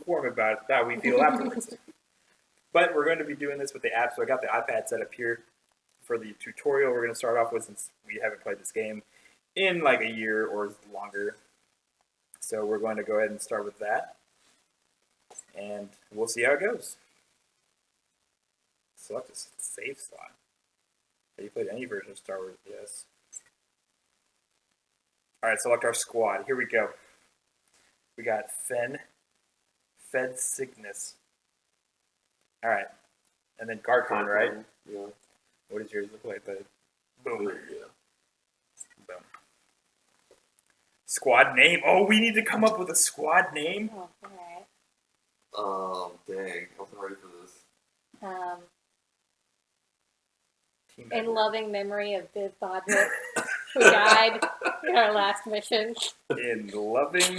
lukewarm about how we feel afterwards. But we're going to be doing this with the app, so I got the iPad set up here for the tutorial we're going to start off with, since we haven't played this game in like a year or longer. So we're going to go ahead and start with that, and we'll see how it goes. Select a save slot. Have you played any version of Star Wars? Yes. Alright, select our squad. Here we go. We got XENYX. Alright. And then Garcon, right? Yeah. What does yours look like? Boom. Yeah. Boom. Squad name? Oh, we need to come up with a squad name? Oh, alright. Dang. I wasn't ready for this. Team In member. loving memory of Biv Bodrick, who died in our last mission. In loving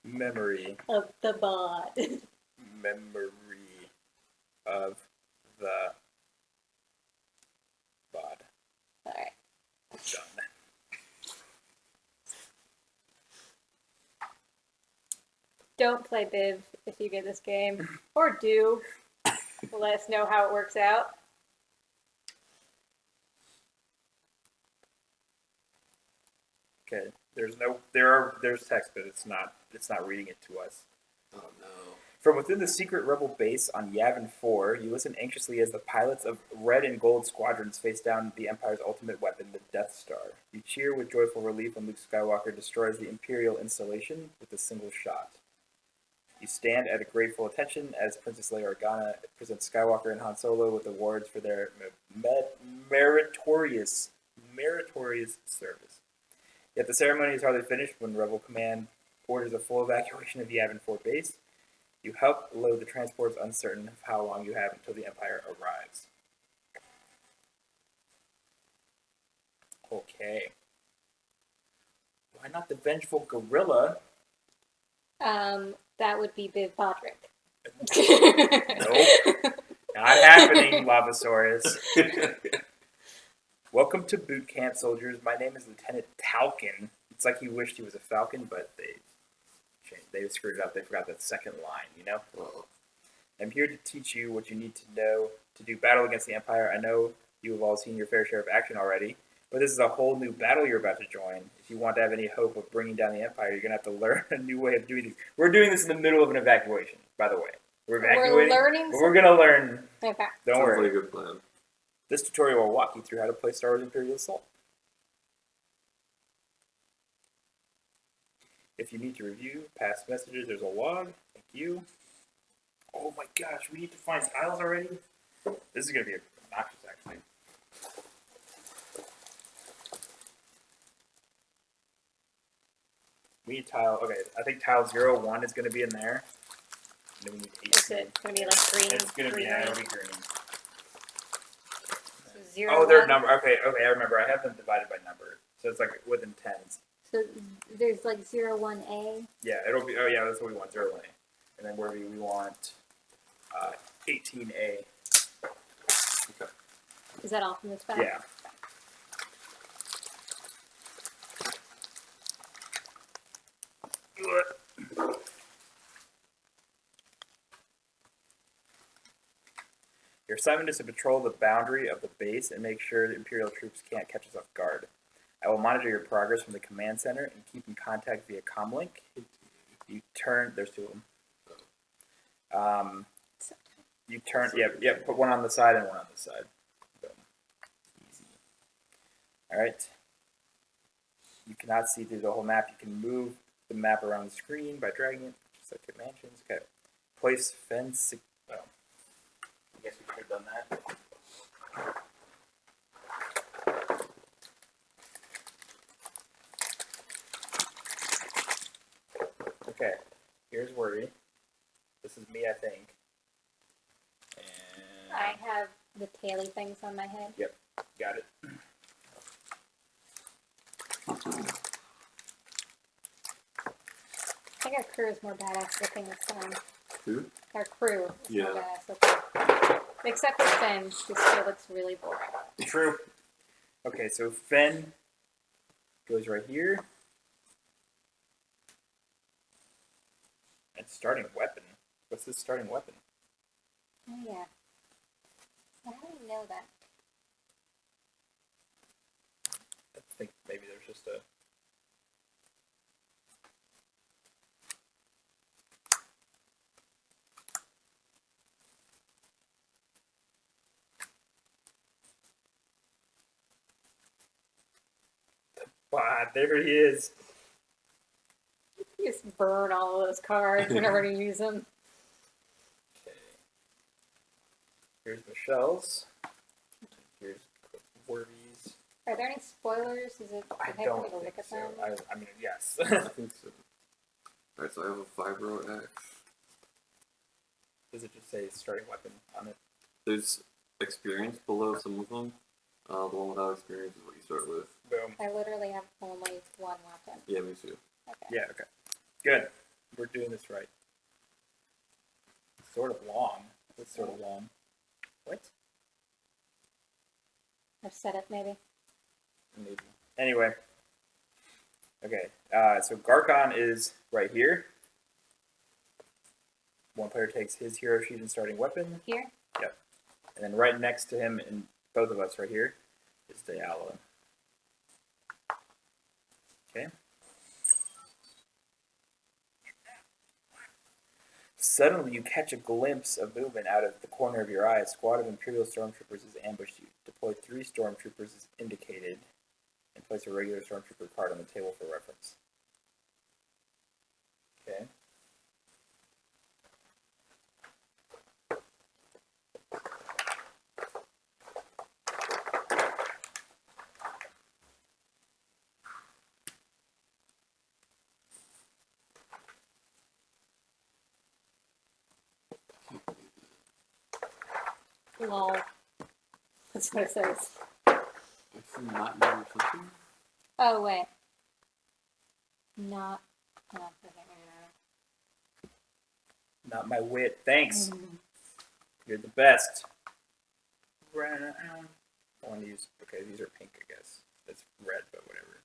memory. Of the bod. Memory of the bod. Alright. Done. Don't play Biv if you get this game. Or do. Let us know how it works out. Okay. There's text, but it's not reading it to us. Oh no. From within the secret rebel base on Yavin 4, you listen anxiously as the pilots of red and gold squadrons face down the Empire's ultimate weapon, the Death Star. You cheer with joyful relief when Luke Skywalker destroys the Imperial installation with a single shot. You stand at a grateful attention as Princess Leia Organa presents Skywalker and Han Solo with awards for their meritorious service. Yet the ceremony is hardly finished when Rebel Command orders a full evacuation of the Yavin 4 base. You help load the transports, uncertain of how long you have until the Empire arrives. Okay. Why not the vengeful gorilla? That would be Biv Bodrick. Nope. Not happening, Lavasaurus. Welcome to boot camp, soldiers. My name is Lieutenant Talcon. It's like he wished he was a falcon, but they screwed it up. They forgot that second line, you know? Well, I'm here to teach you what you need to know to do battle against the Empire. I know you have all seen your fair share of action already, but this is a whole new battle you're about to join. If you want to have any hope of bringing down the Empire, you're going to have to learn a new way of doing things. We're doing this in the middle of an evacuation, by the way. We're evacuating, learning but we're going to learn. Okay. Don't sounds worry. like a good plan. This tutorial will walk you through how to play Star Wars Imperial Assault. If you need to review past messages, there's a log. Thank you. Oh my gosh, we need to find tiles already? This is going to be obnoxious, actually. We need tile, okay, I think tile 01 is going to be in there. And then we need 18. Is it going to be like green? It's going to be, yeah, it'll be green. So 0, Oh, they're 1. number, okay, I remember. I have them divided by number. So it's like within tens. So there's like 0, 1A. Yeah, it'll be, oh yeah, that's what we want, 0, 1A. And then where do we want 18A. Okay. Is that all from this battle? Yeah. Your assignment is to patrol the boundary of the base and make sure the Imperial troops can't catch us off guard. I will monitor your progress from the command center and keep in contact via CamLink. You turn, there's two of them. You turn, yep, put one on the side and one on the side. Boom. Easy. Alright. You cannot see through the whole map. You can move the map around the screen by dragging it, just like mansions. Okay. Place fence. Oh. I guess we could have done that. Okay. Here's Werve. This is me, I think. And I have the taily things on my head. Yep, got it. I think our crew is more badass looking this time. Who? Our crew is Yeah. more badass looking. Except for Finn, who still looks really boring. True. Okay, so Fen goes right here. And starting weapon. What's this starting weapon? Oh, yeah. So how do we know that? I think maybe there's just a... Wow, there he is. You just burn all of those cards whenever you use them. Okay. Here's Michelle's. Here's Werve's. Are there any spoilers? Is it I okay for don't me to think look at so. them? I mean, yes. I think so. Alright, so I have a Vibro X. Does it just say starting weapon on it? There's experience below some of them. The one without experience is what you start with. Boom. I literally have only one weapon. Yeah, me too. Okay. Yeah, okay. Good. We're doing this right. It's sort of long. It's sort of long. What? I've said it, maybe. Maybe. Anyway. Okay. So Garkon is right here. One player takes his hero sheet and starting weapon. Here? Yep. And then right next to him, and both of us right here, is Diallo. Okay. Suddenly, you catch a glimpse of movement out of the corner of your eye. A squad of Imperial Stormtroopers has ambushed you. Deploy 3 Stormtroopers as indicated, and place a regular Stormtrooper card on the table for reference. Okay. Lol. That's what it says. I see not know something. Oh, wait. Not. No, okay, Not my wit. Thanks. maybe You're the best. I want to use... Okay, these are pink, I guess. It's red, but whatever.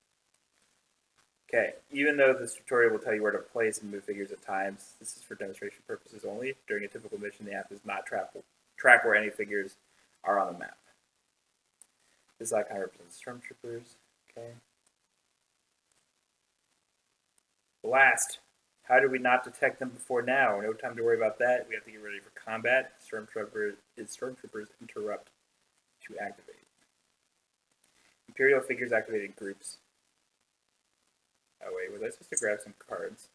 Okay, even though this tutorial will tell you where to place and move figures at times, this is for demonstration purposes only. During a typical mission, the app does not track where any figures are on the map. This icon represents Stormtroopers. Okay. Blast! How did we not detect them before now? No time to worry about that. We have to get ready for combat. Stormtroopers interrupt to activate. Imperial figures activated groups. Oh wait, was I supposed to grab some cards?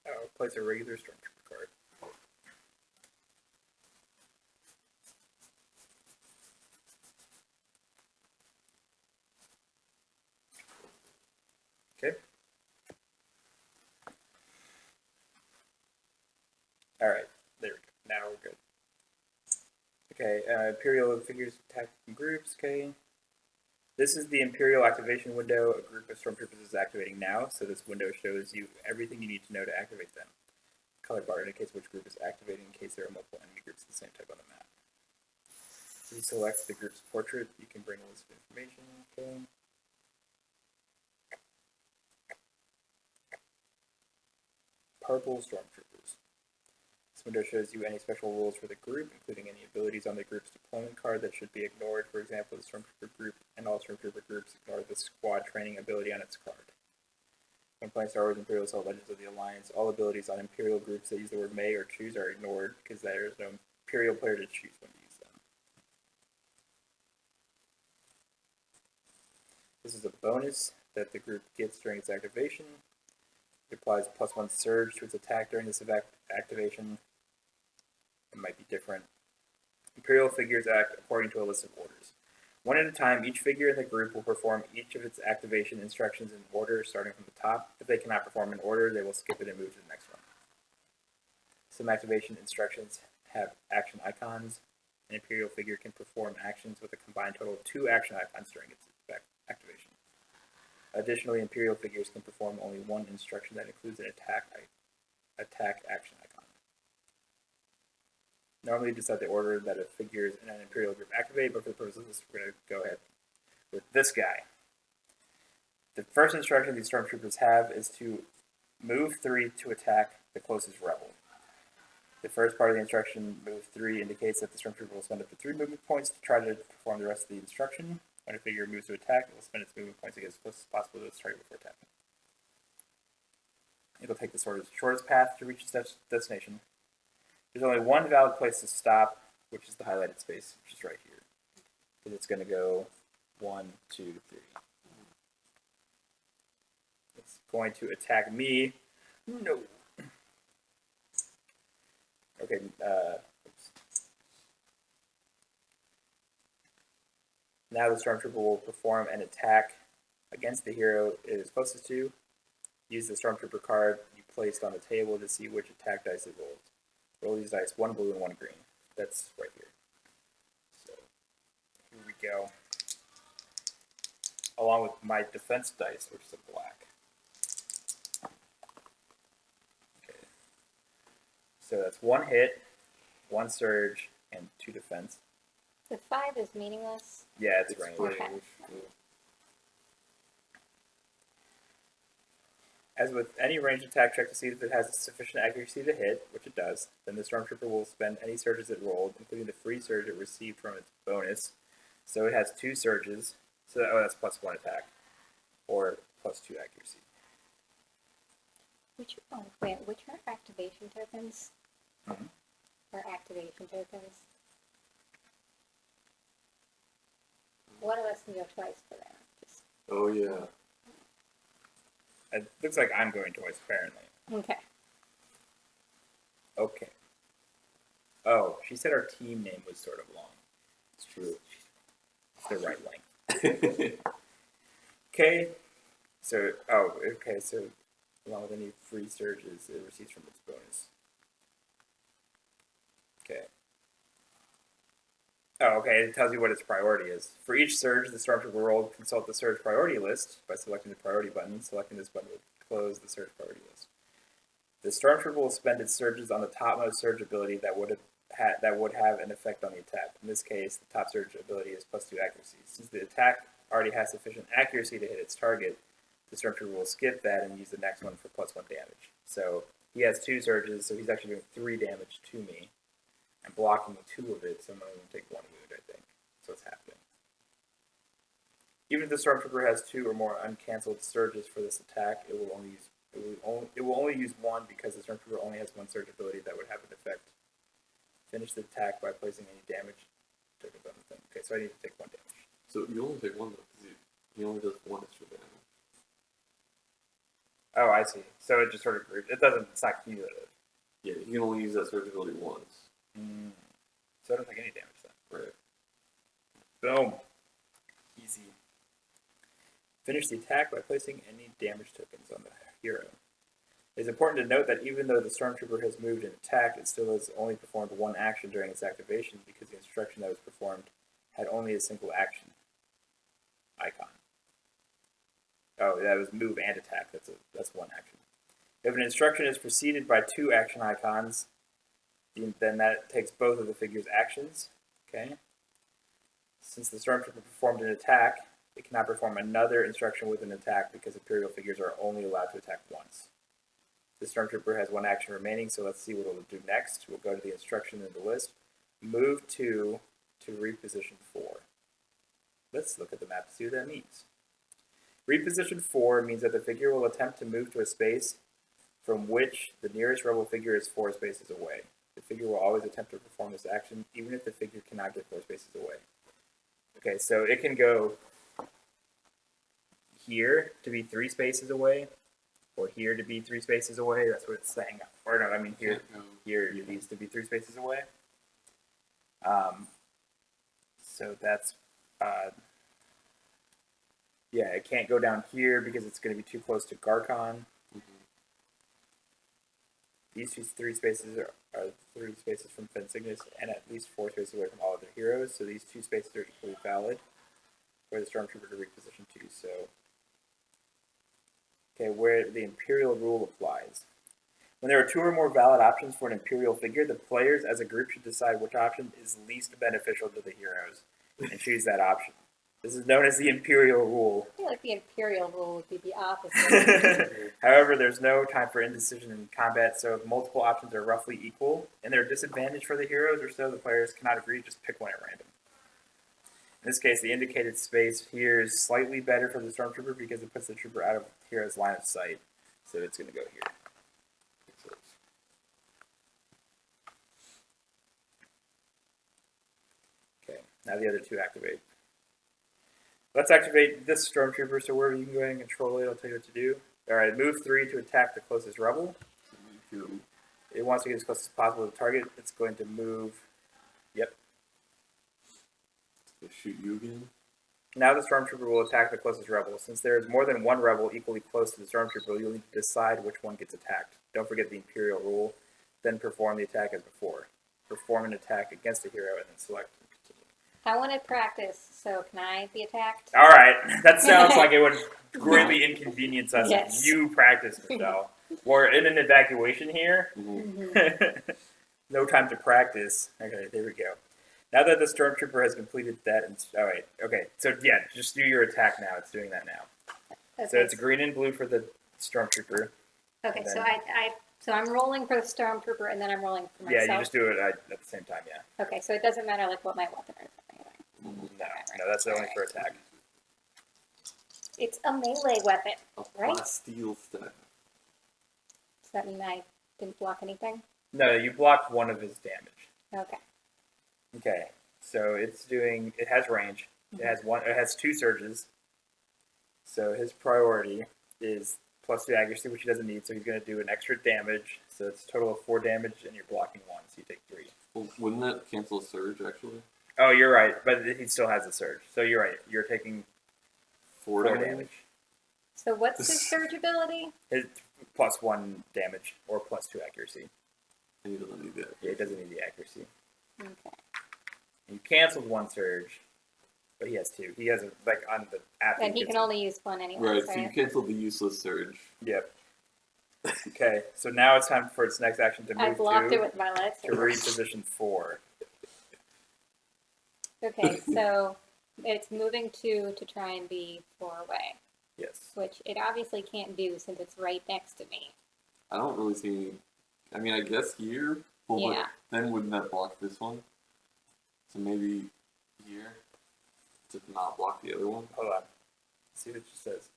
Oh, place a regular Stormtrooper card. Okay. Alright, there we go. Now we're good. Okay, Imperial figures attack in groups, okay. This is the Imperial activation window. A group of Stormtroopers is activating now, so this window shows you everything you need to know to activate them. Color bar indicates which group is activating in case there are multiple enemy groups of the same type on the map. If you select the group's portrait, you can bring a list of information, okay. Purple Stormtroopers. This window shows you any special rules for the group, including any abilities on the group's deployment card that should be ignored. For example, the Stormtrooper group and all Stormtrooper groups ignore the squad training ability on its card. When playing Star Wars Imperial Assault Legends of the Alliance, all abilities on Imperial groups that use the word may or choose are ignored because there is no Imperial player to choose when to use them. This is a bonus that the group gets during its activation. It applies a +1 surge to its attack during this activation. It might be different. Imperial figures act according to a list of orders. One at a time, each figure in the group will perform each of its activation instructions in order, starting from the top. If they cannot perform in order, they will skip it and move to the next one. Some activation instructions have action icons. An Imperial figure can perform actions with a combined total of 2 action icons during its activation. Additionally, Imperial figures can perform only one instruction that includes an attack action icon. Normally, decide the order that a figure in an Imperial group activate, but for the purpose of this, we're going to go ahead with this guy. The first instruction these stormtroopers have is to move 3 to attack the closest rebel. The first part of the instruction, move 3, indicates that the stormtrooper will spend up to 3 movement points to try to perform the rest of the instruction. When a figure moves to attack, it will spend its movement points to get as close as possible to its target before attacking. It'll take the shortest path to reach its destination. There's only one valid place to stop, which is the highlighted space, which is right here. Because it's going to go 1, 2, 3. It's going to attack me. No. Okay. Oops. Now the stormtrooper will perform an attack against the hero it is closest to. Use the stormtrooper card you placed on the table to see which attack dice it rolls. Roll these dice, 1 blue and 1 green. That's right here. So here we go. Along with my defense dice, which is a black. Okay. So that's 1 hit, 1 surge, and 2 defense. The 5 is meaningless. Yeah, it's range. Okay. As with any ranged attack, check to see if it has sufficient accuracy to hit, which it does. Then the stormtrooper will spend any surges it rolled, including the free surge it received from its bonus. So it has 2 surges. So that's +1 attack, or +2 accuracy. Which are activation tokens? Mm-hmm. Or activation tokens? One of us can go twice for that. Just... Oh yeah. It looks like I'm going twice, apparently. Okay. Okay. Oh, she said our team name was sort of long. It's true. It's the right length. Okay. So, so along with any free surges it receives from its bonus. Okay. Oh, okay, it tells you what its priority is. For each surge, the stormtrooper will consult the surge priority list by selecting the priority button. Selecting this button will close the surge priority list. The stormtrooper will spend its surges on the topmost surge ability that would have an effect on the attack. In this case, the top surge ability is +2 accuracy. Since the attack already has sufficient accuracy to hit its target, the stormtrooper will skip that and use the next one for +1 damage. So he has 2 surges, so he's actually doing 3 damage to me. I'm blocking 2 of it, so I'm only going to take 1 wound, I think. So it's happening. Even if the stormtrooper has 2 or more uncancelled surges for this attack, it will only use 1 because the stormtrooper only has 1 surge ability that would have an effect. Finish the attack by placing any damage tokens on the thing. Okay, so I need to take 1 damage. So you only take 1 though, because he only does 1 extra damage. Oh, I see. So it just sort of groups. It's not cumulative. Yeah, you can only use that surge ability once. So I don't take any damage then. Right. Boom. Easy. Finish the attack by placing any damage tokens on the hero. It's important to note that even though the stormtrooper has moved and attacked, it still has only performed 1 action during its activation because the instruction that was performed had only a single action icon. Oh, that was move and attack. That's 1 action. If an instruction is preceded by 2 action icons, then that takes both of the figure's actions. Okay. Since the stormtrooper performed an attack, it cannot perform another instruction with an attack because Imperial figures are only allowed to attack once. The stormtrooper has 1 action remaining, so let's see what it'll do next. We'll go to the instruction in the list. Move 2 to reposition 4. Let's look at the map to see what that means. Reposition 4 means that the figure will attempt to move to a space from which the nearest rebel figure is 4 spaces away. The figure will always attempt to perform this action, even if the figure cannot get 4 spaces away. Okay, so it can go here to be 3 spaces away, or here to be 3 spaces away. That's what it's saying. Or no, I mean here it needs to be 3 spaces away. So that's yeah, it can't go down here because it's going to be too close to Garkon. These 3 spaces are 3 spaces from XENYX and at least 4 spaces away from all other heroes. So these 2 spaces are equally valid for the stormtrooper to reposition to. So, okay, where the Imperial rule applies. When there are 2 or more valid options for an Imperial figure, the players as a group should decide which option is least beneficial to the heroes and choose that option. This is known as the Imperial Rule. I feel like the Imperial rule would be the opposite. However, there's no time for indecision in combat, so if multiple options are roughly equal, and they're disadvantaged for the heroes or so, the players cannot agree, just pick one at random. In this case, the indicated space here is slightly better for the Stormtrooper because it puts the trooper out of the hero's line of sight. So it's going to go here. Okay, now the other two activate. Let's activate this Stormtrooper, so wherever you can go ahead and control it, I'll tell you what to do. Alright, move 3 to attack the closest rebel. It wants to get as close as possible to the target. It's going to move. Yep. They shoot you again? Now the Stormtrooper will attack the closest rebel. Since there is more than one rebel equally close to the Stormtrooper, you'll need to decide which one gets attacked. Don't forget the Imperial rule. Then perform the attack as before. Perform an attack against the hero and then select and continue. I want to practice, so can I be attacked? Alright, that sounds like it would greatly inconvenience us Yes. if you practice, Michele. We're in an evacuation here. Mm-hmm. No time to practice. Okay, there we go. Now that the Stormtrooper has completed that, alright, okay, so yeah, just do your attack now. It's doing that now. Okay. So it's green and blue for the Stormtrooper. Okay, and so then- so I'm rolling for the Stormtrooper, and then I'm rolling for myself. Yeah, you just do it at the same time, yeah. Okay, so it doesn't matter like what my weapon is. No, that's only for attack. It's a melee weapon. A Right. plasteel staff. Does that mean I didn't block anything? No, you blocked one of his damage. Okay. Okay, so it has range. It has 2 surges. So his priority is +2 accuracy, which he doesn't need, so he's going to do an extra damage. So it's a total of 4 damage, and you're blocking 1, so you take 3. Well, wouldn't that cancel a surge, actually? Oh, you're right, but he still has a surge. So you're right, you're taking 4 damage. So what's his surge ability? His +1 damage, or +2 accuracy. And he doesn't need that. Yeah, he doesn't need the accuracy. Okay. You canceled 1 surge, but he has 2. He has, on the app. And he can only use 1 anyway. Right, so you canceled the useless surge. Yep. Okay, so now it's time for its next action to move I blocked it to with my lightsaber. reposition 4. Okay, so it's moving 2 to try and be 4 away, Yes. which it obviously can't do since it's right next to me. I don't really see any... I mean, I guess here, well, Yeah. but then wouldn't that block this one? So maybe here to not block the other one? Hold on. Let's see what it says.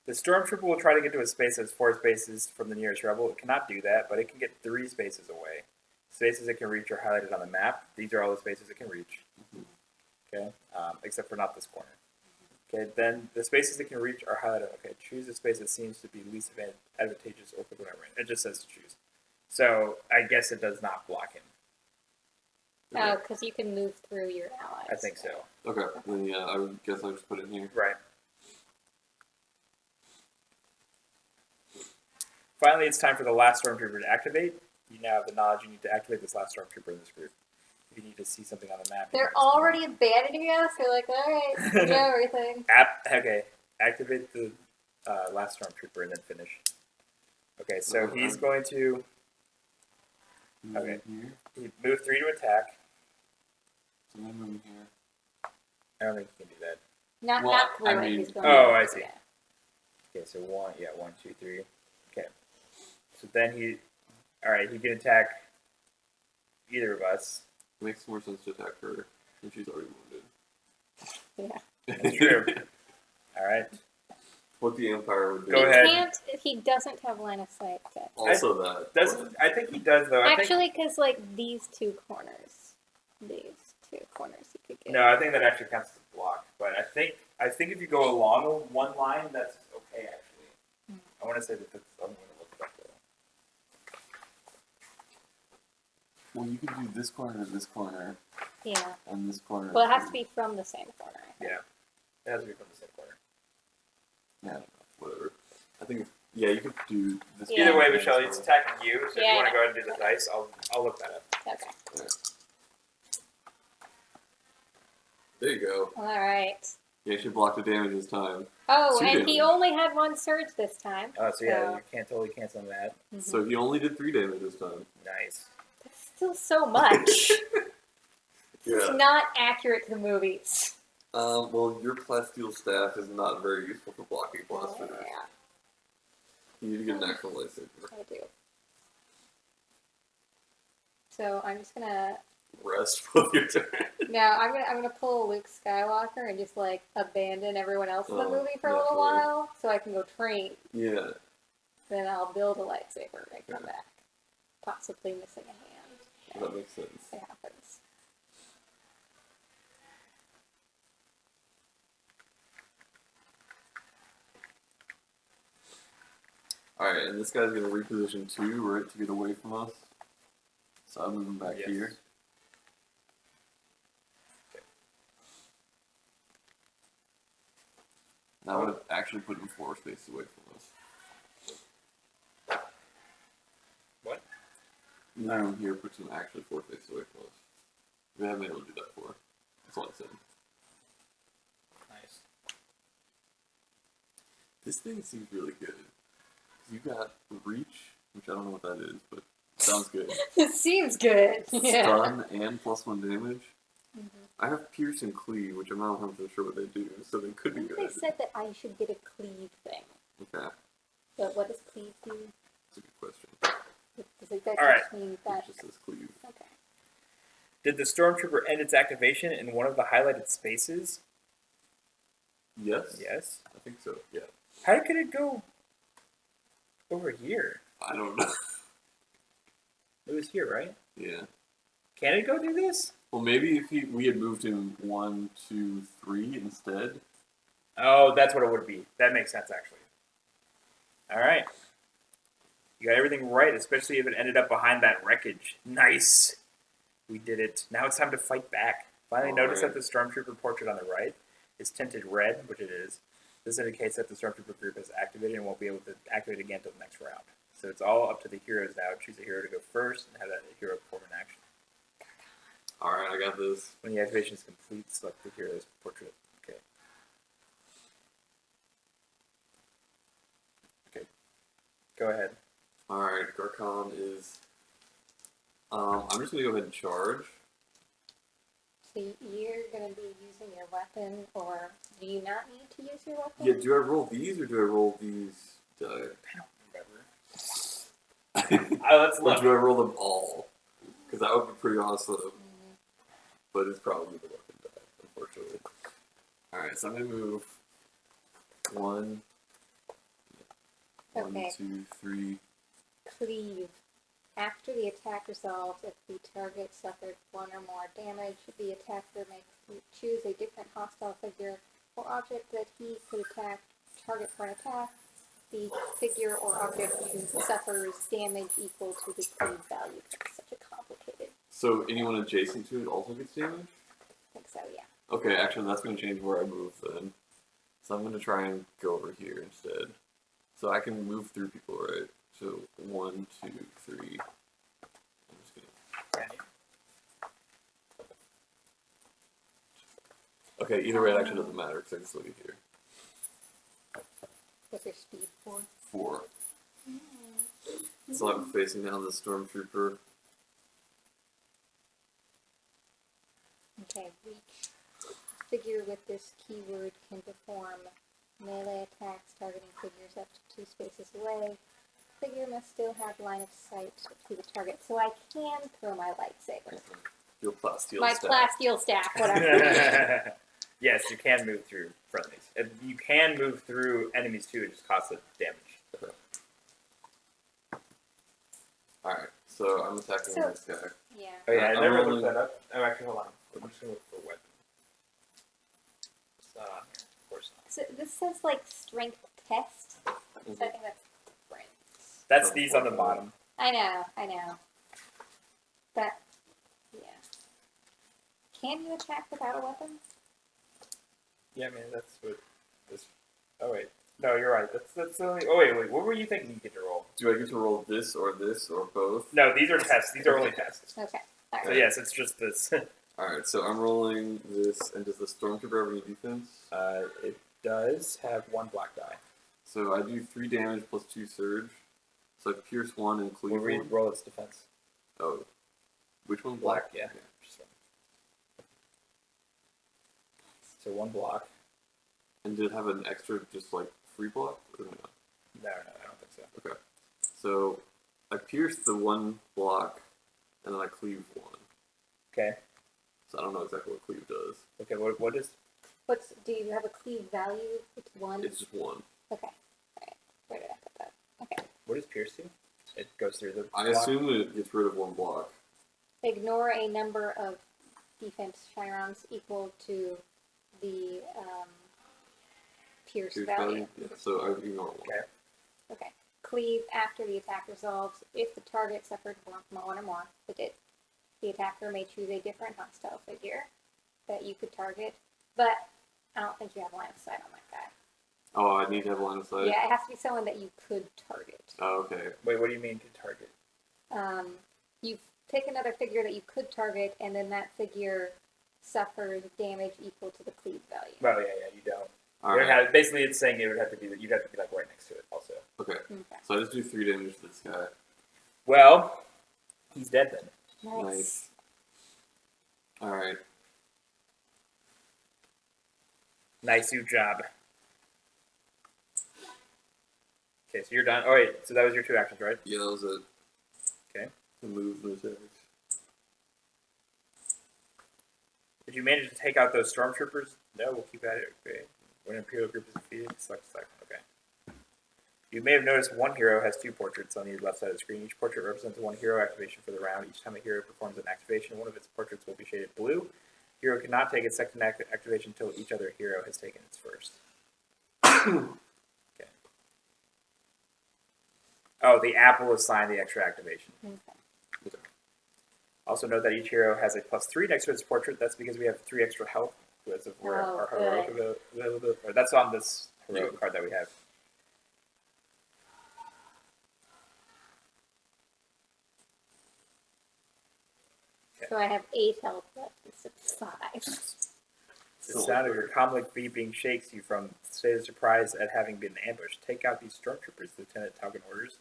The Stormtrooper will try to get to a space that's 4 spaces from the nearest rebel. It cannot do that, but it can get 3 spaces away. Spaces it can reach are highlighted on the map. These are all the spaces it can reach. Okay, except for not this corner. Okay, then the spaces it can reach are highlighted. Okay, choose a space that seems to be least advantageous or whatever. It just says to choose. So I guess it does not block him. Oh, because you can move through your allies. I think so. Okay, then yeah, I would guess I'll just put it in here. Right. Finally, it's time for the last Stormtrooper to activate. You now have the knowledge you need to activate this last Stormtrooper in this group. If you need to see something on the map. They're already abandoning us. They're like, all right, we know everything. Okay, activate the last Stormtrooper and then finish. Okay, so he's going to Okay. Here. move 3 to attack. So then move here. I don't think he can do that. Not Well, not through I it. mean- He's going Oh, I see. Yeah. Okay, so 1, 2, 3. Okay. So then he can attack either of us. It makes more sense to attack her, and she's already wounded. Yeah. That's true. All right. What the Empire would do. Go ahead. He doesn't have line of sight. Also that. Doesn't I think he does though. Actually, because like these 2 corners, he could get. No, I think that actually counts as a block. But I think if you go along one line, that's okay actually. I want to say that that's. I'm going to look it up though. Well, you could do this corner to this corner, Yeah. and this corner. Well, it has to be from the same corner. I think. Yeah, it has to be from the same corner. Yeah, whatever. I think, yeah, you could do this. Yeah. Either way, corner, Michele, this it's corner. attacking you. So if Yeah, you want I to go ahead and do the dice, I'll look that up. Okay. Yeah. There you go. All right. You actually blocked the damage this time. Oh, 2 and he damage. only had 1 surge this time. Oh, so yeah, you can't totally cancel that. Mhm. So he only did 3 damage this time. Nice. That's still so much. Yeah. It's not accurate to the movies. Well, your plasteel staff is not very useful for blocking Oh, blasters. yeah, You need to get an actual lightsaber. I do. So I'm just gonna. Rest both your turn. No, I'm gonna pull Luke Skywalker and just like abandon everyone else in the Oh, movie for a little naturally. while, so I can go train. Yeah. Then I'll build a lightsaber and come Yeah. back, possibly missing a hand. That makes sense. It happens. Alright, and this guy's gonna reposition too, right, to get away from us. So I'm moving back Yes. here. That would actually put him 4 spaces away from us. What? Moving here puts him actually 4 spaces away from us. We haven't been able to do that before. That's all I said. Nice. This thing seems really good. You got reach, which I don't know what that is, but it sounds good. It seems good. Yeah. Stun and +1 damage. Mhm. I have Pierce and Cleave, which I'm not 100% sure what they do, so they could I be think good. they said that I should get a cleave thing. Okay, But what does cleave do? that's a good question. Does it that All just mean It that? just says Cleave. Okay. Did the Stormtrooper end its activation in one of the highlighted spaces? Yes? Yes. I think so, yeah. How could it go over here? I don't know. It was here, right? Yeah. Can it go do this? Well, maybe if we had moved him 1, 2, 3 instead. Oh, that's what it would be. That makes sense, actually. All right. You got everything right, especially if it ended up behind that wreckage. Nice. We did it. Now it's time to fight back. Finally, All notice right. that the Stormtrooper portrait on the right is tinted red, which it is. This indicates that the Stormtrooper group has activated and won't be able to activate again until the next round. So it's all up to the heroes now. Choose a hero to go first and have that hero perform an action. Alright, I got this. When the activation is complete, select the hero's portrait. Okay. Okay. Go ahead. Alright, Garcon is... I'm just going to go ahead and charge. So you're going to be using your weapon, or do you not need to use your weapon? Yeah, do I roll these or do I roll these die? I don't remember. Let's Or look. do I roll them all? Because that would be pretty awesome. Mhm. But it's probably the weapon die, unfortunately. Alright, so I'm going to move 1, Okay. 2, 3. Cleave. After the attack resolves, if the target suffered 1 or more damage, the attacker may choose a different hostile figure or object that he could attack target for an attack. The figure or object suffers damage equal to the cleave value. Such a complicated. So anyone adjacent to it also gets damage? I think so, yeah. Okay, actually that's going to change where I move then. So I'm going to try and go over here instead. So I can move through people, right? So 1, 2, 3. I'm just gonna... Okay, either way it actually doesn't matter because I just look at here. What's your speed for? 4. So I'm facing down the Stormtrooper. Okay, reach. Figure with this keyword can perform melee attacks targeting figures up to 2 spaces away. Figure must still have line of sight to the target, so I can throw my lightsaber. Your plasteel My staff. plasteel staff, whatever. Yes, you can move through friendlies. You can move through enemies too. It just costs damage. Okay. Alright, so I'm attacking So- this guy. Yeah. Oh yeah, I I'm never rolling- looked that up. Oh, actually, hold on. I'm just gonna look for weapon. It's not on here. Of course not. So this says like strength test. So I think that's strength. That's these on the bottom. I know. But yeah. Can you attack without a weapon? Yeah, man, that's what this. Oh wait, no, you're right. That's only. Oh wait. What were you thinking you get to roll? Do I get to roll this or both? No, these are tests. These are only tests. Okay. All So right. yes, it's just this. Alright, so I'm rolling this, and does the Stormtrooper have any defense? It does have 1 black die. So I do 3 damage plus 2 surge. So I pierce 1 and cleave We'll 1. re-roll its defense. Oh. Which one? Black, yeah. Just one. So So 1 block. And did it have an extra, just like free block? Or no? No, I don't think so. Okay. So I pierce the 1 block, and then I cleave 1. Okay. So I don't know exactly what cleave does. Okay, what is... Do you have a cleave value? It's 1? It's just 1. Okay. Alright. Where did I put that? Okay. What does pierce do? It goes through the I block? assume that it gets rid of 1 block. Ignore a number of defense chirons equal to the pierce value. Yeah, so I ignore 1. Okay. Okay. Cleave after the attack resolves. If the target suffered 1 or more, it did. The attacker may choose a different hostile figure that you could target, but I don't think you have line of sight on that guy. Oh, I need to have line of sight? Yeah, it has to be someone that you could target. Oh, okay. Wait, what do you mean to target? You take another figure that you could target, and then that figure suffers damage equal to the cleave value. Well, yeah, you don't. All right. Basically, it's saying it would have to be that you'd have to be like right next to it, also. Okay. Okay. So I just do 3 damage to this guy. Well, he's dead then. Nice. Alright. Nice job. Okay, so you're done. Oh wait, so that was your 2 actions, right? Yeah, that was it. Okay. To move the attacks. Did you manage to take out those stormtroopers? No, we'll keep at it. Okay. When an Imperial group is defeated, select. Okay. You may have noticed one hero has 2 portraits on the left side of the screen. Each portrait represents 1 hero activation for the round. Each time a hero performs an activation, one of its portraits will be shaded blue. Hero cannot take its second activation until each other hero has taken its first. Okay. Oh, the app will assign the extra activation. Okay. Also note that each hero has a +3 next to its portrait. That's because we have 3 extra health because of where our heroic availability. Or that's on this heroic card that we have. So I have 8 health left instead of 5. The sound of your CamLink beeping shakes you from state of surprise at having been ambushed. Take out these stormtroopers, Lieutenant Taugen orders.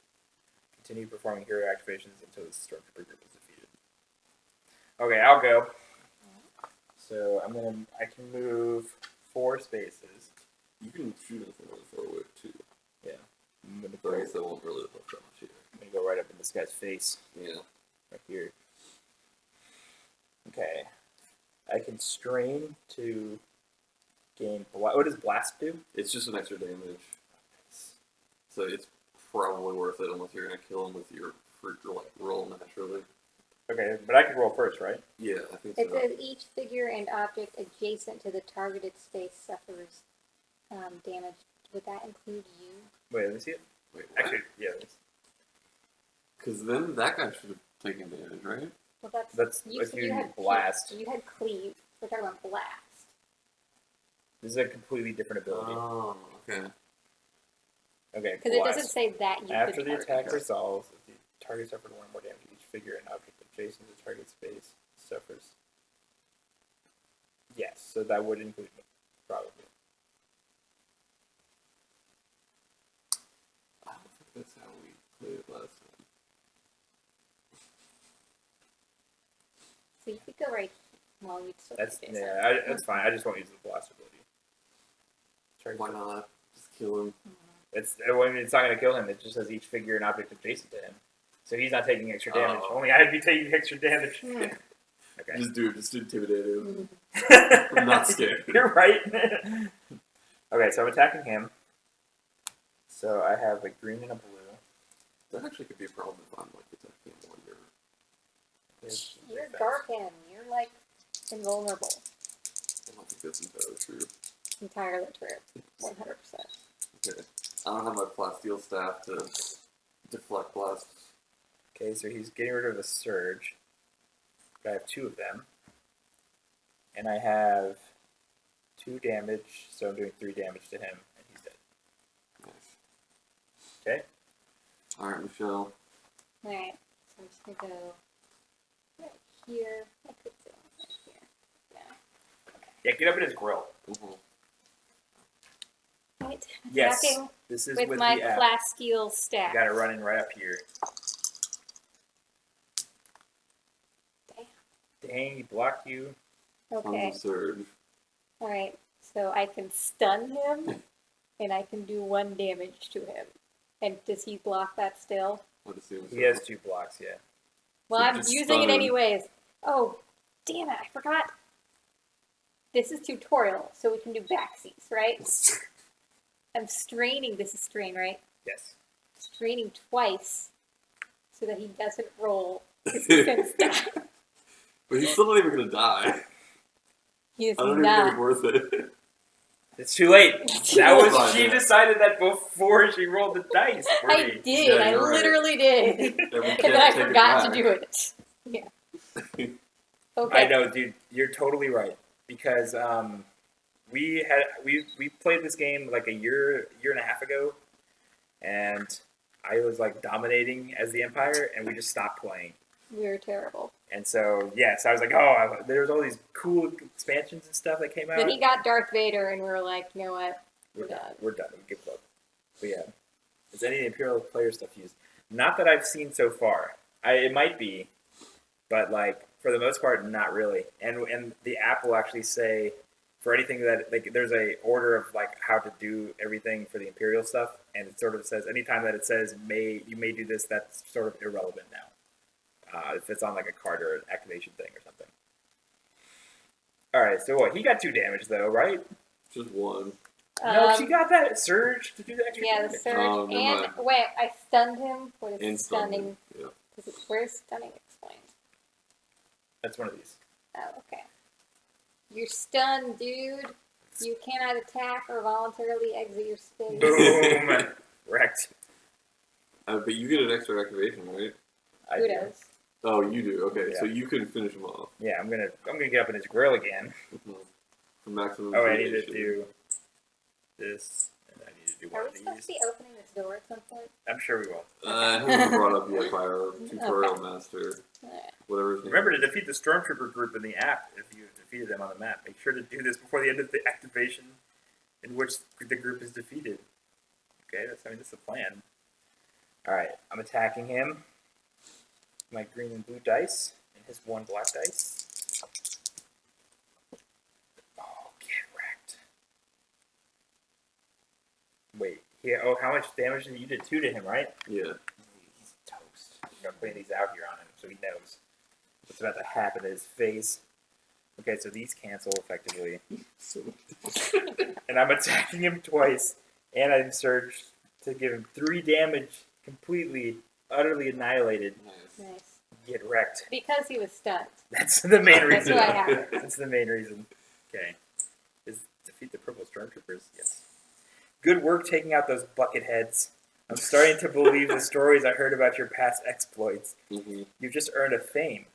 Continue performing hero activations until the stormtrooper group is defeated. Okay, I'll go. So I can move 4 spaces. You can shoot him from really far away, too. Yeah. I'm gonna But I guess that won't really look that much here. I'm gonna go right up in this guy's face. Yeah. Right here. Okay. I can strain to gain... What does blast do? It's just an extra damage. So it's probably worth it unless you're going to kill him with your roll naturally. Okay, but I can roll first, right? Yeah, I think so. It says each figure and object adjacent to the targeted space suffers damage. Would that include you? Wait, let me see it. Wait, Actually, yeah. because then that guy should have taken damage, right? Well, That's you if said you had blast. You had cleave. We're talking about blast. This is a completely different ability. Oh, okay. Okay, Because it blast. doesn't say that you After could the target. attack resolves, if the target suffered 1 more damage, each figure and object adjacent to the target space suffers. Yes, so that would include me, probably. I don't think that's how we played it last time. So you could go right. Well, you'd still That's be adjacent. that's fine. I just won't use the blast ability. Why not? Just kill him. It's not going to kill him. It just says each figure and object adjacent to him, so he's not taking extra damage. Oh. Only I'd be taking extra damage. Okay. Just do it. Just intimidate him. Mm-hmm. I'm not scared. You're right. Okay, so I'm attacking him. So I have a green and a blue. That actually could be a problem if I'm like attacking one you're... You're Garkin. You're like invulnerable. I don't think that's entirely true. Entirely true. 100%. Okay. I don't have my plasteel staff to deflect blasts. Okay, so he's getting rid of the surge. But I have 2 of them. And I have 2 damage, so I'm doing 3 damage to him, and he's dead. Nice. Okay? Alright, Michelle. Alright, so I'm just going to go right here. I could go right here. Yeah. Yeah, get up in his grill. Mm-hmm. Right. Yes, Attacking this is with with my the app. plasteel staff. You got it running right up here. Damn. Dang, he blocked you. Okay. Tons of surge. Alright. So I can stun him, and I can do 1 damage to him. And does he block that still? Let's see what's He has up. 2 blocks, yeah. Well, So I'm just using stun it him. anyways. Oh, damn it, I forgot. This is tutorial, so we can do backsies, right? I'm straining. This is strain, right? Yes. Straining twice so that he doesn't roll his defense die. But he's still not even gonna die. He is I don't even think it's not. worth it. It's too late. It's That too was late. she decided that before she rolled the dice. for I me. did. Yeah, I you're right. literally did. And we And can't then I take it forgot to back. do it. Yeah. Okay. I know, dude. You're totally right because we played this game like a year and a half ago, and I was like dominating as the Empire, and we just stopped playing. We were terrible. And so yes, I was like, oh, there's all these cool expansions and stuff that came out. Then he got Darth Vader, and we were like, you know what? We're We're done. done. We're done. We give up. But yeah, is any Imperial player stuff used? Not that I've seen so far. It might be, but like for the most part, not really. And the app will actually say for anything that like there's a order of like how to do everything for the Imperial stuff, and it sort of says anytime that it says you may do this, that's sort of irrelevant now. If it's on like a card or an activation thing or something. All right, so what? He got 2 damage though, right? Just 1. No, she got that surge to do the extra Yeah, the damage. surge. Oh, never And mind. wait, I stunned him. What is And stunning? Yeah. Where's stunning explained? That's one of these. Oh, okay. You're stunned, dude. You cannot attack or voluntarily exit your space. Boom, wrecked. But you get an extra activation, right? I Who do. does? Oh, you do. Okay, so Yeah. you can finish him off. Yeah, I'm gonna get up in his grill again. For maximum. Oh, I need to duration. do this, and I need to do one Are we of supposed these. to be opening this door at some point? I'm sure we will. It hasn't been brought up yet by our tutorial Okay. master. Alright. Whatever his name Remember to is. defeat the Stormtrooper group in the app if you've defeated them on the map. Make sure to do this before the end of the activation in which the group is defeated. Okay, that's the plan. Alright, I'm attacking him. My green and blue dice, and his 1 black dice. Oh, get wrecked. Wait, how much damage did you did 2 to him, right? Yeah. He's toast. I'm putting these out here on him so he knows what's about to happen to his face. Okay, so these cancel effectively. And I'm attacking him twice, and I'm surged to give him 3 damage, completely, utterly annihilated. Nice. Nice. Get wrecked. Because he was stunned. That's the main That's reason. why I have it. That's the main reason. Okay. Is defeat the purple stormtroopers? Yes. Good work taking out those bucket heads. I'm starting to believe the stories I heard about your past exploits. Mm-hmm. You've just earned a fame.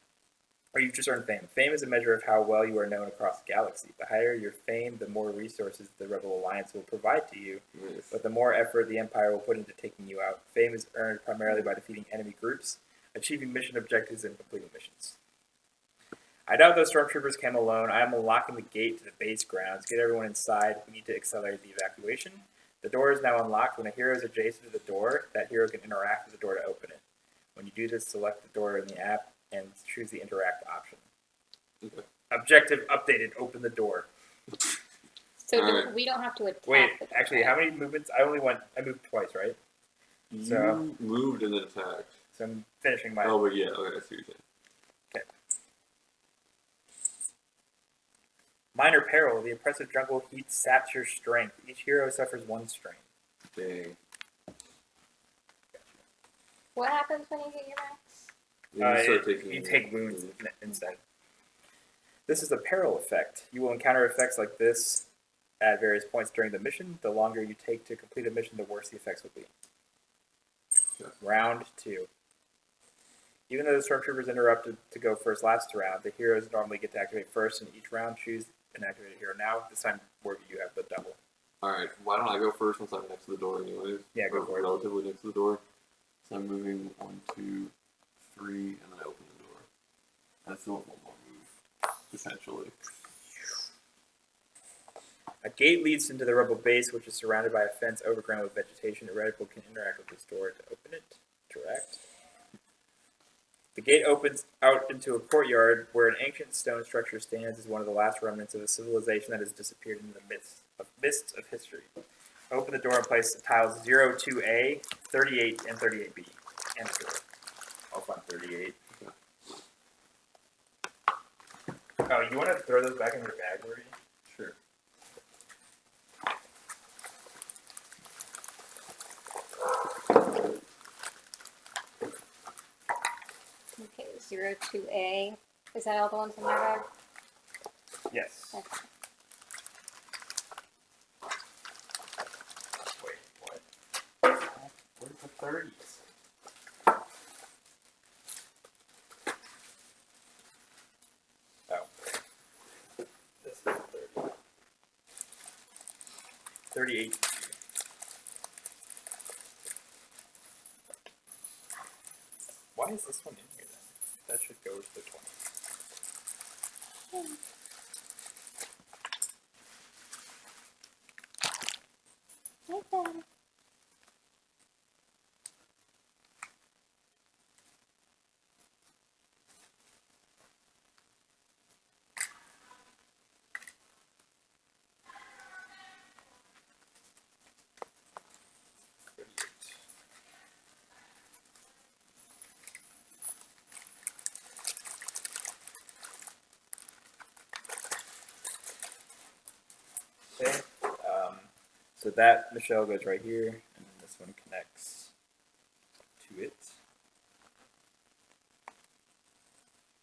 Or you've just earned fame. Fame is a measure of how well you are known across the galaxy. The higher your fame, the more resources the Rebel Alliance will provide to you, Nice. but the more effort the Empire will put into taking you out. Fame is earned primarily by defeating enemy groups, achieving mission objectives, and completing missions. I doubt those stormtroopers came alone. I am unlocking the gate to the base grounds. Get everyone inside. We need to accelerate the evacuation. The door is now unlocked. When a hero is adjacent to the door, that hero can interact with the door to open it. When you do this, select the door in the app and choose the interact option. Okay. Objective updated. Open the door. So Alright. we don't have to attack Wait, the door, actually, right? how many movements? I moved twice, right? You So- moved and then attacked. So I'm finishing my. Oh, but yeah, okay, I see what you're saying. Minor peril. The oppressive jungle heat saps your strength. Each hero suffers 1 strain. Dang. What happens when you get your max? Then you start taking. You take wounds instead. This is a peril effect. You will encounter effects like this at various points during the mission. The longer you take to complete a mission, the worse the effects will be. Yeah. Round 2. Even though the stormtroopers interrupted to go first last round, the heroes normally get to activate first in each round. Choose an activated hero now. This time, Werve, you have the double. Alright, why don't I go first since I'm next to the door anyways? Yeah, go Or for it. relatively next to the door. So I'm moving 1, 2, 3, and then I open the door. I still have 1 more move, potentially. A gate leads into the rebel base, which is surrounded by a fence overgrown with vegetation. A rebel can interact with this door to open it. Direct. The gate opens out into a courtyard where an ancient stone structure stands as one of the last remnants of a civilization that has disappeared in the mists of history. Open the door and place the tiles 02A, 38, and 38B. And the door. I'll find 38. Oh, you want to throw those back in your bag, Werve? Sure. Okay, 02A. Is that all the ones in my bag? Yes. Okay. Wait, what? Where's the 30s? Oh. This is 30. 38. Why is this one in here then? That should go to the 20. Okay. Okay. So that Michele goes right here, and then this one connects to it.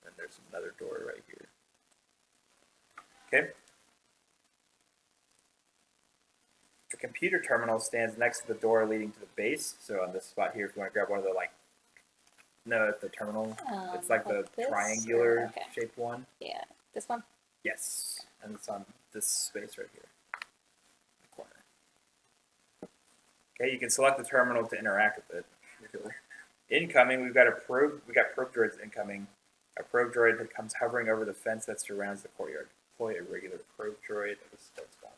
And there's another door right here. Okay. The computer terminal stands next to the door leading to the base. So on this spot here, if you want to grab one of the the terminal, it's like the this, triangular or- okay. shaped one. Yeah, this one? Yes, and it's on this space right here, in the corner. Okay, you can select the terminal to interact with it. Incoming, we got probe droids incoming. A probe droid comes hovering over the fence that surrounds the courtyard. Deploy a regular probe droid at the start spot.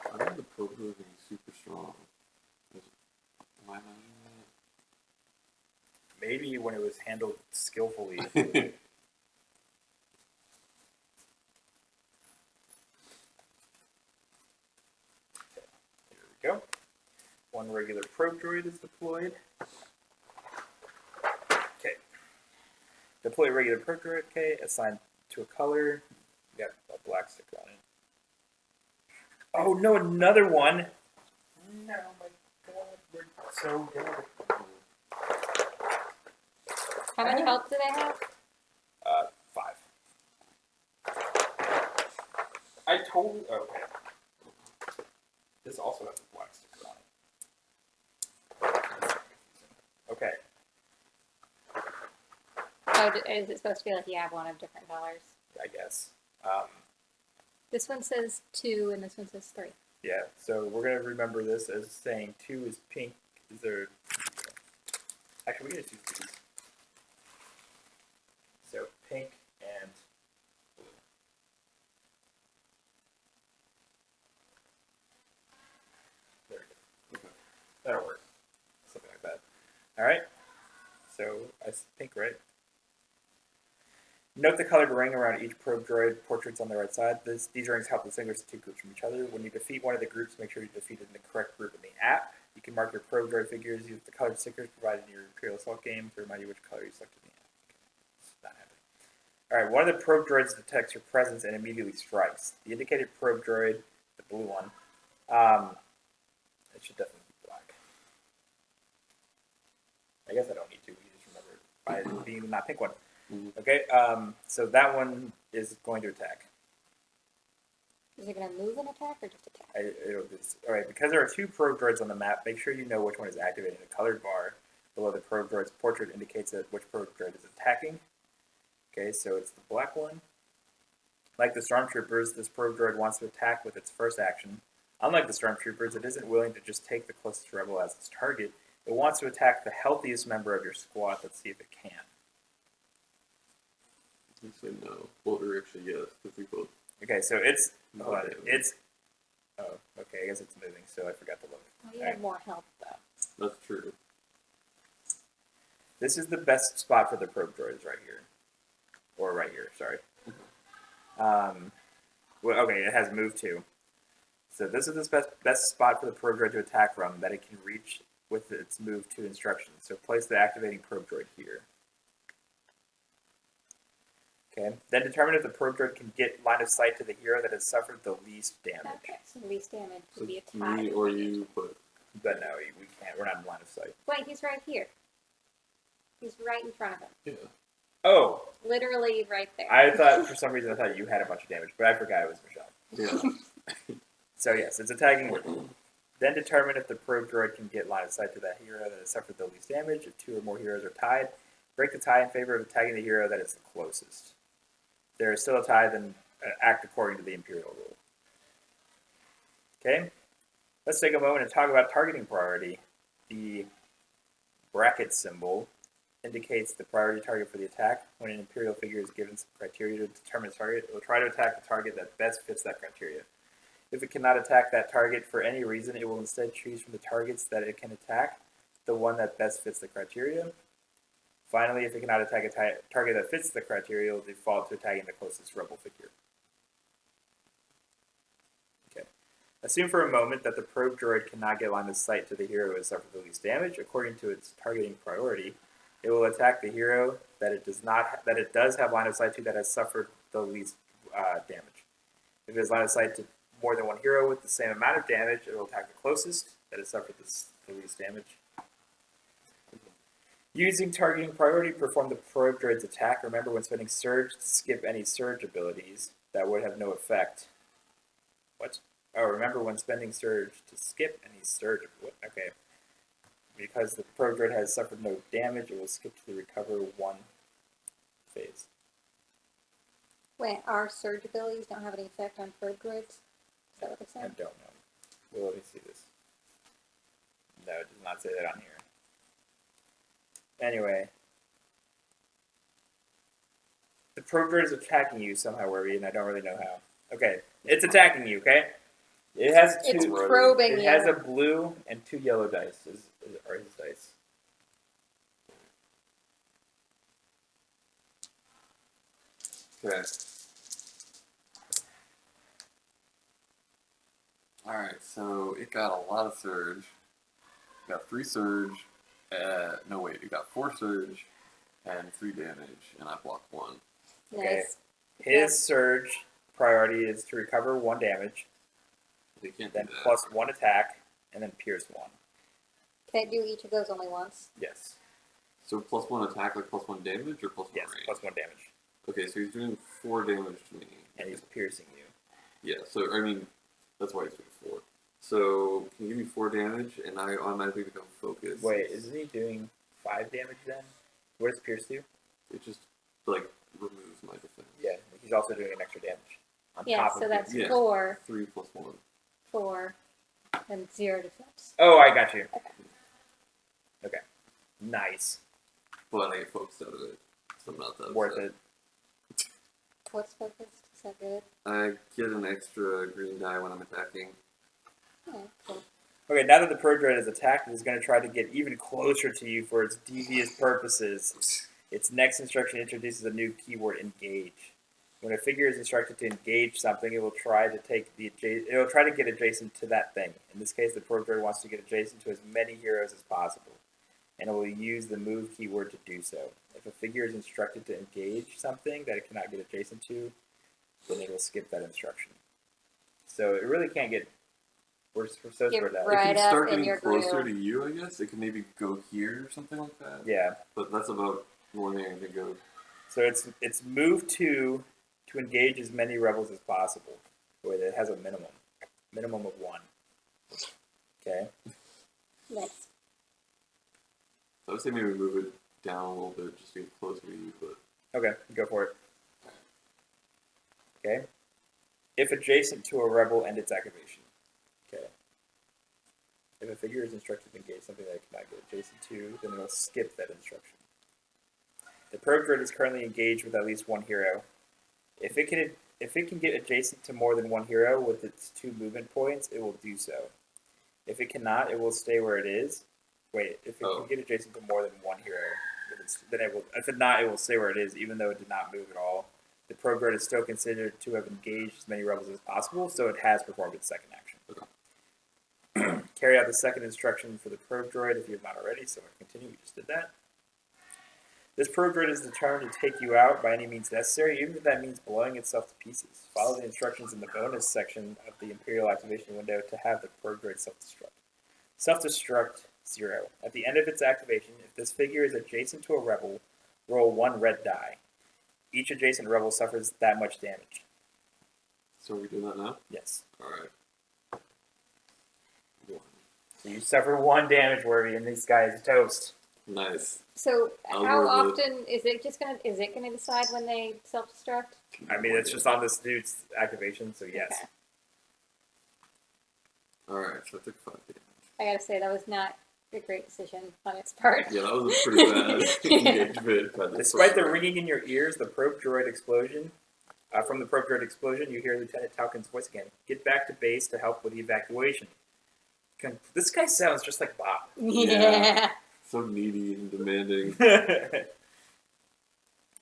I remember the probe being super strong. Am I imagining Maybe when it was handled skillfully. that? Here we go. One regular probe droid is deployed. Okay. Deploy regular probe droid. Okay. Assigned to a color. We got a black sticker on it. Oh no, another one. No, my God, we're so dead. How much health do they have? 5. I told. Okay. This also has a black sticker on it. Okay. Oh, is it supposed to be like you have one of different colors? I guess. This one says 2 and this one says 3. Yeah. So we're gonna remember this as saying 2 is pink. Is there? Actually, we can just use these. So pink and blue. There we go. That'll work. Something like that. All right. So I think right. Note the colored ring around each probe droid portraits on the right side. These rings help distinguish the 2 groups from each other. When you defeat one of the groups, make sure you defeated the correct group in the app. You can mark your probe droid figures. Use the colored stickers provided in your Imperial Assault game to remind you which color you selected in the app. It's not happening. All right, one of the probe droids detects your presence and immediately strikes. The indicated probe droid, the blue one, it should definitely be black. I guess I don't need to. We just remember it by it being the not pink one. Okay, so that one is going to attack. Is it going to move and attack or just attack? All right, because there are 2 probe droids on the map, make sure you know which one is activating. The colored bar below the probe droid's portrait indicates that which probe droid is attacking. Okay, so it's the black one. Like the Stormtroopers, this probe droid wants to attack with its first action. Unlike the Stormtroopers, it isn't willing to just take the closest rebel as its target. It wants to attack the healthiest member of your squad. Let's see if it can. You say no. Well, or actually, yes, because we both. Okay, so it's hold on, Okay. it's okay. I guess it's moving, so I forgot to look. Well, you have more health though. That's true. This is the best spot for the probe droids right here, or right here. Sorry. Well, okay, it has move too. So this is the best spot for the probe droid to attack from that it can reach with its move to instructions. So place the activating probe droid here. Okay. Then determine if the probe droid can get line of sight to the hero that has suffered the least damage. Okay, so least damage So would be a tie. me or you, but But no, we can't. We're not in line of sight. Wait, he's right here. He's right in front of him. yeah. Oh, Literally right there. I thought for some reason I thought you had a bunch of damage, but I forgot it was Michele. Yeah. So yes, it's attacking. Then determine if the probe droid can get line of sight to that hero that has suffered the least damage. If 2 or more heroes are tied, break the tie in favor of attacking the hero that is the closest. If there is still a tie, then act according to the Imperial rule. Okay, let's take a moment and talk about targeting priority. The bracket symbol indicates the priority target for the attack. When an Imperial figure is given some criteria to determine its target, it will try to attack the target that best fits that criteria. If it cannot attack that target for any reason, it will instead choose from the targets that it can attack the one that best fits the criteria. Finally, if it cannot attack a target that fits the criteria, it will default to attacking the closest rebel figure. Okay. Assume for a moment that the probe droid cannot get line of sight to the hero who has suffered the least damage. According to its targeting priority, it will attack the hero that it does have line of sight to that has suffered the least damage. If it has line of sight to more than one hero with the same amount of damage, it will attack the closest that has suffered the least damage. Using targeting priority, perform the probe droid's attack. Remember when spending surge to skip any surge abilities that would have no effect. What? Oh, remember when spending surge to skip any surge. Okay. Because the probe droid has suffered no damage, it will skip to the recover 1 phase. Wait, our surge abilities don't have any effect on probe droids? Is that what they're I saying? don't know. Well, let me see this. No, it does not say that on here. Anyway. The probe droid is attacking you somehow, Werve, and I don't really know how. Okay, it's attacking you, okay? It has It's two. probing It you. has a blue and 2 yellow dice. Are his dice? Okay. Alright, so it got a lot of surge. It got 3 surge. No, wait, it got 4 surge and 3 damage, and I blocked 1. Okay. Nice. His surge priority is to recover 1 damage, They can't then do that. plus 1 attack, and then pierce 1. Can I do each of those only once? Yes. So plus 1 attack, like plus 1 damage, or plus 1 Yes, range? plus 1 damage. Okay, so he's doing 4 damage to me. And he's piercing you. Yeah, so, I mean, that's why he's doing 4. So, can you give me 4 damage, and I automatically become focused? Wait, isn't he doing 5 damage then? What does pierce do? It just, like, removes my defense. Yeah, he's also doing an extra damage. On Yeah, top so of that's pierce. Yeah. 4, 3 plus 1. 4, and 0 defense. Oh, I got you. Okay. Okay. Nice. But I get focused out of it, so I'm not that Worth upset. it. What's focused? Is that good? I get an extra green die when I'm attacking. Oh, cool. Okay, now that the probe droid is attacked, it is going to try to get even closer to you for its devious purposes. Its next instruction introduces a new keyword, engage. When a figure is instructed to engage something, it will try to get adjacent to that thing. In this case, the probe droid wants to get adjacent to as many heroes as possible, and it will use the move keyword to do so. If a figure is instructed to engage something that it cannot get adjacent to, then it will skip that instruction. So it really can't get worse for so Get for that. right it can up start in getting your closer groove. to you, I guess. It can maybe go here or something like that. Yeah. But that's about the only thing I can go. So it's move to engage as many rebels as possible. Wait, it has a minimum of 1. Okay. Nice. I would say maybe move it down a little bit just to get closer to you, but Okay, go for it. Okay. If adjacent to a rebel and its activation. Okay. If a figure is instructed to engage something that it cannot get adjacent to, then it will skip that instruction. The probe droid is currently engaged with at least one hero. If it can get adjacent to more than one hero with its 2 movement points, it will do so. If it cannot, it will stay where it is. Wait, if it can get adjacent to more than one hero, then it will. If it not, it will stay where it is, even though it did not move at all. The probe droid is still considered to have engaged as many rebels as possible, so it has performed its second action. Carry out the second instruction for the probe droid if you have not already, so I'll continue. We just did that. This probe droid is determined to take you out by any means necessary, even if that means blowing itself to pieces. Follow the instructions in the bonus section of the Imperial activation window to have the probe droid self-destruct. Self-destruct 0. At the end of its activation, if this figure is adjacent to a rebel, roll 1 red die. Each adjacent rebel suffers that much damage. So are we doing that now? Yes. Alright. So you suffer 1 damage, Werve, and this guy is toast. Nice. So I'll how work with often is it gonna decide when they self-destruct? I mean, it's just on this dude's activation, so yes. Okay. Alright, so I took 5 damage. I gotta say that was not a great decision on its part. Yeah, that was a pretty bad engagement. Despite the ringing in your ears, the probe droid explosion. From the probe droid explosion, you hear Lieutenant Talkin's voice again. Get back to base to help with the evacuation. This guy sounds just like Bob. Yeah. So needy and demanding.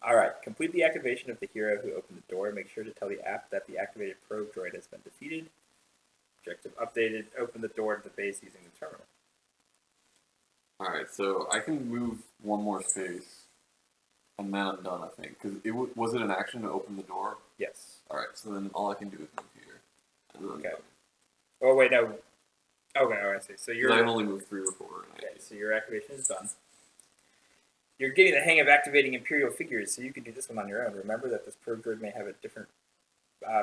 Alright, complete the activation of the hero who opened the door. Make sure to tell the app that the activated probe droid has been defeated. Objective updated. Open the door to the base using the terminal. Alright, so I can move 1 more space, and then I'm done, I think. Because was it an action to open the door? Yes. Alright, so then all I can do is move here. And then Okay. Oh, wait, no. Okay, I see. So you're... I've only moved 3 or 4. Okay, so your activation is done. You're getting the hang of activating Imperial figures, so you can do this one on your own. Remember that this probe droid may have a different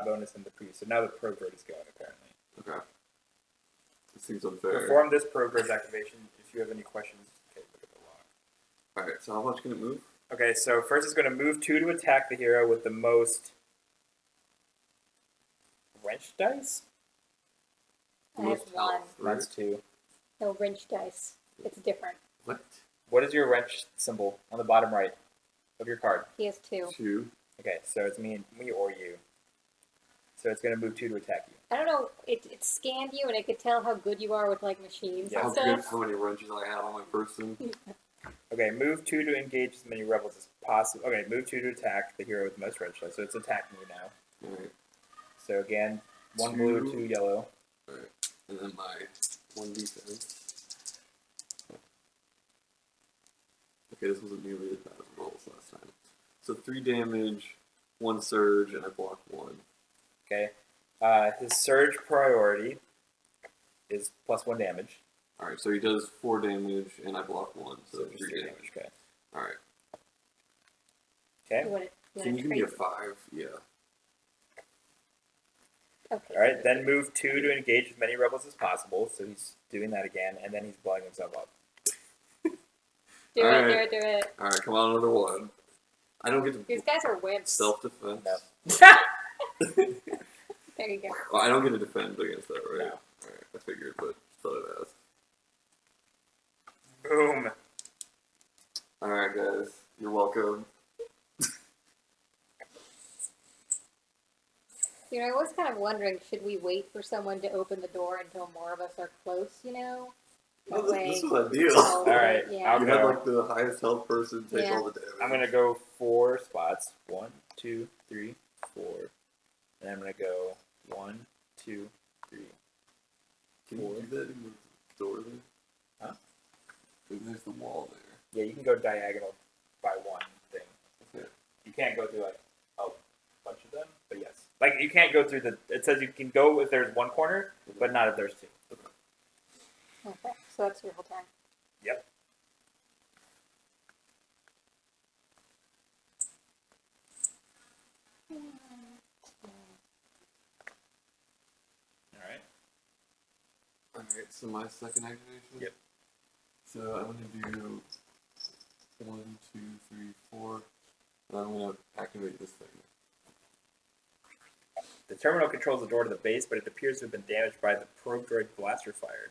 bonus than the previous. So now the probe droid is going, apparently. Okay. It seems unfair. Perform this probe droid's activation. If you have any questions, okay, look at the log. Alright, so how much can it move? Okay, so first it's going to move 2 to attack the hero with the most wrench dice? I have Most 1. health, right? That's 2. No wrench dice. It's different. What? What is your wrench symbol on the bottom right of your card? He has 2. 2. Okay, so it's me or you. So it's going to move 2 to attack you. I don't know. It scanned you and it could tell how good you are with like machines Yeah. How and good, stuff. how many wrenches I have on my person? Okay, move 2 to engage as many rebels as possible. Okay, move 2 to attack the hero with the most wrench dice. So it's attacking you now. Alright. So again, 1 2. blue, 2 yellow. Alright. And then my 1 defense. Okay, this wasn't nearly as bad as rolls last time. So 3 damage, 1 surge, and I block 1. Okay. His surge priority is +1 damage. Alright, so he does 4 damage, and I block 1, so So 3 just 3 damage. damage. Okay. Alright. Okay. Can you give me a 5? Yeah. Okay. Alright, then move 2 to engage as many rebels as possible. So he's doing that again, and then he's blowing himself up. Do Alright. it. Alright, come on, another 1. I don't get to These guys are wimps. self-defense. No. There you go. Well, I don't get to defend against that, right? No. Alright, I figured, but thought I'd ask. Boom. Alright, guys. You're welcome. You know, I was kind of wondering, should we wait for someone to open the door until more of us are close, you know? Well, That way- this was ideal. Oh, Alright, yeah. I'll You had go. like the highest health person take Yeah. all the damage. I'm going to go 4 spots. 1, 2, 3, 4. And I'm going to go 1, 2, 3. Can you do that in the door there? Huh? There's the wall there. Yeah, you can go diagonal by 1 thing. Okay. You can't go through like a bunch of them, but yes. Like you can't go through the. It says you can go if there's 1 corner, but not if there's 2. Okay, so that's your whole turn. Yep. All right. Alright, so my second activation? Yep. So I'm going to do 1, 2, 3, 4. And I'm going to activate this thing. The terminal controls the door to the base, but it appears to have been damaged by the probe droid blaster fire.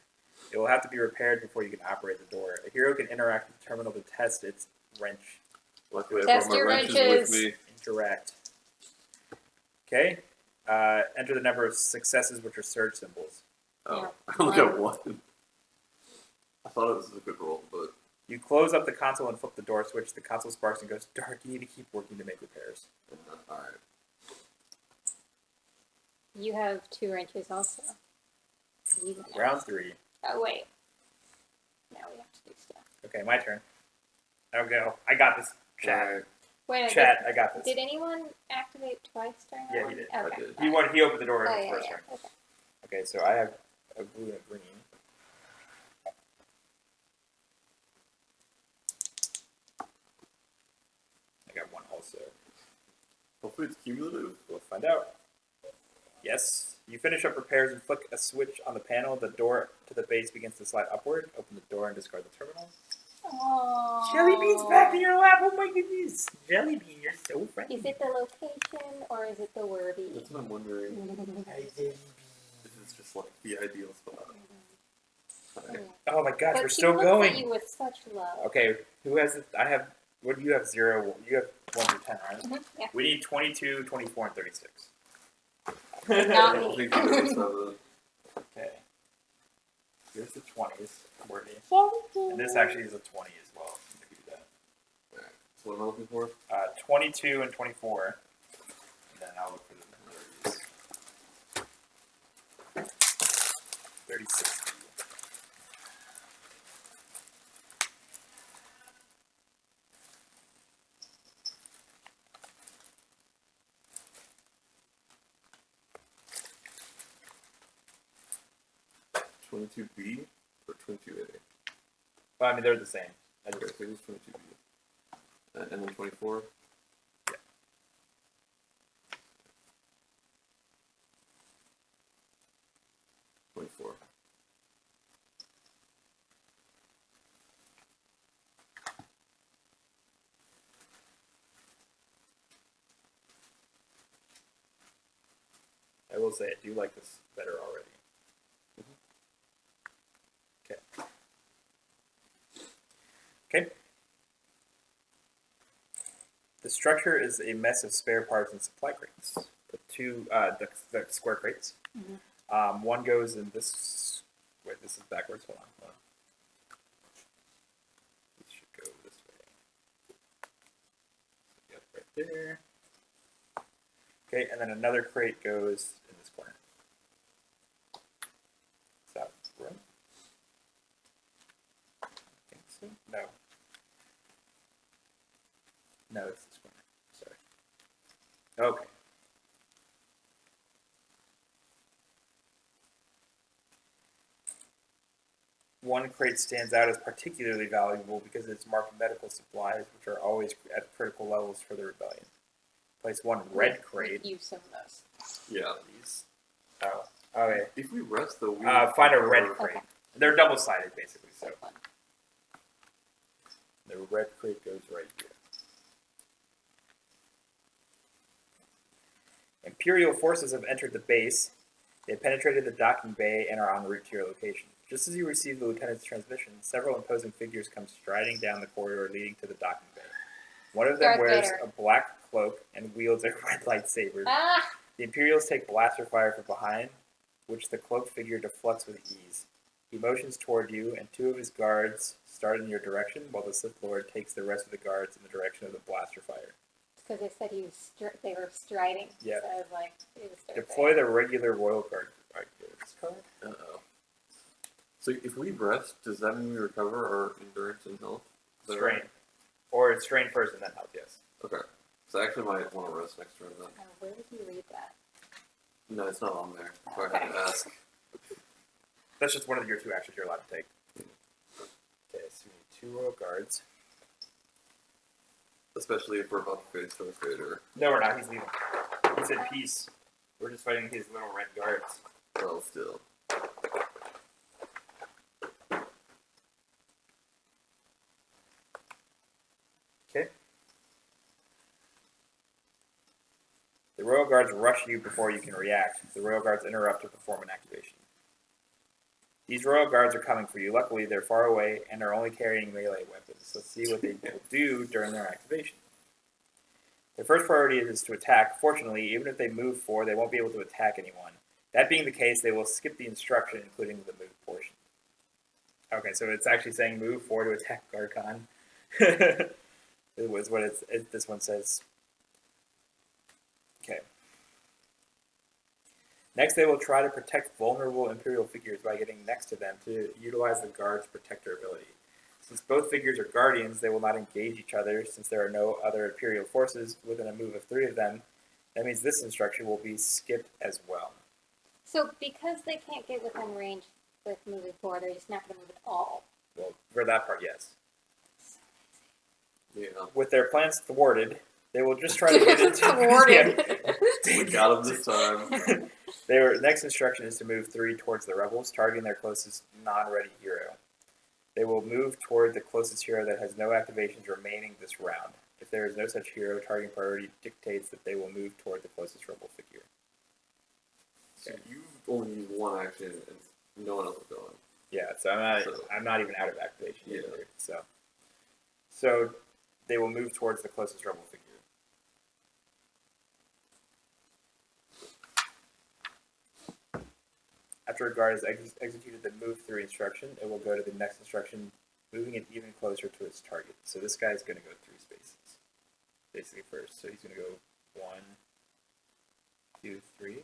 It will have to be repaired before you can operate the door. A hero can interact with the terminal to test its wrench Luckily, I Test brought my your wrenches wrenches. with me. Incorrect. Okay. Enter the number of successes, which are surge symbols. Oh, Yeah. I only got one. I thought it was a good roll, but You close up the console and flip the door switch. The console sparks and goes dark. You need to keep working to make repairs. all right. You have 2 wrenches also. Even now. Round 3. Oh, wait. Now we have to do stuff. Okay, my turn. I'll go. I got this. Chat. All right. Wait, Chat, I got this. did anyone activate twice during that Yeah, one? he did. Okay. I did. He opened the door Oh, in his yeah, first yeah. turn. Okay. Okay, so I have a blue and a green. I got one also. Hopefully it's cumulative. We'll find out. Yes. You finish up repairs and flick a switch on the panel. The door to the base begins to slide upward. Open the door and discard the terminal. Aww. Jelly bean's back in your lap. Oh my goodness. Jelly bean, you're so friendly. Is it the location or is it the Werve? That's what I'm wondering. Hi, Jelly This is just like the ideal spot. Hi. bean. Oh my gosh, But we're she still looks going. at you with such love. Okay, who has it? I have, what do you have? 0. You have 1 through 10, right? Mhm, yeah. We need 22, 24, and 36. Not I me. think you guys have a- Okay. Here's the 20s, worthy. Jelly And this actually is a 20 as well. If you do that. Alright, that's what I'm looking for. 22 and 24. And then I'll look for the 30s. 36. 22B or 22A? Well, I mean, they're the same. I Okay, just, so it's 22B. And then 24? Yeah. Twenty-four. I will say I do like this better already. Okay. Okay. The structure is a mess of spare parts and supply crates. The two, the square crates. One goes in this. Wait, this is backwards. Hold on. This should go this way. Yep, right there. Okay, and then another crate goes in this corner. Is that right? I think so. No. No, it's this corner. Sorry. Okay. One crate stands out as particularly valuable because it's marked medical supplies, which are always at critical levels for the rebellion. Place one red crate. Use some of those. Yeah. These. Oh, okay. If we rest though, we Find a red or- crate. Okay. They're double-sided, basically. So Good one. the red crate goes right here. Imperial forces have entered the base. They have penetrated the docking bay and are en route to your location. Just as you receive the lieutenant's transmission, several imposing figures come striding down the corridor leading to the docking bay. One of them Darth wears Vader. a black cloak and wields a red lightsaber. Ah! The Imperials take blaster fire from behind, which the cloaked figure deflects with ease. He motions toward you, and 2 of his guards start in your direction, while the Sith Lord takes the rest of the guards in the direction of the blaster fire. Because they said they were striding. Yeah. So I was like, it was Darth Deploy Vader. the regular royal guard. Right here. This card? Uh-oh. So if we rest, does that mean we recover our endurance and health? Is that Strain. right? Or strain first and then health, yes. Okay. So I actually might want to rest next turn then. Oh, where did you read that? No, it's not on there. So I had to ask. That's just one of your 2 actions you're allowed to take. Okay, so we need 2 royal guards. Especially if we're about to face Darth Vader. No, we're not. He's leaving. He said peace. We're just fighting his little red guards. Well, still. Okay. The royal guards rush you before you can react. The royal guards interrupt to perform an activation. These royal guards are coming for you. Luckily, they're far away and are only carrying melee weapons. Let's see what they will do during their activation. Their first priority is to attack. Fortunately, even if they move 4, they won't be able to attack anyone. That being the case, they will skip the instruction, including the move portion. Okay, so it's actually saying move 4 to attack Garcon. It was what this one says. Okay. Next, they will try to protect vulnerable Imperial figures by getting next to them to utilize the guard's protector ability. Since both figures are guardians, they will not engage each other since there are no other Imperial forces within a move of 3 of them. That means this instruction will be skipped as well. So because they can't get within range with moving 4, they're just not going to move at all. Well, for that part, yes. Yeah. With their plans thwarted, they will just try to get into... Thwarted. We got them this time. Their next instruction is to move 3 towards the rebels, targeting their closest non-ready hero. They will move toward the closest hero that has no activations remaining this round. If there is no such hero, targeting priority dictates that they will move toward the closest rebel figure. So you only use one action and no one else is going. Yeah, so I'm not even out of activation Yeah. either. So they will move towards the closest rebel figure. After a guard has executed the move 3 instruction, it will go to the next instruction, moving it even closer to its target. So this guy is going to go 3 spaces, basically first. So he's going to go 1, 2, 3.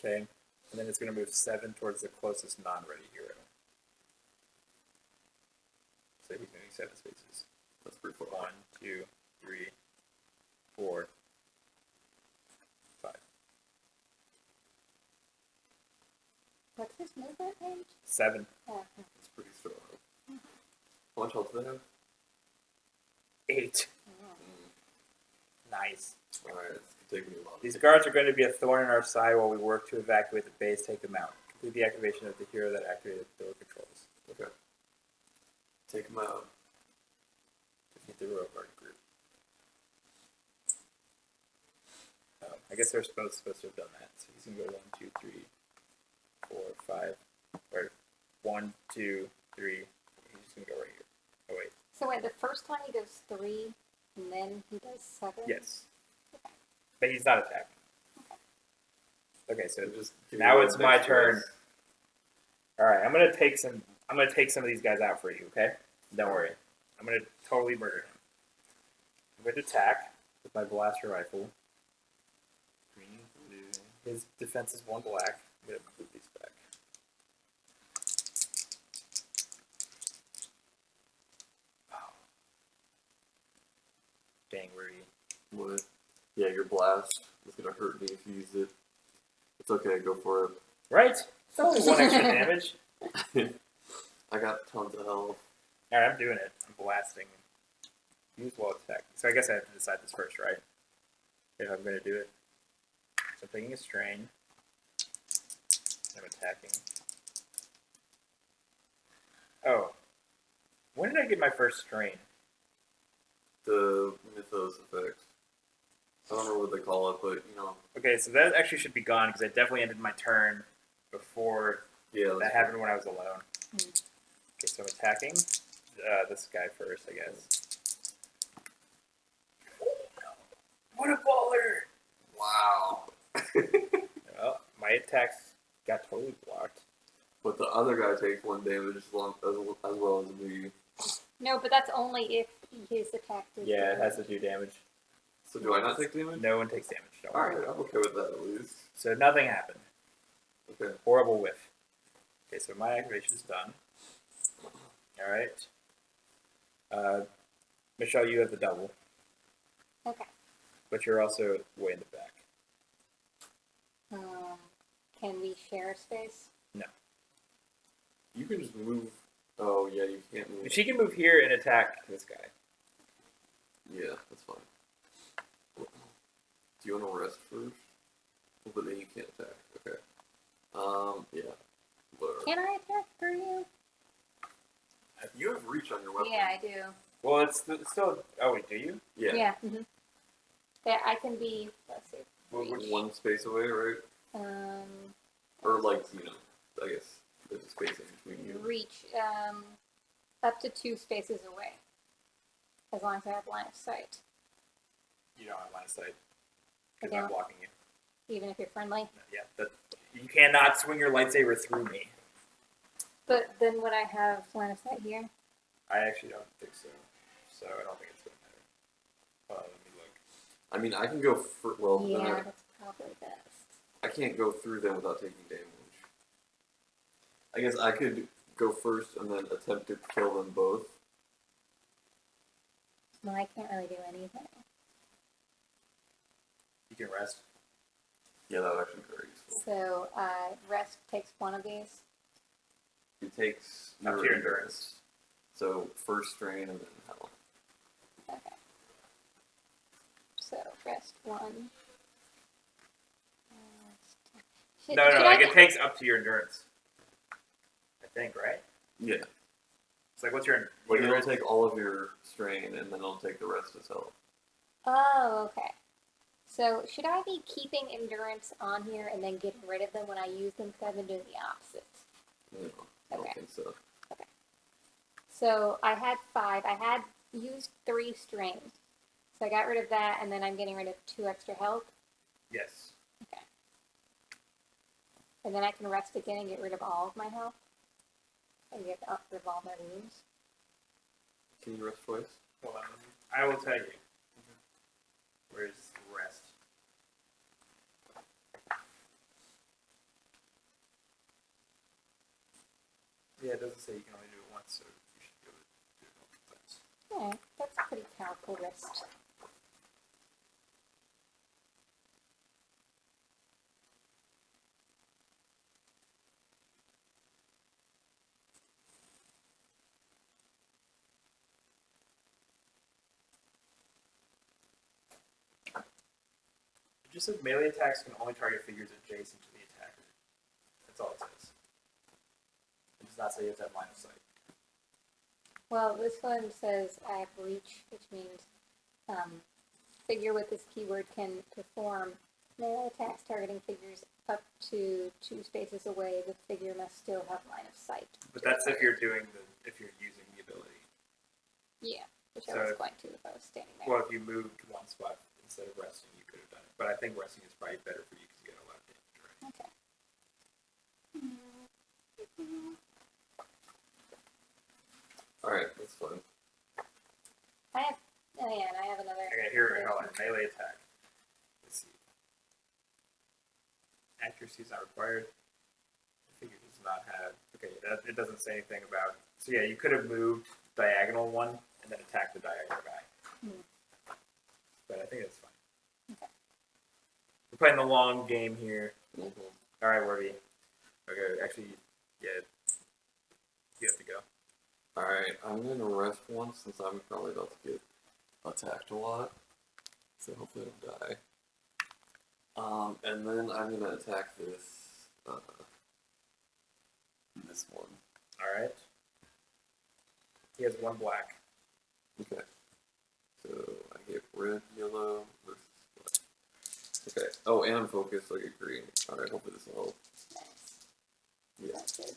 Okay, and then it's going to move 7 towards the closest non-ready hero. So he's moving 7 spaces. That's pretty far. 1, 2, 3, 4, 5. What's his movement range? 7. Oh, That's pretty strong. How much health do they have? 8. oh. Nice. Alright, it's taking me a while. These guards are going to be a thorn in our side while we work to evacuate the base, take them out. Complete the activation of the hero that activated the door controls. Okay. Take them out. Defeat the royal guard group. I guess they're supposed to have done that. So he's going to go 1, 2, 3, 4, 5. Or 1, 2, 3. He's just going to go right here. Oh, wait. So wait, the first time he does 3, and then he does 7? Yes. But he's not attacking. Okay, so Just now it's my turn. Space. All right, I'm gonna take some of these guys out for you. Okay, don't worry. I'm gonna totally murder him. I'm going to attack with my blaster rifle. Green, blue. His defense is 1 black. I'm gonna move these back. Oh. Dang, Rudy. What? Yeah, your blast is gonna hurt me if you use it. It's okay, go for it. Right? It's only 1 extra damage. I got tons of health. Alright, I'm doing it. I'm blasting. Use while attacking. So I guess I have to decide this first, right? If I'm going to do it. So I'm taking a strain. I'm attacking. Oh. When did I get my first strain? The Mythos effect. I don't know what they call it, but you know. Okay, so that actually should be gone because I definitely ended my turn before Yeah, that happened when I was alone. Okay, so I'm attacking this guy first, I guess. What a baller! Wow. Well, my attacks got totally blocked. But the other guy takes 1 damage as well as me. No, but that's only if his attack does. Yeah, it has to do damage. So do I not take damage? No one takes damage. Don't worry. Alright, I'm okay with that at least. So nothing happened. Okay. Horrible whiff. Okay, so my activation is done. Alright. Michele, you have the double, Okay. but you're also way in the back. Can we share space? You can just move. Oh, yeah, you can't move. She can move here and attack this guy. Yeah, that's fine. Do you want to rest first? But then you can't attack. Okay. Yeah. Whatever. Can I attack for you? You have reach on your weapon. Yeah, I do. Well, it's still... Oh, wait, do you? Yeah. Yeah. Mm-hmm. That I can be. Let's see. Well, 1 space away, right? Or like, I guess there's a space in between you. Reach up to 2 spaces away, as long as I have line of sight. You don't have line of sight. I Because I'm don't. blocking you. Even if you're friendly. Yeah, you cannot swing your lightsaber through me. But then would I have line of sight here? I actually don't think so. So I don't think it's going to matter. Let me look. I mean, I can go for, well, Yeah, that's probably best. I can't go through them without taking damage. I guess I could go first and then attempt to kill them both. Well, I can't really do anything. You can rest. Yeah, that would actually be very useful. So, rest takes one of these. It takes Up to your endurance. So first strain and then health. Okay. So, rest 1. No, it takes up to your endurance. I think, right? Yeah. It's like, what's your Like, endurance? it'll take all of your strain and then it'll take the rest as health. Oh, okay. So, should I be keeping endurance on here and then getting rid of them when I use them? Because I've been doing the opposite. No, I don't Okay. think so. So, I had 5. I had used 3 strains. So, I got rid of that, and then I'm getting rid of 2 extra health. Yes. Okay. And then I can rest again and get rid of all of my health. And get rid of all my wounds. Can you rest twice? Hold on. I will tell you. Where's rest? Yeah, it doesn't say you can only do it once, so you should be able to do it multiple times. Yeah, that's a pretty powerful rest. It just says melee attacks can only target figures adjacent to the attacker. That's all it says. It does not say you have to have line of sight. Well, this one says I have reach, which means figure with this keyword can perform melee attacks targeting figures up to 2 spaces away. The figure must still have line of sight. But that's if you're if you're using the ability. Yeah, which I So was if- going to if I was standing there. Well, if you moved one spot instead of resting, you could have done it. But I think resting is probably better for you because you get a lot of damage, right? Okay. Alright, that's fine. I have, oh yeah, and I have another. Okay, here, hold on. Melee attack. Let's see. Accuracy is not required. The figure does not have. Okay, it doesn't say anything about. So yeah, you could have moved diagonal one and then attacked the diagonal guy. But I think it's fine. Okay. We're playing the long game here. Mm-hmm. All right, Werve. Okay, actually, yeah, you have to go. Alright, I'm gonna rest once since I'm probably about to get attacked a lot. So hopefully I don't die. And then I'm gonna attack this one. All right. He has 1 black. Okay. So I get red, yellow, versus black. Okay. Oh, and I'm focused, so I get green. Alright, hopefully this will help. Nice. Yeah. That's good.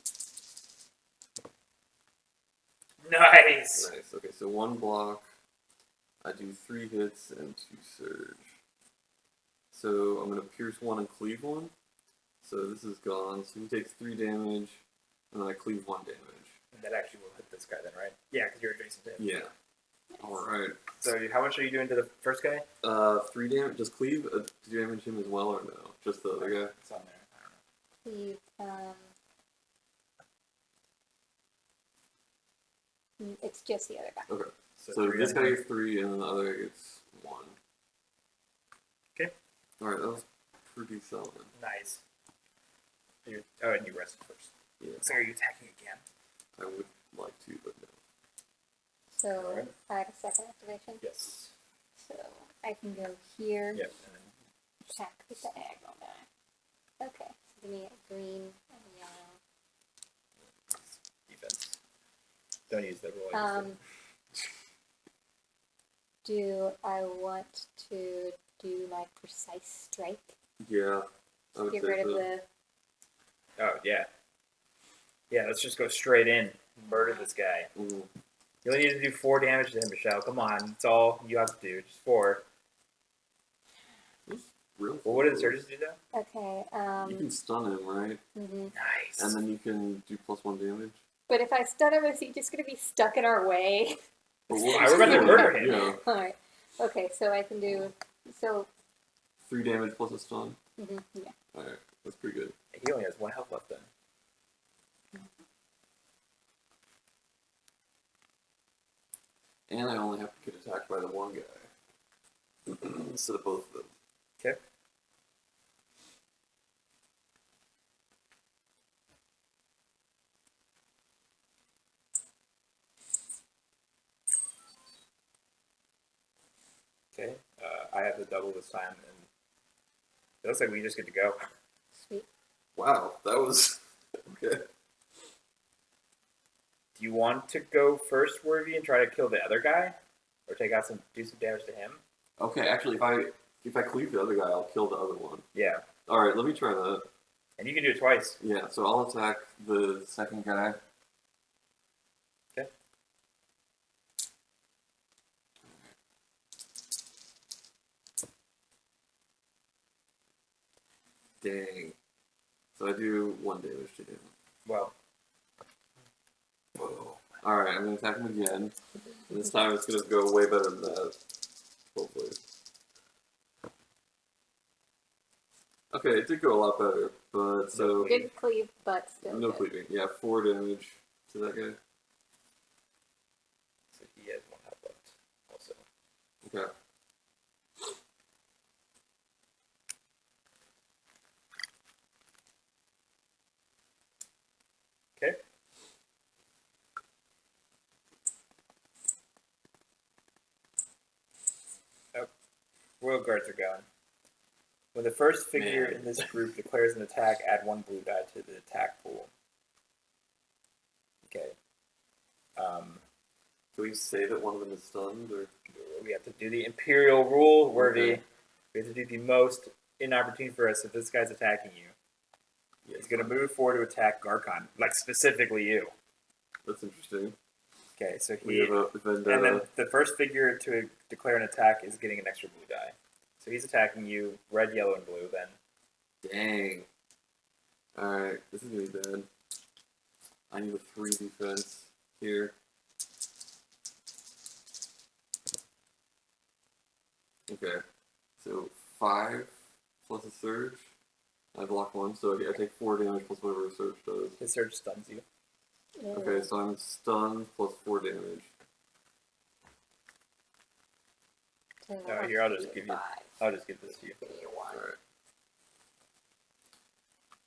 Nice. Nice. Okay, so 1 block. I do 3 hits and 2 surge. So I'm gonna pierce 1 and cleave 1. So this is gone. So he takes 3 damage, and then I cleave 1 damage. And that actually will hit this guy then, right? Yeah, because you're adjacent to him. Yeah. Alright. So how much are you doing to the first guy? 3 damage. Does cleave damage him as well or no? Just the other guy? It's on there. I don't know. Please, it's just the other guy. Okay. So 3 this on guy there. gets 3, and then the other guy gets 1. Okay. Alright, that was pretty solid. Nice. And you rested first. Yeah. So are you attacking again? I would like to, but no. So Alright. I have a second activation. Yes. So I can go here, Yep. And then attack the diagonal guy. Okay, so give me a green and a yellow. defense. Don't use that roll. Do I want to do my precise strike? Yeah. I would Get say rid of so. the Oh, yeah. Yeah, let's just go straight in. Murder this guy. Mm. You only need to do 4 damage to him, Michelle. Come on. That's all you have to do. Just 4. That's real. Well, what did the surges do, though? Okay. You can stun him, right? Nice. And then you can do +1 damage. But if I stun him, is he just going to be stuck in our way? But Why, just we're about to kill murder him. Yeah. Alright. Okay, so I can do. So. 3 damage plus a stun. Yeah. Alright, that's pretty good. He only has 1 health left then. And I only have to get attacked by the one guy. Instead of both of them. Okay. Okay. I have the double this time, and it looks like we just get to go. Sweet. Wow, that was... okay. Do you want to go first, Werve, and try to kill the other guy? Or do some damage to him? Okay, actually, if I cleave the other guy, I'll kill the other one. Yeah. Alright, let me try that. And you can do it twice. Yeah, so I'll attack the second guy. Okay. Dang. So I do 1 damage to him. Well. Whoa. Alright, I'm going to attack him again. And this time it's going to go way better than that. Hopefully. Okay, it did go a lot better, but so... Didn't cleave, but still. No good. cleaving. Yeah, 4 damage to that guy. So he has 1 health left also. Okay. Okay. Oh, Royal Guards are gone. When the first figure Man. in this group declares an attack, add 1 blue die to the attack pool. Okay. Can we say that one of them is stunned, or...? We have to do the Imperial rule, Werve. Okay. We have to do the most inopportune for us if this guy's attacking you. Yes. He's going to move forward to attack Garkon, like specifically you. That's interesting. Okay, so We he... have a vendetta. And then the first figure to declare an attack is getting an extra blue die. So he's attacking you, red, yellow, and blue then. Dang. Alright, this is gonna be bad. I need a 3 defense here. Okay, so 5 plus a surge. I block 1, so I take 4 damage plus whatever a surge does. His surge stuns you. Yeah. Okay, so I'm stunned plus 4 damage. So Oh, here, I'll just give you... 5. I'll just give this to you. Give you 1.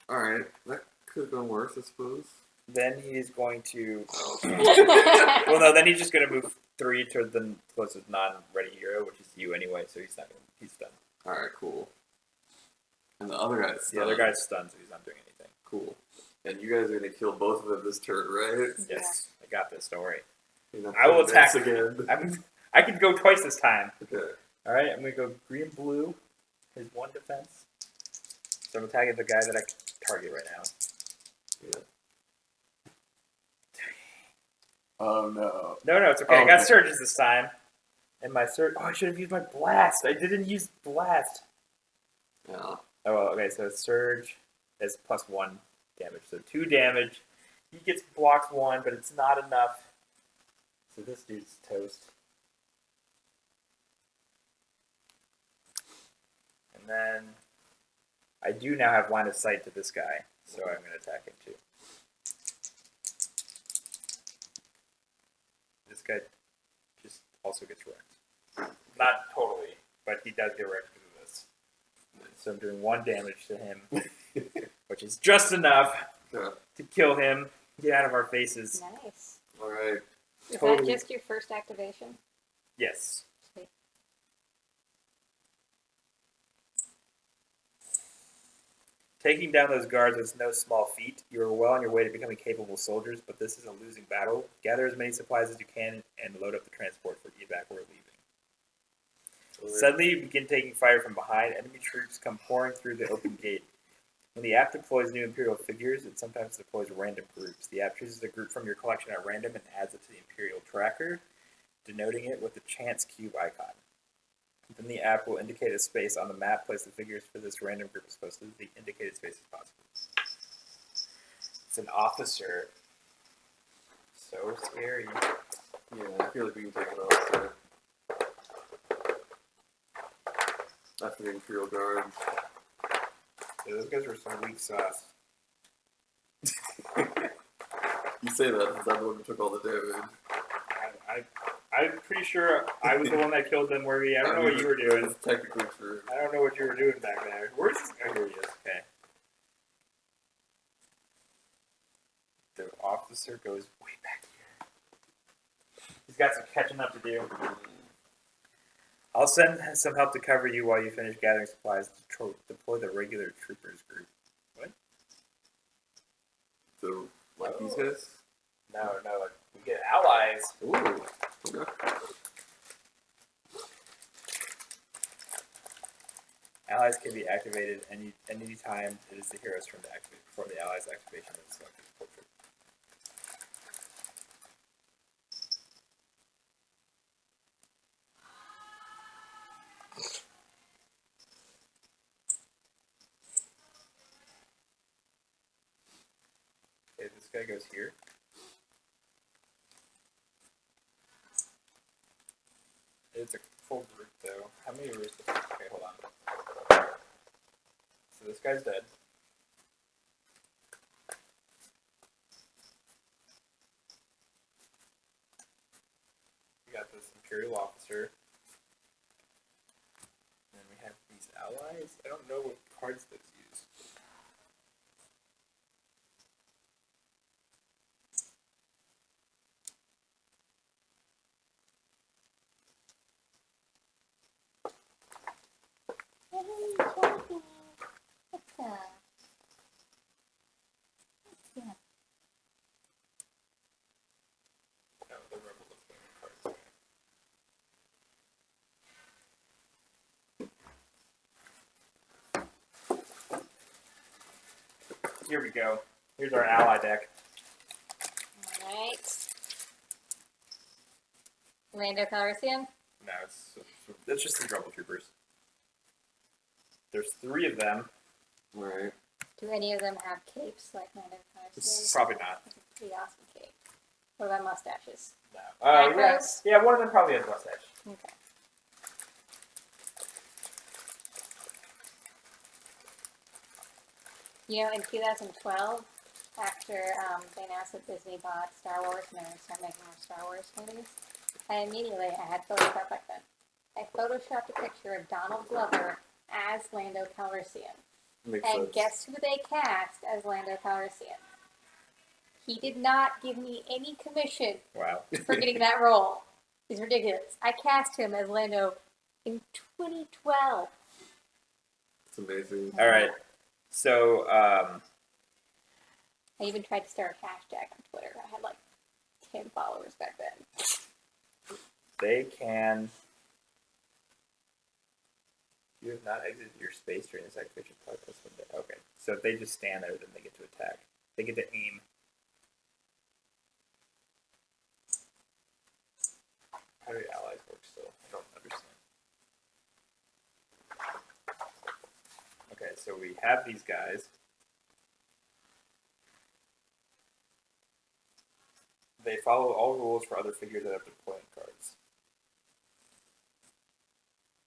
Alright. Alright, that could have gone worse, I suppose. Then he's going to... Well, no, then he's just going to move 3 to the closest non-ready hero, which is you anyway, so he's not going to... He's stunned. Alright, cool. And the other guy's stunned. The other guy's stunned, so he's not doing anything. Cool. And you guys are gonna kill both of them this turn, right? Yes, I got this, don't worry. You're not I will doing attack this again. I can go twice this time. Okay. Alright, I'm going to go green, blue. His 1 defense. So I'm attacking the guy that I can target right now. Yeah. Oh no. No, it's okay. Oh, I got okay. surges this time. And my surge... Oh, I should have used my blast. I didn't use blast. Yeah. Oh, well, okay, so surge is +1 damage. So 2 damage. He gets blocked 1, but it's not enough. So this dude's toast. And then I do now have line of sight to this guy, so I'm going to attack him too. This guy just also gets wrecked. Not totally, but he does get wrecked because of this. So I'm doing 1 damage to him, which is just enough Yeah. to kill him. Get out of our faces. Nice. Alright. Is Totally. that just your first activation? Yes. Sweet. Taking down those guards is no small feat. You are well on your way to becoming capable soldiers, but this is a losing battle. Gather as many supplies as you can and load up the transport for evac or leaving. Suddenly, you begin taking fire from behind. Enemy troops come pouring through the open gate. When the app deploys new Imperial figures, it sometimes deploys random groups. The app chooses a group from your collection at random and adds it to the Imperial tracker, denoting it with the chance cube icon. Then the app will indicate a space on the map. Place the figures for this random group as close to the indicated space as possible. It's an officer. So scary. Yeah, I feel like we can take it off. So. After the Imperial Guard. Yeah, those guys were some weak sauce. You say that since I'm the one who took all the damage. I'm pretty sure I was the one that killed them, Werve. I don't know what you were doing. It's technically true. I don't know what you were doing back there. Where's this? Oh, here he is. Okay. The officer goes way back here. He's got some catching up to do. I'll send some help to cover you while you finish gathering supplies to deploy the regular troopers group. What? So, like these guys? No, like, we get allies. Ooh, okay. Allies can be activated any time it is the hero's turn to activate before the allies' activation of the selected portrait. Okay, this guy goes here. It's a full group though. How many roosters? Okay, hold on. So this guy's dead. We got this Imperial officer. And then we have these allies. I don't know what cards those use. No, the rebel looks like cards. Here we go. Here's our ally deck. Alright. Lando Calrissian? No, it's just the rebel troopers. There's 3 of them. Alright. Do any of them have capes like Lando Calrissian? Probably not. That's a pretty awesome cape. What about mustaches? No. Macros? Yeah, one of them probably has a mustache. Okay. You know, in 2012, after they announced that Disney bought Star Wars and they were going to start making more Star Wars movies, I had Photoshop back then. I photoshopped a picture of Donald Glover as Lando Calrissian. Makes And sense. guess who they cast as Lando Calrissian? He did not give me any commission Wow. for getting that role. It's ridiculous. I cast him as Lando in 2012. It's amazing. All right. So, I even tried to start a hashtag on Twitter. I had like 10 followers back then. they can. You have not exited your space during this activation. Okay. So if they just stand there, then they get to attack. They get to aim. How do allies work still? I don't understand. Okay, so we have these guys. They follow all rules for other figures that have deploying cards.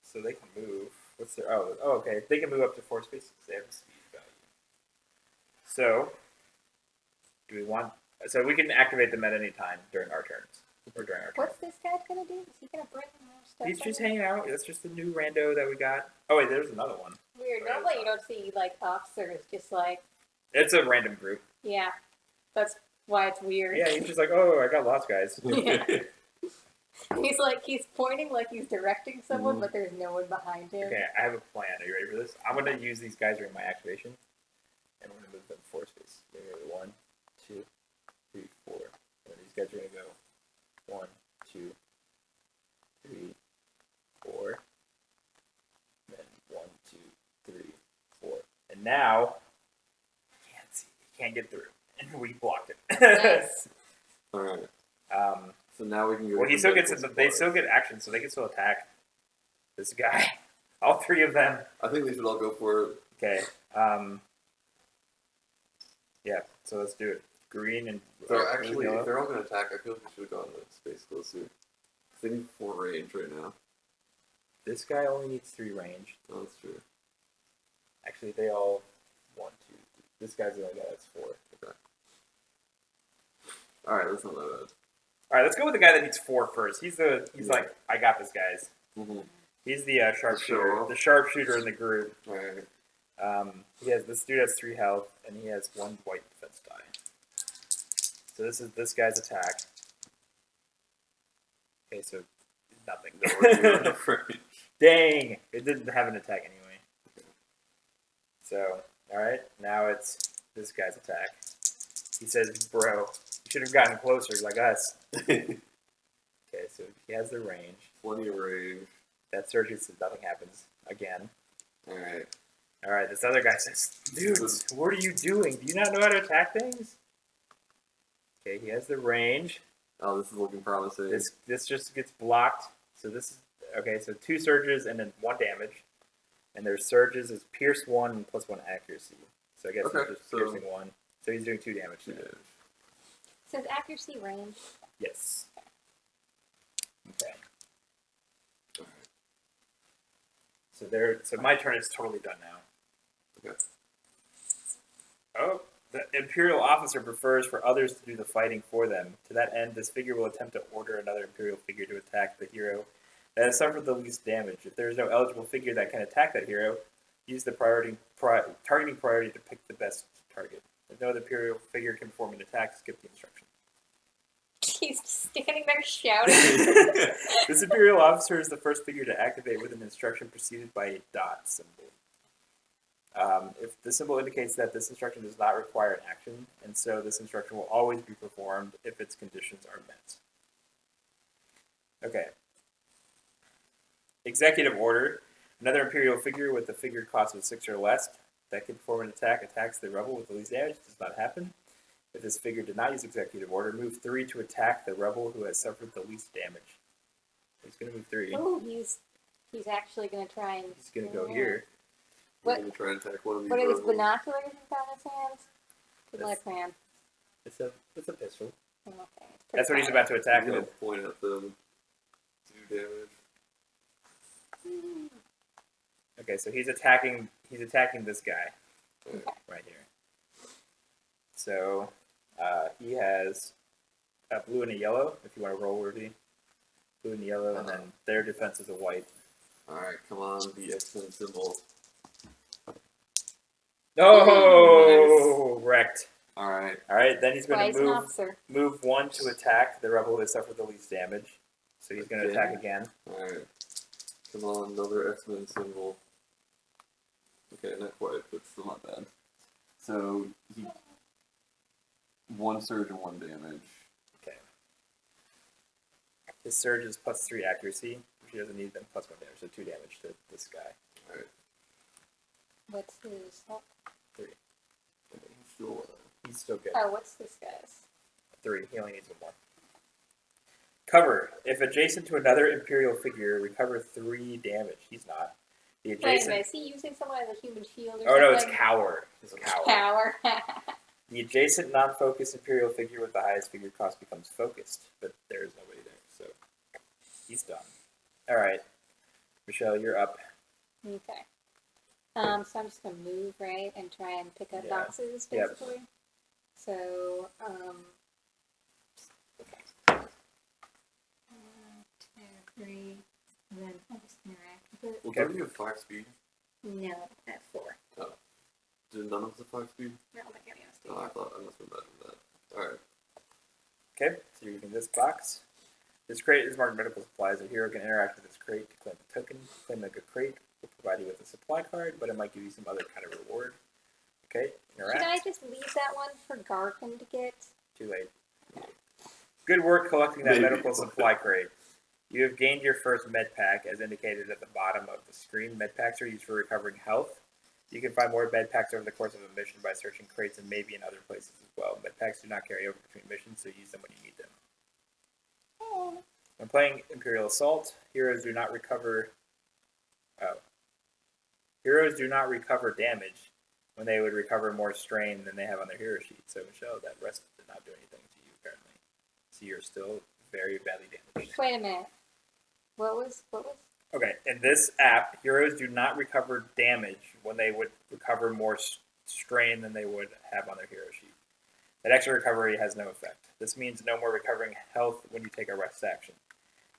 So they can move. What's their... Oh, okay. They can move up to 4 spaces. They have a speed value. So, do we want... So we can activate them at any time during our turns. Or during our turn. What's this guy gonna do? Is he gonna bring more stuff? He's just in? hanging out. That's just the new rando that we got. Oh, wait, there's another one. Weird. Right, Normally you don't see like officers just like, It's a random group. yeah. That's why it's weird. Yeah, he's just like, oh, I got lost, guys. Yeah. He's pointing like he's directing someone, but there's no one behind him. Okay, I have a plan. Are you ready for this? I'm going to use these guys during my activation. And we're going to move them 4 spaces. They're going to go 1, 2, 3, 4. And then these guys are going to go 1, 2, 3, 4. And then 1, 2, 3, 4. And now can't get through. And we blocked it. Nice. All right. um, So now we can go. well, to he still gets medical they supplies. still get action, so they can still attack this guy. All three of them. I think they should all go for it. Okay. Yeah. So let's do it. Green and So actually, yellow. if they're all going to attack, I feel like they should have gone to space closer. They need 4 range right now. This guy only needs 3 range. Oh, that's true. Actually, they all 1, 2, 3. This guy's the only guy that's 4. Okay. All right, that's not that bad. All right, let's go with the guy that needs 4 first. He's like, I got this, guys. Mm-hmm. He's the sharpshooter, Show off. the sharpshooter in the group. All right. This dude has 3 health, and he has 1 white defense die. So this is this guy's attack. Okay, so nothing. Dang, it didn't have an attack anyway. So, all right, now it's this guy's attack. He says, "Bro, you should have gotten closer, like us." Okay, so he has the range. Plenty of range. That surges, so nothing happens again. All right. All right, this other guy says, "Dudes, what are you doing? Do you not know how to attack things?" Okay, he has the range. Oh, this is looking promising. This just gets blocked. So this is okay. So 2 surges and then 1 damage, and their surges is pierce 1 and plus 1 accuracy. So I guess Okay, he's just so- piercing 1. So he's doing 2 damage. Two now. damage. Says accuracy range. Yes. Okay. All right. So my turn is totally done now. Okay. Oh, the Imperial officer prefers for others to do the fighting for them. To that end, this figure will attempt to order another Imperial figure to attack the hero that has suffered the least damage. If there is no eligible figure that can attack that hero, use the targeting priority to pick the best target. If no other Imperial figure can perform an attack, skip the instruction. He's standing there shouting. This Imperial officer is the first figure to activate with an instruction preceded by a dot symbol. If the symbol indicates that this instruction does not require an action, and so this instruction will always be performed if its conditions are met. Okay. Executive order. Another Imperial figure with the figure cost of 6 or less that can perform an attack attacks the rebel with the least damage. Does not happen. If this figure did not use executive order, move 3 to attack the rebel who has suffered the least damage. He's going to move 3. Oh, he's actually going to try and... He's going to go here. We're What- going to try and attack one of these. What are these rebels. binoculars in front of his hands? Good luck, man. It's a pistol. Okay, it's pretty That's what he's fine. about to attack I'm going with. to point at them to do damage. Okay, so he's attacking this guy Okay. right here. So he has a blue and a yellow. If you want to roll, Werve. Blue and yellow, and then their defense is a white. All right, come on, the X-Men symbol. Oh, wrecked. All right. All right, then he's Why going he's to an move officer. 1 to attack the rebel who has suffered the least damage. So he's going to Again? attack again. All right. Come on, another X-Men symbol. Okay, not quite, but still not bad. So he 1 surge and 1 damage. Okay. His surge is plus 3 accuracy, which he doesn't need, then plus 1 damage, so 2 damage to this guy. All right. What's his... Oh, 3. Okay, he's still He's still good. what's this guy's? 3. He only needs 1 more. Cover. If adjacent to another Imperial figure, recover 3 damage. He's not. The Wait a adjacent. minute, is he using someone as a human shield or Oh no, it's something? cower. It's cower. Cower. The adjacent non-focused Imperial figure with the highest figure cost becomes focused, but there is nobody there, so he's done. All right, Michelle, you're up. Okay. So I'm just gonna move, right, and try and pick up Yeah. boxes, Yep. basically. So, okay. 1, 2, 3, and then I'll just interact with it. Well, Okay. don't you have 5 speed? No, at 4. Did none of us have 5 speed? No, my God, yes. Oh, I thought I must have imagined that. All right. Okay, so you're using this box. This crate is marked medical supplies. A hero can interact with this crate to claim a token. Claiming a crate will provide you with a supply card, but it might give you some other kind of reward. Okay, interact. Should I just leave that one for Garkin to get? Too late. Good work collecting that Maybe. medical supply crate. You have gained your first med pack, as indicated at the bottom of the screen. Med packs are used for recovering health. You can find more med packs over the course of a mission by searching crates and maybe in other places as well. Med packs do not carry over between missions, so use them when you need them. When playing Imperial Assault, heroes do not recover damage when they would recover more strain than they have on their hero sheet. So Michele, that rest did not do anything to you apparently. So you're still very badly damaged. Wait a minute. What was? Okay, in this app, heroes do not recover damage when they would recover more strain than they would have on their hero sheet. That extra recovery has no effect. This means no more recovering health when you take a rest action.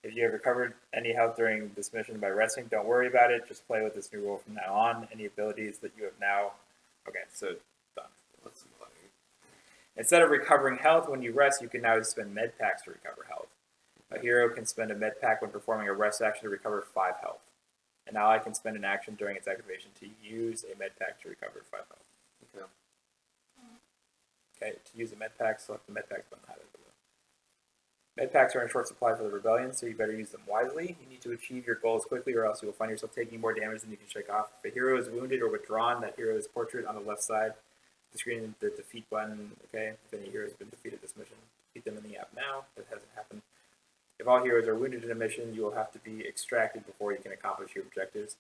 If you have recovered any health during this mission by resting, don't worry about it. Just play with this new rule from now on. Any abilities that you have now... Okay, so done. That's funny. Instead of recovering health when you rest, you can now spend med packs to recover health. A hero can spend a med pack when performing a rest action to recover 5 health. An ally can spend an action during its activation to use a med pack to recover 5 health. Okay. Okay, to use a med pack, select the med packs button highlighted below. Med packs are in short supply for the rebellion, so you better use them wisely. You need to achieve your goals quickly, or else you will find yourself taking more damage than you can shake off. If a hero is wounded or withdrawn, that hero is portrait on the left side. The screen, the defeat button. Okay, if any hero has been defeated this mission, defeat them in the app now. That hasn't happened. If all heroes are wounded in a mission, you will have to be extracted before you can accomplish your objectives.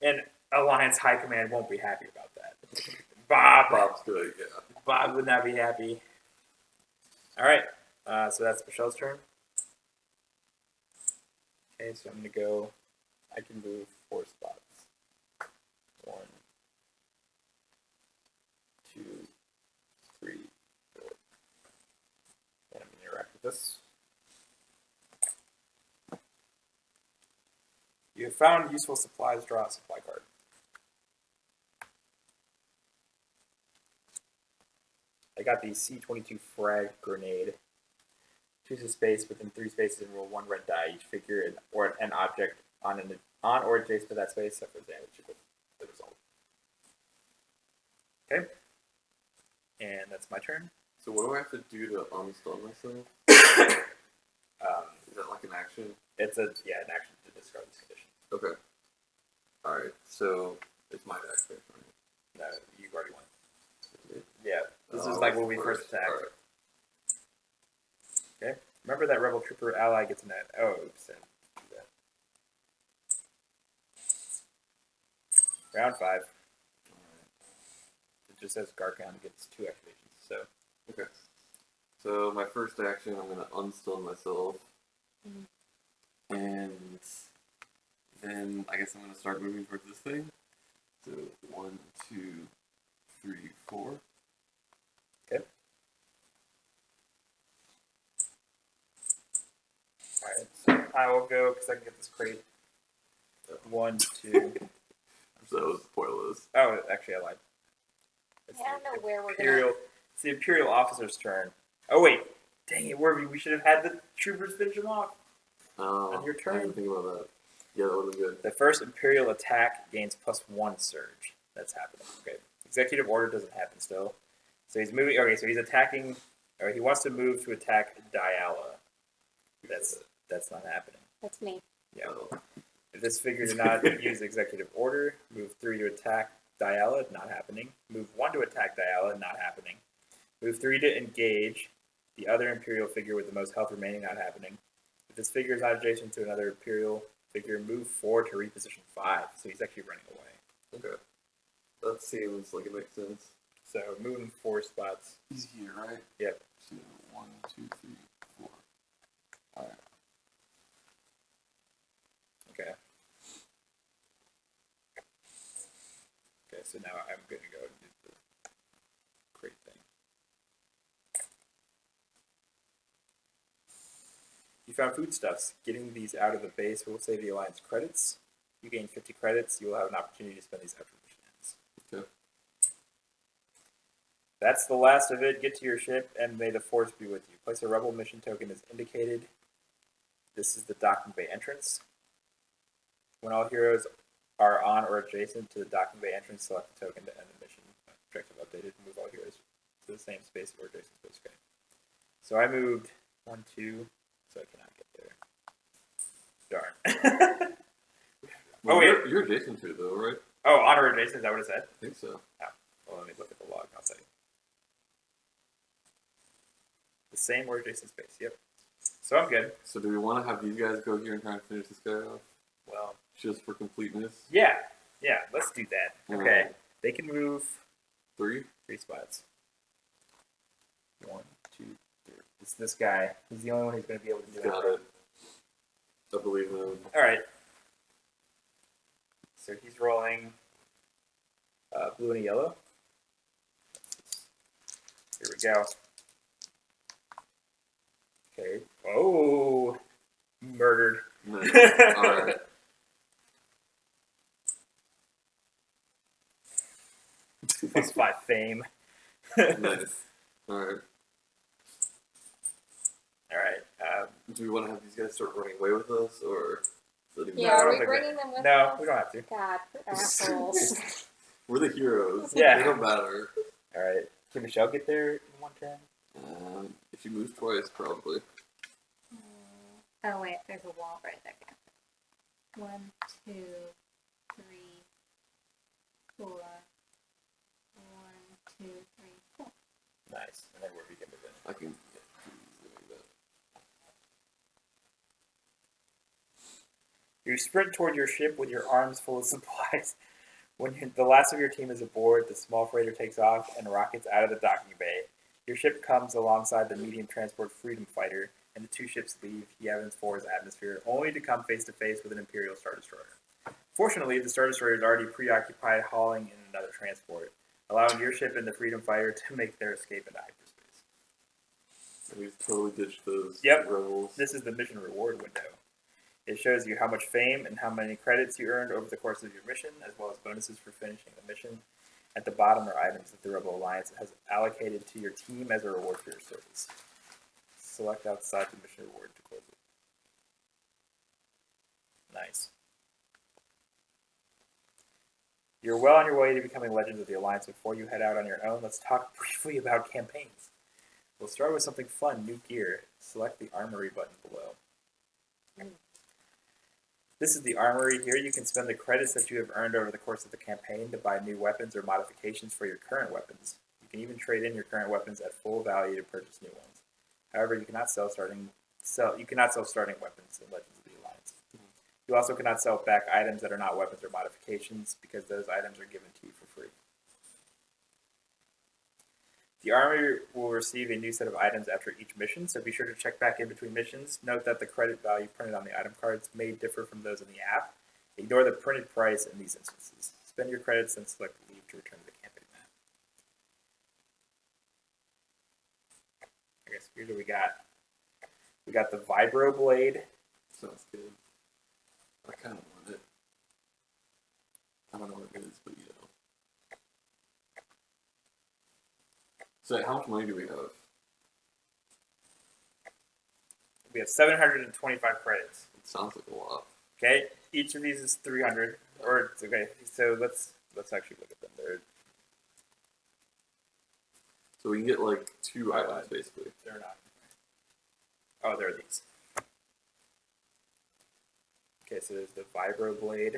And Alliance High Command won't be happy about that. Bob's good, yeah. Bob would not be happy. All right, so that's Michele's turn. Okay, so I'm going to go, I can move 4 spots. 1, 2, 3, 4. And I'm going to interact with this. You have found useful supplies, draw a supply card. I got the C-22 frag grenade. Choose a space within 3 spaces and roll 1 red die. Each figure or an object on or adjacent to that space suffers damage equal to the result. Okay. And that's my turn. So what do I have to do to unstun myself? Is that like an action? It's an action to discard this condition. Okay. Alright, so it's my attack first, right? No, you already won. Yeah, this is like when we first attacked. Alright. Okay. Remember that rebel trooper ally gets an ad. Oh, oops. I didn't do that. Round 5. Alright. It just says Garkon gets 2 activations. So. Okay. So my first action, I'm gonna unstun myself. Mm-hmm. And then I guess I'm gonna start moving towards this thing. So 1, 2, 3, 4. Okay. Alright, so I will go because I can get this crate. 1, 2. So that was pointless. Oh, actually, I lied. It's I don't know where we're Imperial. going. It's the Imperial officer's turn. Oh wait, dang it, Werve, we should have had the troopers finish them off. On your turn. I didn't think about that. Yeah, that would have been good. The first Imperial attack gains +1 surge. That's happening. Okay. Executive order doesn't happen still. So he's moving. Okay, so he's attacking. Or he wants to move to attack Diala. That's not happening. That's me. Yeah. Oh. If this figure did not use executive order, move 3 to attack Diala, not happening. Move 1 to attack Diala, not happening. Move 3 to engage the other Imperial figure with the most health remaining, not happening. If this figure is not adjacent to another Imperial figure, move 4 to reposition 5. So he's actually running away. Okay. That seems like it makes sense. So moving 4 spots. He's here, right? Yep. So 1, 2, 3, 4. Alright. Okay. Okay, so now I'm going to go and do the crate thing. You found foodstuffs. Getting these out of the base will save the Alliance credits. You gain 50 credits. You will have an opportunity to spend these after the mission ends. Okay. That's the last of it. Get to your ship, and may the Force be with you. Place a Rebel mission token as indicated. This is the docking bay entrance. When all heroes are on or adjacent to the docking bay entrance, select the token to end the mission. Objective updated. Move all heroes to the same space or adjacent space. Okay. So I moved 1, 2, so I cannot get there. Darn. Well, Oh, wait. You're adjacent to it, though, right? Oh, honorary Jason, is that what it said? I think so. Well, let me look at the log. I'll tell you. The same word Jason's space. Yep. So I'm good. So do we want to have these guys go here and try and finish this guy off? Well, Just for completeness? yeah. Let's do that. Okay. Alright. They can move 3? 3 spots. 1, 2, 3. It's this guy. He's the only one who's going to be able to do Got it. I believe him. All right. So he's rolling blue and yellow. Here we go. Okay. Oh, murdered. Nice. Alright. +5 fame. Nice. Alright. All right. Do we want to have these guys start running away with us, or letting Yeah, I are don't we think bringing them with No, us? we don't have to. God, assholes. We're the heroes. Yeah. They don't matter. All right. Can Michelle get there in 1 turn? If she moves twice, probably. Oh wait, there's a wall right there. 1, 2, 3, 4. 1, 2, 3, 4. Nice. And then where we can move in. I can get doing that. You sprint toward your ship with your arms full of supplies. When the last of your team is aboard, the small freighter takes off and rockets out of the docking bay. Your ship comes alongside the medium transport Freedom Fighter, and the 2 ships leave Yavin 4's atmosphere, only to come face to face with an Imperial Star Destroyer. Fortunately, the Star Destroyer is already preoccupied hauling in another transport, allowing your ship and the Freedom Fighter to make their escape into hyperspace. So we've totally ditched those Yep. rebels. This is the mission reward window. It shows you how much fame and how many credits you earned over the course of your mission, as well as bonuses for finishing the mission. At the bottom are items that the Rebel Alliance has allocated to your team as a reward for your service. Select outside the mission reward to close it. Nice. You're well on your way to becoming Legends of the Alliance. Before you head out on your own, let's talk briefly about campaigns. We'll start with something fun, new gear. Select the Armory button below. This is the Armory. Here you can spend the credits that you have earned over the course of the campaign to buy new weapons or modifications for your current weapons. You can even trade in your current weapons at full value to purchase new ones. However, you cannot sell starting weapons in Legends of the Alliance. You also cannot sell back items that are not weapons or modifications, because those items are given to you for free. The Armory will receive a new set of items after each mission, so be sure to check back in between missions. Note that the credit value printed on the item cards may differ from those in the app. Ignore the printed price in these instances. Spend your credits and select Leave to return to the campaign map. I guess here's what we got. We got the Vibro Blade. Sounds good. I kind of want it. I don't know what it is, but you know. So how much money do we have? We have 725 credits. It sounds like a lot. Okay, each of these is 300. Or okay, so let's actually look at them. So we can get like 2 items basically. They're not. Oh, there are these. Okay, so there's the Vibro Blade,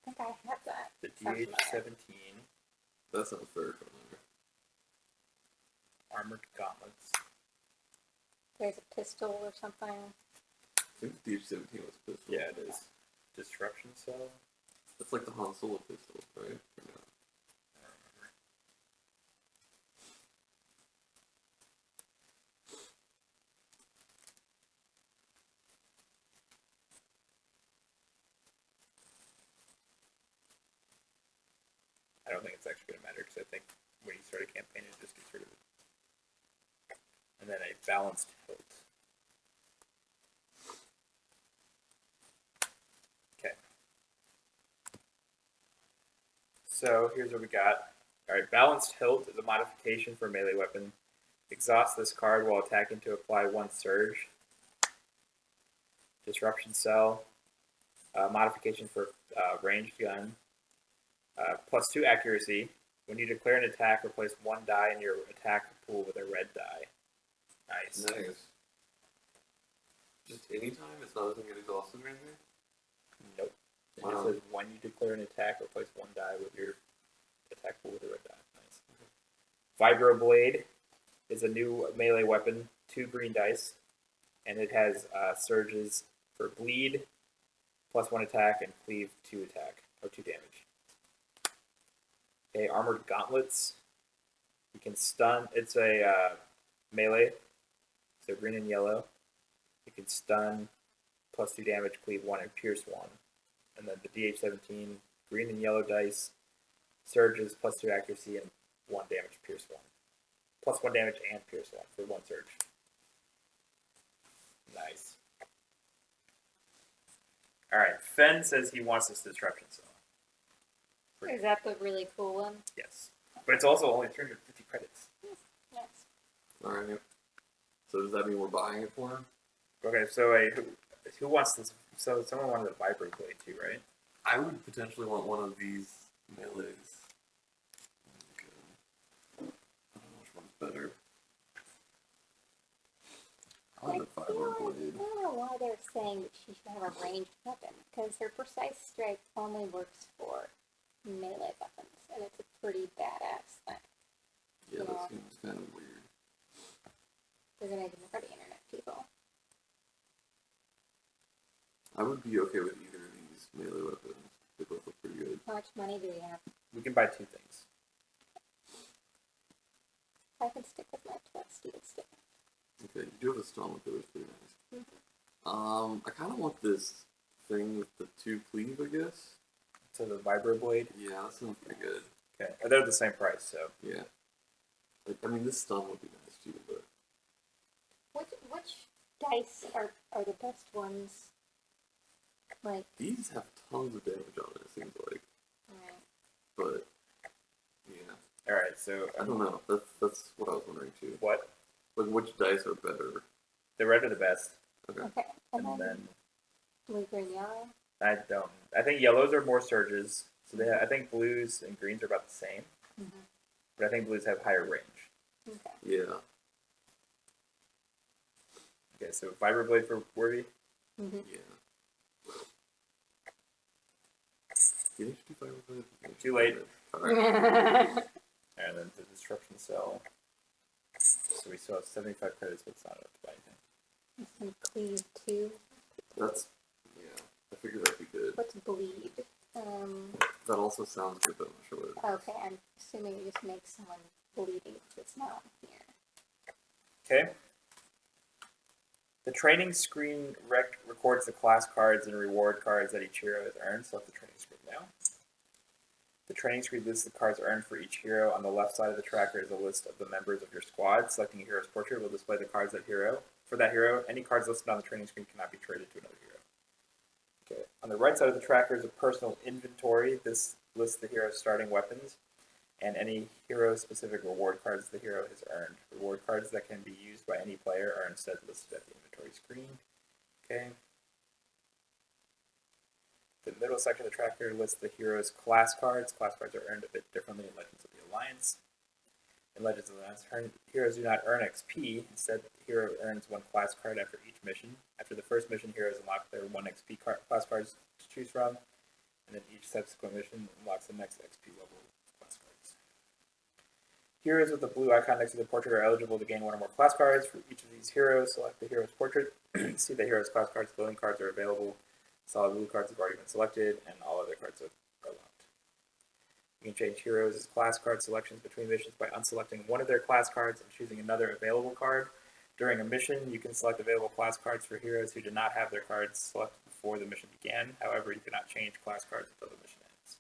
I think I have that. the Sounds DH-17, That sounds very familiar. Armored Gauntlets. There's a pistol or something. I think the DH-17 was a pistol. Yeah, it is. Disruption Cell. That's like the Han Solo pistol, right? Or no? I don't remember. I don't think it's actually going to matter, because I think when you start a campaign, it just gets rid of it. And then a balanced hilt. Okay. So here's what we got. Alright, balanced hilt is a modification for a melee weapon. Exhaust this card while attacking to apply 1 surge. Disruption Cell. Modification for ranged gun. +2 accuracy. When you declare an attack, replace 1 die in your attack pool with a red die. Nice. Nice. Just anytime? It's not a thing get exhausted or anything? Nope. It just says when you declare an attack, replace one die with your attack pool with a red die. Nice. Vibroblade is a new melee weapon, 2 green dice, and it has surges for bleed, +1 attack, and cleave 2 attack, or 2 damage. Okay, armored gauntlets. You can stun. It's a melee, so green and yellow. You can stun, +2 damage, cleave 1, and pierce 1. And then the DH-17, green and yellow dice, surges, +2 accuracy, and 1 damage, pierce 1. +1 damage and pierce 1 for 1 surge. Nice. Alright, Fen says he wants this disruption cell. Is that the really cool one? Yes. But it's also only 350 credits. Yes. Alright. So does that mean we're buying it for him? Okay, so who wants this? So someone wanted a Vibroblade too, right? I would potentially want one of these melees. I don't know which one's better. I want a Vibroblade. I don't know why they're saying that she should have a ranged weapon, because her precise strike only works for melee weapons, and it's a pretty badass thing. Yeah, that seems kind of weird. They're gonna ignore the internet people. I would be okay with either of these melee weapons. They both look pretty good. How much money do we have? We can buy 2 things. I can stick with my 12 steel stick. Okay, you do have a stone with it, it's pretty nice. Mm-hmm. I kind of want this thing with the 2 cleave, I guess. So the Vibroblade. Yeah, that sounds pretty good. Okay, they're the same price, so. Yeah. Like, I mean, this stun would be nice too, but... Which dice are the best ones? Like, These have tons of damage on it, it seems like. right. But, yeah. Alright, so. I don't know. That's what I was wondering too. What? Like, which dice are better? The red are the best. Okay. And And then then blue, green, yellow. I think yellows are more surges. So I think blues and greens are about the same. Mm-hmm. But I think blues have higher range. Okay. Yeah. Okay, so Vibroblade for Werve. Mm-hmm. Yeah. Did you do Vibroblade? Too late. Alright. And then the disruption cell. So we still have 75 credits, but it's not enough to buy anything. Some cleave too. That's, yeah. I figured that'd be good. What's bleed? That also sounds good, but I'm not sure what it is. Okay, I'm assuming you just make someone bleeding that's not here. Okay. The training screen records the class cards and reward cards that each hero has earned. Select the training screen now. The training screen lists the cards earned for each hero. On the left side of the tracker is a list of the members of your squad. Selecting a hero's portrait will display the cards for that hero. Any cards listed on the training screen cannot be traded to another hero. Okay. On the right side of the tracker is a personal inventory. This lists the hero's starting weapons and any hero-specific reward cards the hero has earned. Reward cards that can be used by any player are instead listed at the inventory screen. Okay. The middle section of the tracker lists the hero's class cards. Class cards are earned a bit differently in Legends of the Alliance. In Legends of the Alliance, heroes do not earn XP. Instead, the hero earns 1 class card after each mission. After the first mission, heroes unlock their 1 XP class cards to choose from, and then each subsequent mission unlocks the next XP level of class cards. Heroes with the blue icon next to the portrait are eligible to gain 1 or more class cards. For each of these heroes, select the hero's portrait. See the hero's class cards. Glowing cards are available. Solid blue cards have already been selected, and all other cards are locked. You can change heroes' class card selections between missions by unselecting one of their class cards and choosing another available card. During a mission, you can select available class cards for heroes who did not have their cards selected before the mission began. However, you cannot change class cards until the mission ends.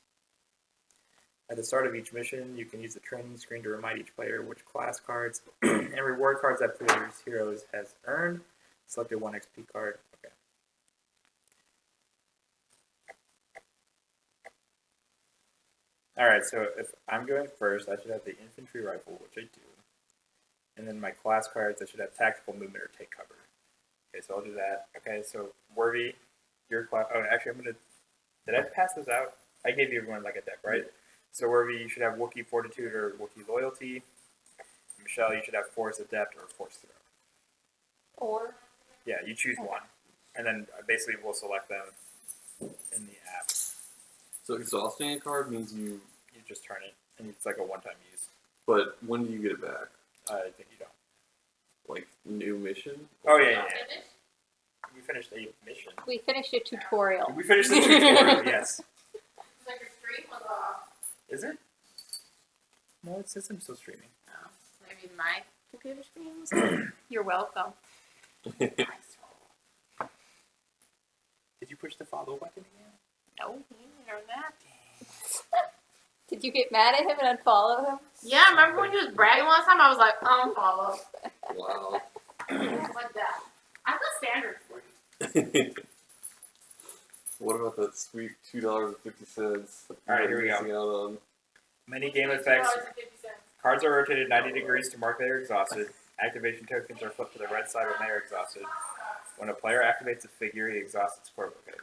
At the start of each mission, you can use the training screen to remind each player which class cards and reward cards that player's heroes has earned. Select a 1 XP card. Okay. Alright, so if I'm going first, I should have the infantry rifle, which I do. And then my class cards, I should have tactical movement or take cover. Okay, so I'll do that. Okay, so Werve, your class. Oh, actually, I'm going to. Did I pass this out? I gave you everyone like a deck, right? So Werve, you should have Wookiee Fortitude or Wookiee Loyalty. Michele, you should have Force Adept or Force Throw. Or? Yeah, you choose one. And then basically we'll select them in the app. So exhausting a card means you. You just turn it, and it's like a one-time use. But when do you get it back? I think you don't. Like new mission? Oh yeah, yeah, Not yeah. finished? We finished a mission. We finished a tutorial. We finished the tutorial. Yes. It's like your stream was off. Is it? No, it says I'm still streaming. Oh, maybe my computer screen was off. You're welcome. Did you push the follow button again? No, you didn't learn that. Did you get mad at him and unfollow him? Yeah, remember when you was bragging last time? I was like, unfollow. Wow. Just like that. I have a standard for you. What about that sweet $2.50? Alright, here we go. Missing out on? Many game effects. $2.50. Cards are rotated 90 degrees to mark they are exhausted. Activation tokens are flipped to the red side when they are exhausted. When a player activates a figure, he exhausts its core. Okay,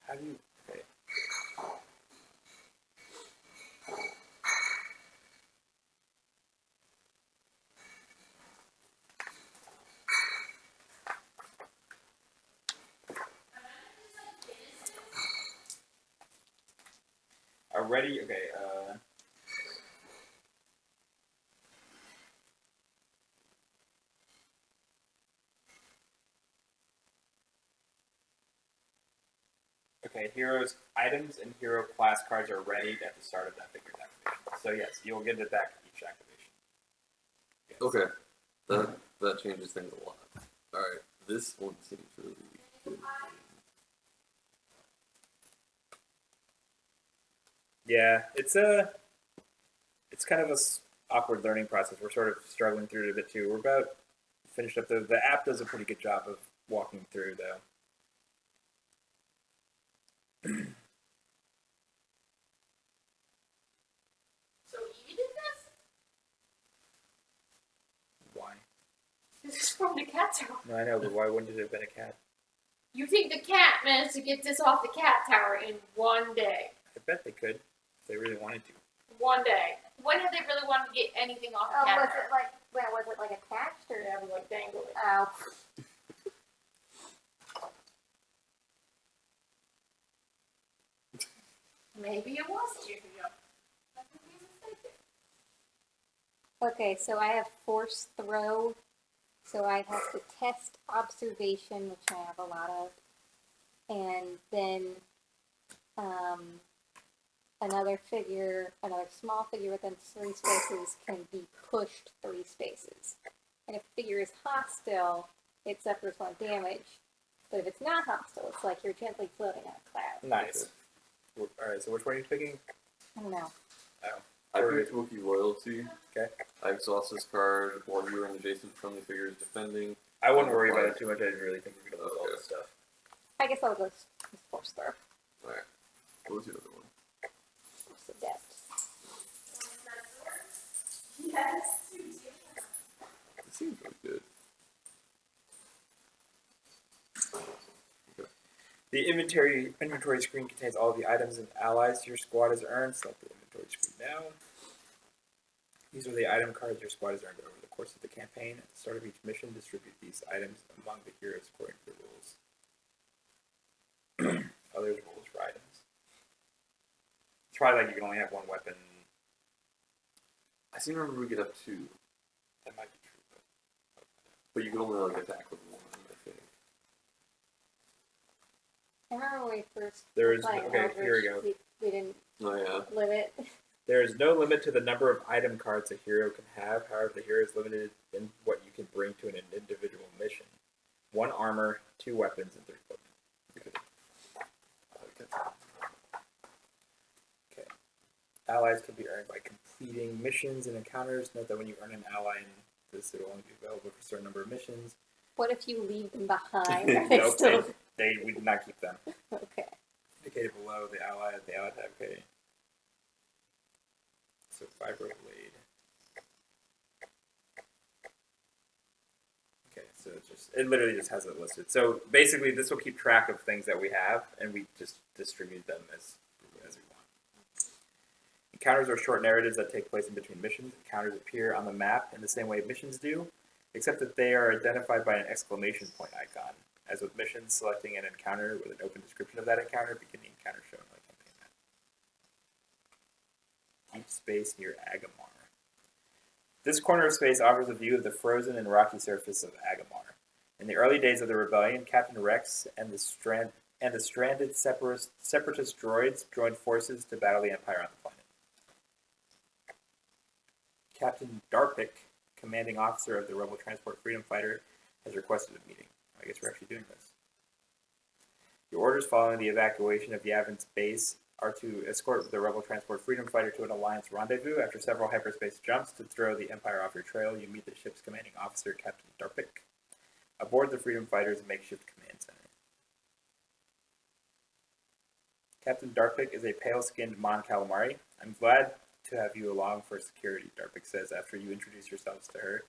how do you... Okay. Already? Okay, Okay, heroes, items and hero class cards are ready at the start of that figure's activation. So yes, you'll get it back each activation. Yes. Okay. That changes things a lot. Alright, this one seems really good. Yeah, it's kind of a awkward learning process. We're sort of struggling through it a bit too. We're about finished up. The app does a pretty good job of walking through though. So you did this? Why? This is from the cat tower. No, I know, but why wouldn't it have been a cat? You think the cat managed to get this off the cat tower in one day? I bet they could if they really wanted to. One day. When have they really wanted to get anything off the Oh, cat was tower? it like, well, was it like attached or? Yeah, it was like dangling. Oh. Maybe it was Julia. I could be mistaken. Okay, so I have force throw. So I have to test observation, which I have a lot of. And then another small figure within 3 spaces can be pushed 3 spaces. And if the figure is hostile, it suffers 1 damage. But if it's not hostile, it's like you're gently floating on a cloud. Nice. Alright, so which one are you picking? I don't know. I picked Wookiee Loyalty. Okay. I exhaust this card while you are an adjacent friendly figure is defending. I wouldn't worry about it too much. I didn't really think we were going to lose all Okay. this stuff. I guess I'll go with force throw. Alright. What was the other one? Force adept. Yes. It seems really good. The inventory screen contains all the items and allies your squad has earned. Select the inventory screen now. These are the item cards your squad has earned over the course of the campaign. At the start of each mission, distribute these items among the heroes according to the rules. Others rules for items. It's probably like you can only have 1 weapon. I seem to remember we get up 2. That might be true, But you can only like attack with 1, I think. I remember when we first There is playing okay. Eldritch, Here we go. we didn't Oh yeah. limit. There is no limit to the number of item cards a hero can have. However, the hero is limited in what you can bring to an individual mission. 1 armor, 2 weapons, and 3 equipment. Okay. Allies can be earned by completing missions and encounters. Note that when you earn an ally in this, it will only be available for a certain number of missions. What if you leave them behind? Are they Nope, still we did not keep them. okay? Indicated below the ally type. Okay. So Vibroblade. Okay, so it literally just has it listed. So basically, this will keep track of things that we have, and we just distribute them as we want. Encounters are short narratives that take place in between missions. Encounters appear on the map in the same way missions do, except that they are identified by an exclamation point icon. As with missions, selecting an encounter with an open description of that encounter, begin the encounter shown on the campaign map. Deep space near Agamar. This corner of space offers a view of the frozen and rocky surface of Agamar. In the early days of the rebellion, Captain Rex and the stranded separatist droids joined forces to battle the Empire on the planet. Captain Darpik, commanding officer of the Rebel Transport Freedom Fighter, has requested a meeting. I guess we're actually doing this. Your orders following the evacuation of Yavin's base are to escort the Rebel Transport Freedom Fighter to an Alliance rendezvous. After several hyperspace jumps to throw the Empire off your trail, you meet the ship's commanding officer, Captain Darpik, aboard the Freedom Fighter's makeshift command center. Captain Darpik is a pale-skinned Mon Calamari. I'm glad to have you along for security, Darpik says after you introduce yourselves to her.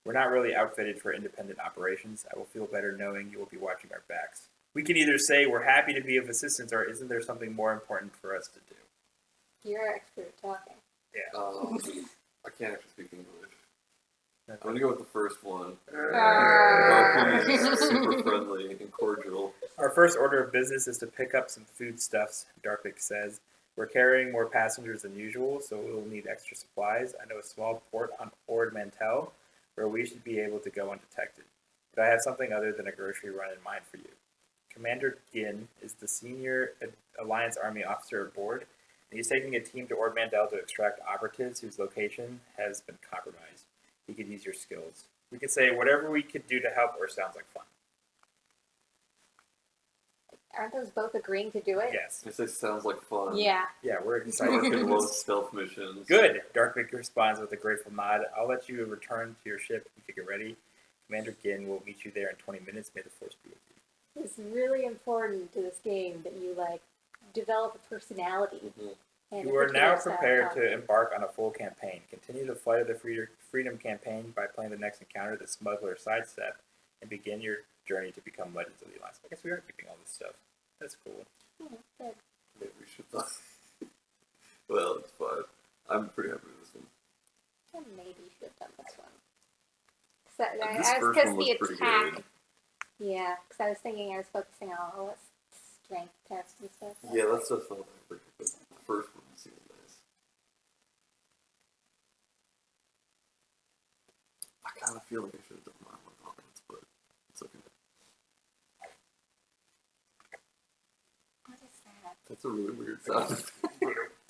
We're not really outfitted for independent operations. I will feel better knowing you will be watching our backs. We can either say we're happy to be of assistance, or isn't there something more important for us to do? You're expert at talking. Yeah. I can't actually speak English. I'm going to go with the first one. Arr. Darpik is super friendly and cordial. Our first order of business is to pick up some foodstuffs, Darpik says. We're carrying more passengers than usual, so we'll need extra supplies. I know a small port on Ord Mantell where we should be able to go undetected. But I have something other than a grocery run in mind for you. Commander Ginn is the senior Alliance Army officer aboard, and he's taking a team to Ord Mantell to extract operatives whose location has been compromised. He could use your skills. We could say whatever we could do to help, or sounds like fun. Aren't those both agreeing to do it? Yes. This sounds like fun. Yeah. Yeah, we're I excited work for in low this. stealth missions. Good. Darkvik responds with a grateful nod. I'll let you return to your ship and get ready. Commander Ginn will meet you there in 20 minutes. May the force be with you. It's really important to this game that you develop a personality. And You a are now particular style of prepared talking. to embark on a full campaign. Continue the flight of the Freedom campaign by playing the next encounter, the Smuggler Sidestep, and begin your journey to become Legends of the Alliance. I guess we are keeping all this stuff. That's cool. Good. Maybe we should not. Well, it's fine. I'm pretty happy with this one. Well, maybe you should have done this one. This first one was pretty good. Yeah, because I was thinking I was focusing on all this strength tests and stuff. Yeah, that stuff felt like pretty good. The first one seems nice. I kind of feel like I should have done mine with comments, but it's okay. What is that? That's a really weird sound.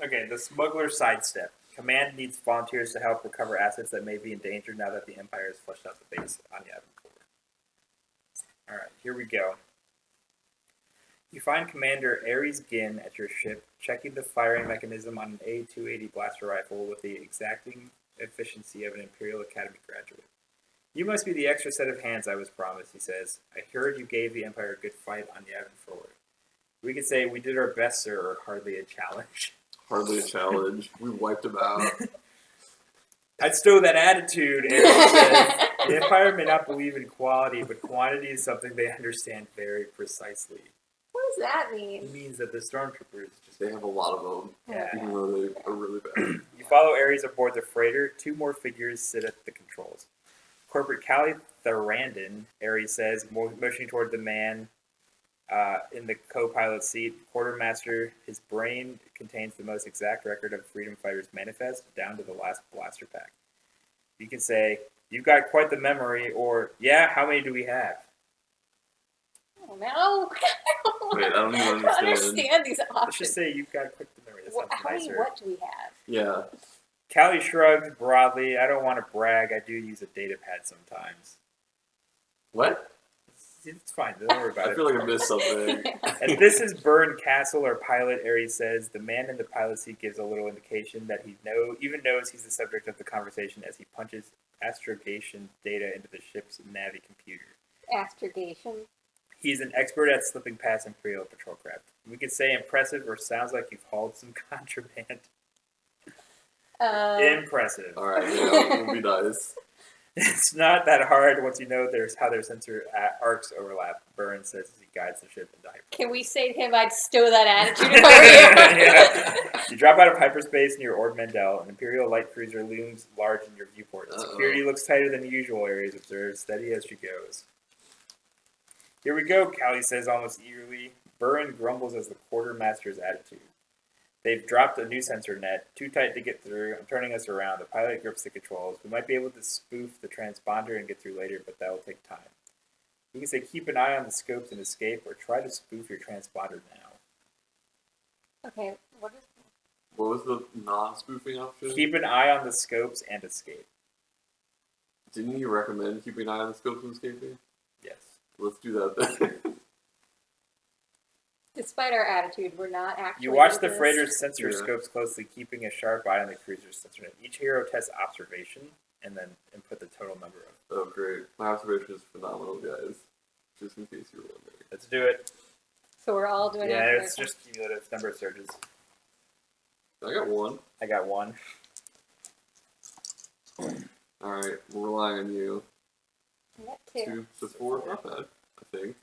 Okay, the Smuggler Sidestep. Command needs volunteers to help recover assets that may be in danger now that the Empire has flushed out the base on Yavin 4. Alright, here we go. You find Commander Ares Ginn at your ship, checking the firing mechanism on an A280 blaster rifle with the exacting efficiency of an Imperial Academy graduate. You must be the extra set of hands I was promised, he says. I heard you gave the Empire a good fight on Yavin 4. We could say we did our best, sir, or hardly a challenge. Hardly a challenge. We wiped them out. I'd stow that attitude, Ares says. The Empire may not believe in quality, but quantity is something they understand very precisely. What does that It mean? means that the stormtroopers just... They have a lot of them, Yeah. even though they are really bad. You follow Ares aboard the freighter. 2 more figures sit at the controls. Corporate Callie Therandon, Ares says, motioning toward the man in the co-pilot seat. Quartermaster, his brain contains the most exact record of Freedom Fighters Manifest, down to the last blaster pack. You can say, you've got quite the memory, or, yeah, how many do we have? Oh, no. Wait, I don't even I understand. these Let's options. just say you've got quite the memory. That sounds How many nicer. what do we have? Yeah. Callie shrugs broadly. I don't want to brag. I do use a data pad sometimes. What? It's fine. Don't worry about I it. feel like I missed something. And this is Burn Castle, or pilot, Ares says. The man in the pilot seat gives a little indication that he even knows he's the subject of the conversation as he punches astrogation data into the ship's Navi computer. Astrogation. He's an expert at slipping past Imperial patrol craft. We could say impressive, or sounds like you've hauled some contraband. Impressive. Alright, yeah, we'll be nice. It's not that hard once you know how their sensor arcs overlap. Burn says as he guides the ship into hyperspace. Can we say to him, I'd stow that attitude over you? Yeah. You drop out of hyperspace near Ord Mantell. An Imperial light cruiser looms large in your viewport. Security looks tighter than usual, Ares observes, steady as she goes. Here we go, Callie says almost eagerly. Burren grumbles as the quartermaster's attitude. They've dropped a new sensor net, too tight to get through. I'm turning us around. The pilot grips the controls. We might be able to spoof the transponder and get through later, but that will take time. You can say keep an eye on the scopes and escape, or try to spoof your transponder now. Okay, what was the non-spoofing option? Keep an eye on the scopes and escape. Didn't you recommend keeping an eye on the scopes and escaping? Yes. Let's do that then. Despite our attitude, we're not actually. You watch the doing this. freighter's sensor Yeah. scopes closely, keeping a sharp eye on the cruiser's sensor net. Each hero tests observation and put the total number of. Oh, great. My observation is phenomenal, guys. Just in case you were wondering. Let's do it. So we're all doing Yeah, it. it's just cumulative number of surges. I got one. I got one. Alright, we're relying on you. I got two. 2 to 4, not bad, I think.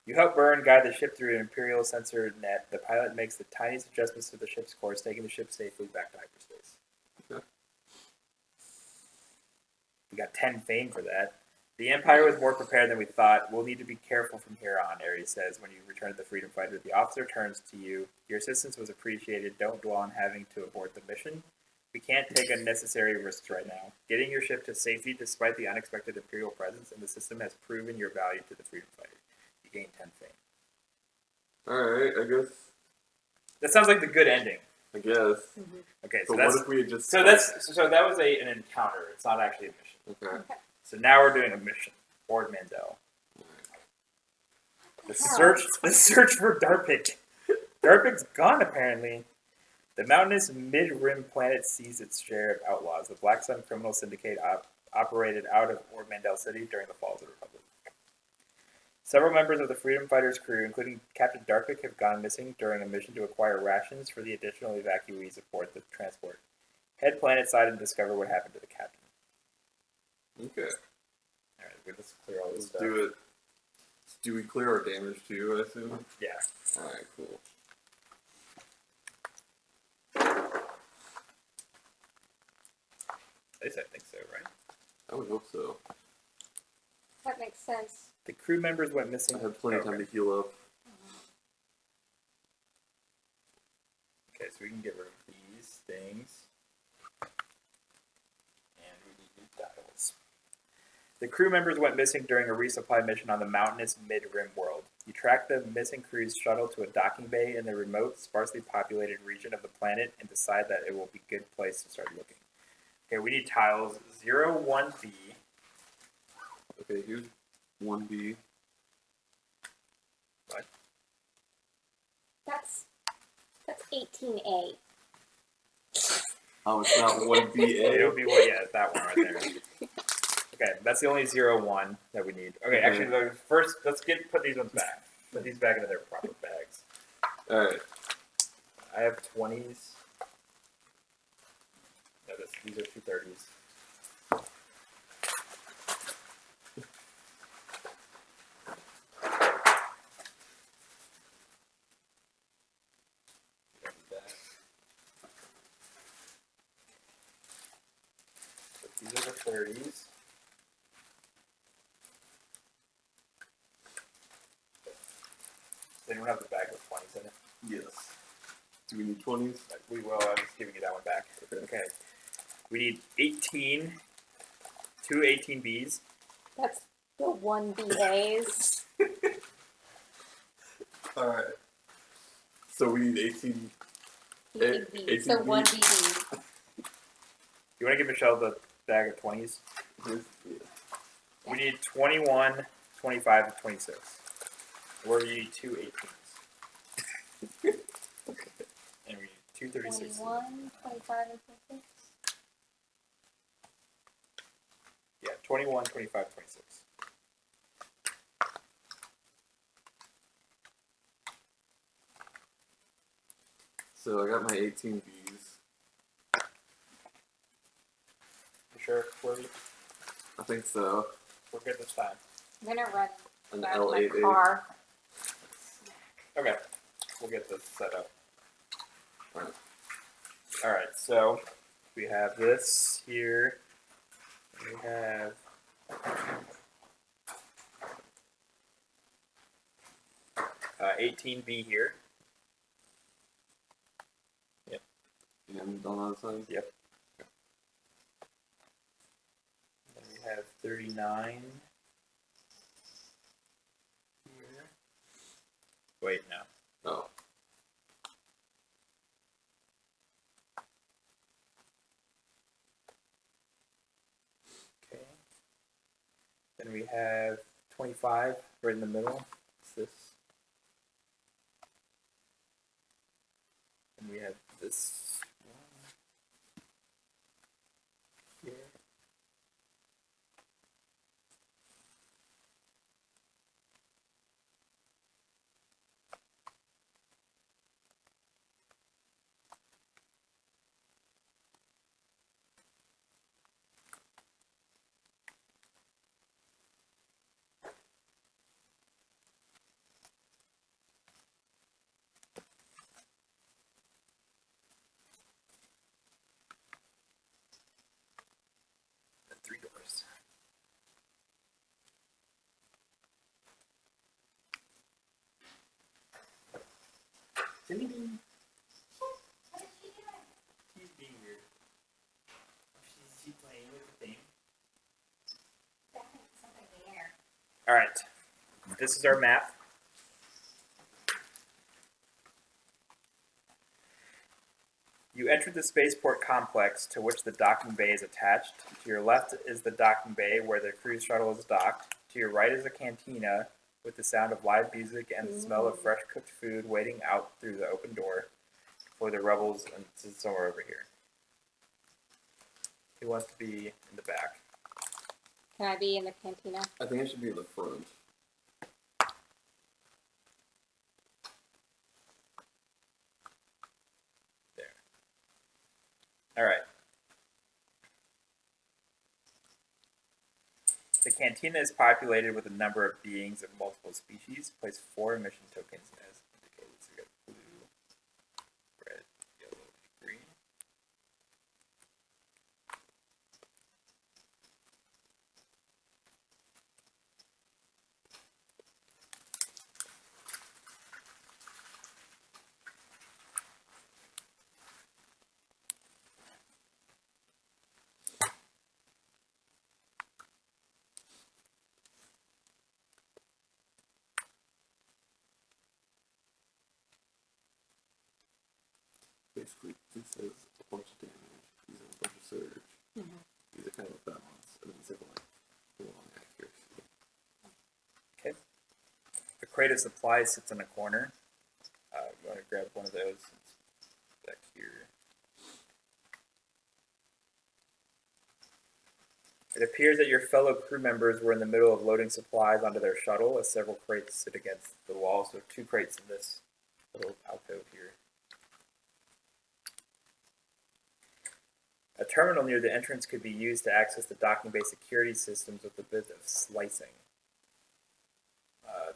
You help Burn guide the ship through an Imperial sensor net. The pilot makes the tiniest adjustments to the ship's course, taking the ship safely back to hyperspace. Okay. We got 10 fame for that. The Empire was more prepared than we thought. We'll need to be careful from here on, Ares says when you return to the Freedom Fighter. The officer turns to you. Your assistance was appreciated. Don't dwell on having to abort the mission. We can't take unnecessary risks right now. Getting your ship to safety despite the unexpected Imperial presence in the system has proven your value to the Freedom Fighter. You gain 10 fame. Alright, I guess. That sounds like the good ending. I guess. Okay, So so that's what if we had just... so that was an encounter. It's not actually a mission. Okay. So now we're doing a mission. Ord Mandel. The search for Darpik. Darpik's gone apparently. The mountainous mid-rim planet sees its share of outlaws. The Black Sun Criminal Syndicate operated out of Ord Mandel City during the fall of the Republic. Several members of the Freedom Fighters crew, including Captain Darpik, have gone missing during a mission to acquire rations for the additional evacuees aboard the transport. Head planetside and discover what happened to the captain. Okay. Alright, let's clear all this Let's stuff. do it. Do we clear our damage too, I assume? Yeah. Alright, cool. At least I think so, right? I would hope so. That makes sense. The crew members went missing. I had plenty of time Okay. to heal up. Okay, so we can get rid of these things. And we need new dials. The crew members went missing during a resupply mission on the mountainous mid-rim world. You track the missing crew's shuttle to a docking bay in the remote, sparsely populated region of the planet and decide that it will be a good place to start looking. Okay, we need tiles 0, 1B. Okay, here's 1B. What? That's 18A. Oh, it's not 1BA? It'll be, well, yeah, that one right there. Okay, that's the only 0, 1 that we need. Okay, actually, first, let's put these ones back. Put these back into their proper bags. Alright. I have 20s. No, these are 230s. These are the 30s. They don't have the bag with 20s in it. Yes. Do we need 20s? We will. I'm just giving you that one back. Okay. We need 18. 2 18Bs. That's the 1BAs. Alright. So we need 18. BB. So 1BB. You want to give Michelle the bag of 20s? Yeah. We need 21, 25, and 26. Or you need 2 18s. And we need 2 36s. 21, 25, and 26. Yeah, 21, 25, 26. So I got my 18Bs. You sure, Corby? I think so. We're good this time. I'm gonna run An back to my L88. car. Okay. We'll get this set up. Alright. Alright, so we have this here. We have 18B here. And on that side? Yep. Then we have 39 here. Wait, no. Oh. Okay. Then we have 25 right in the middle. It's this. And we have this one here. And 3 doors. Cindy being. She's being weird. She's playing with the thing. All right. This is our map. You enter the spaceport complex to which the docking bay is attached. To your left is the docking bay where the cruise shuttle is docked. To your right is a cantina with the sound of live music and the smell of fresh cooked food waiting out through the open door for the rebels, and it's somewhere over here. Who wants to be in the back? Can I be in the cantina? I think I should be in the front. There. All right. The cantina is populated with a number of beings of multiple species. Place 4 mission tokens as indicated. So we got blue, red, yellow, green. Basically, this says a bunch of damage, these are a bunch of surge. These are kind of a balance, and then these are like long accuracy. Okay. The crate of supplies sits in a corner. You want to grab one of those. It's back here. It appears that your fellow crew members were in the middle of loading supplies onto their shuttle, as several crates sit against the wall. So 2 crates in this little alcove here. A terminal near the entrance could be used to access the docking bay security systems with a bit of slicing.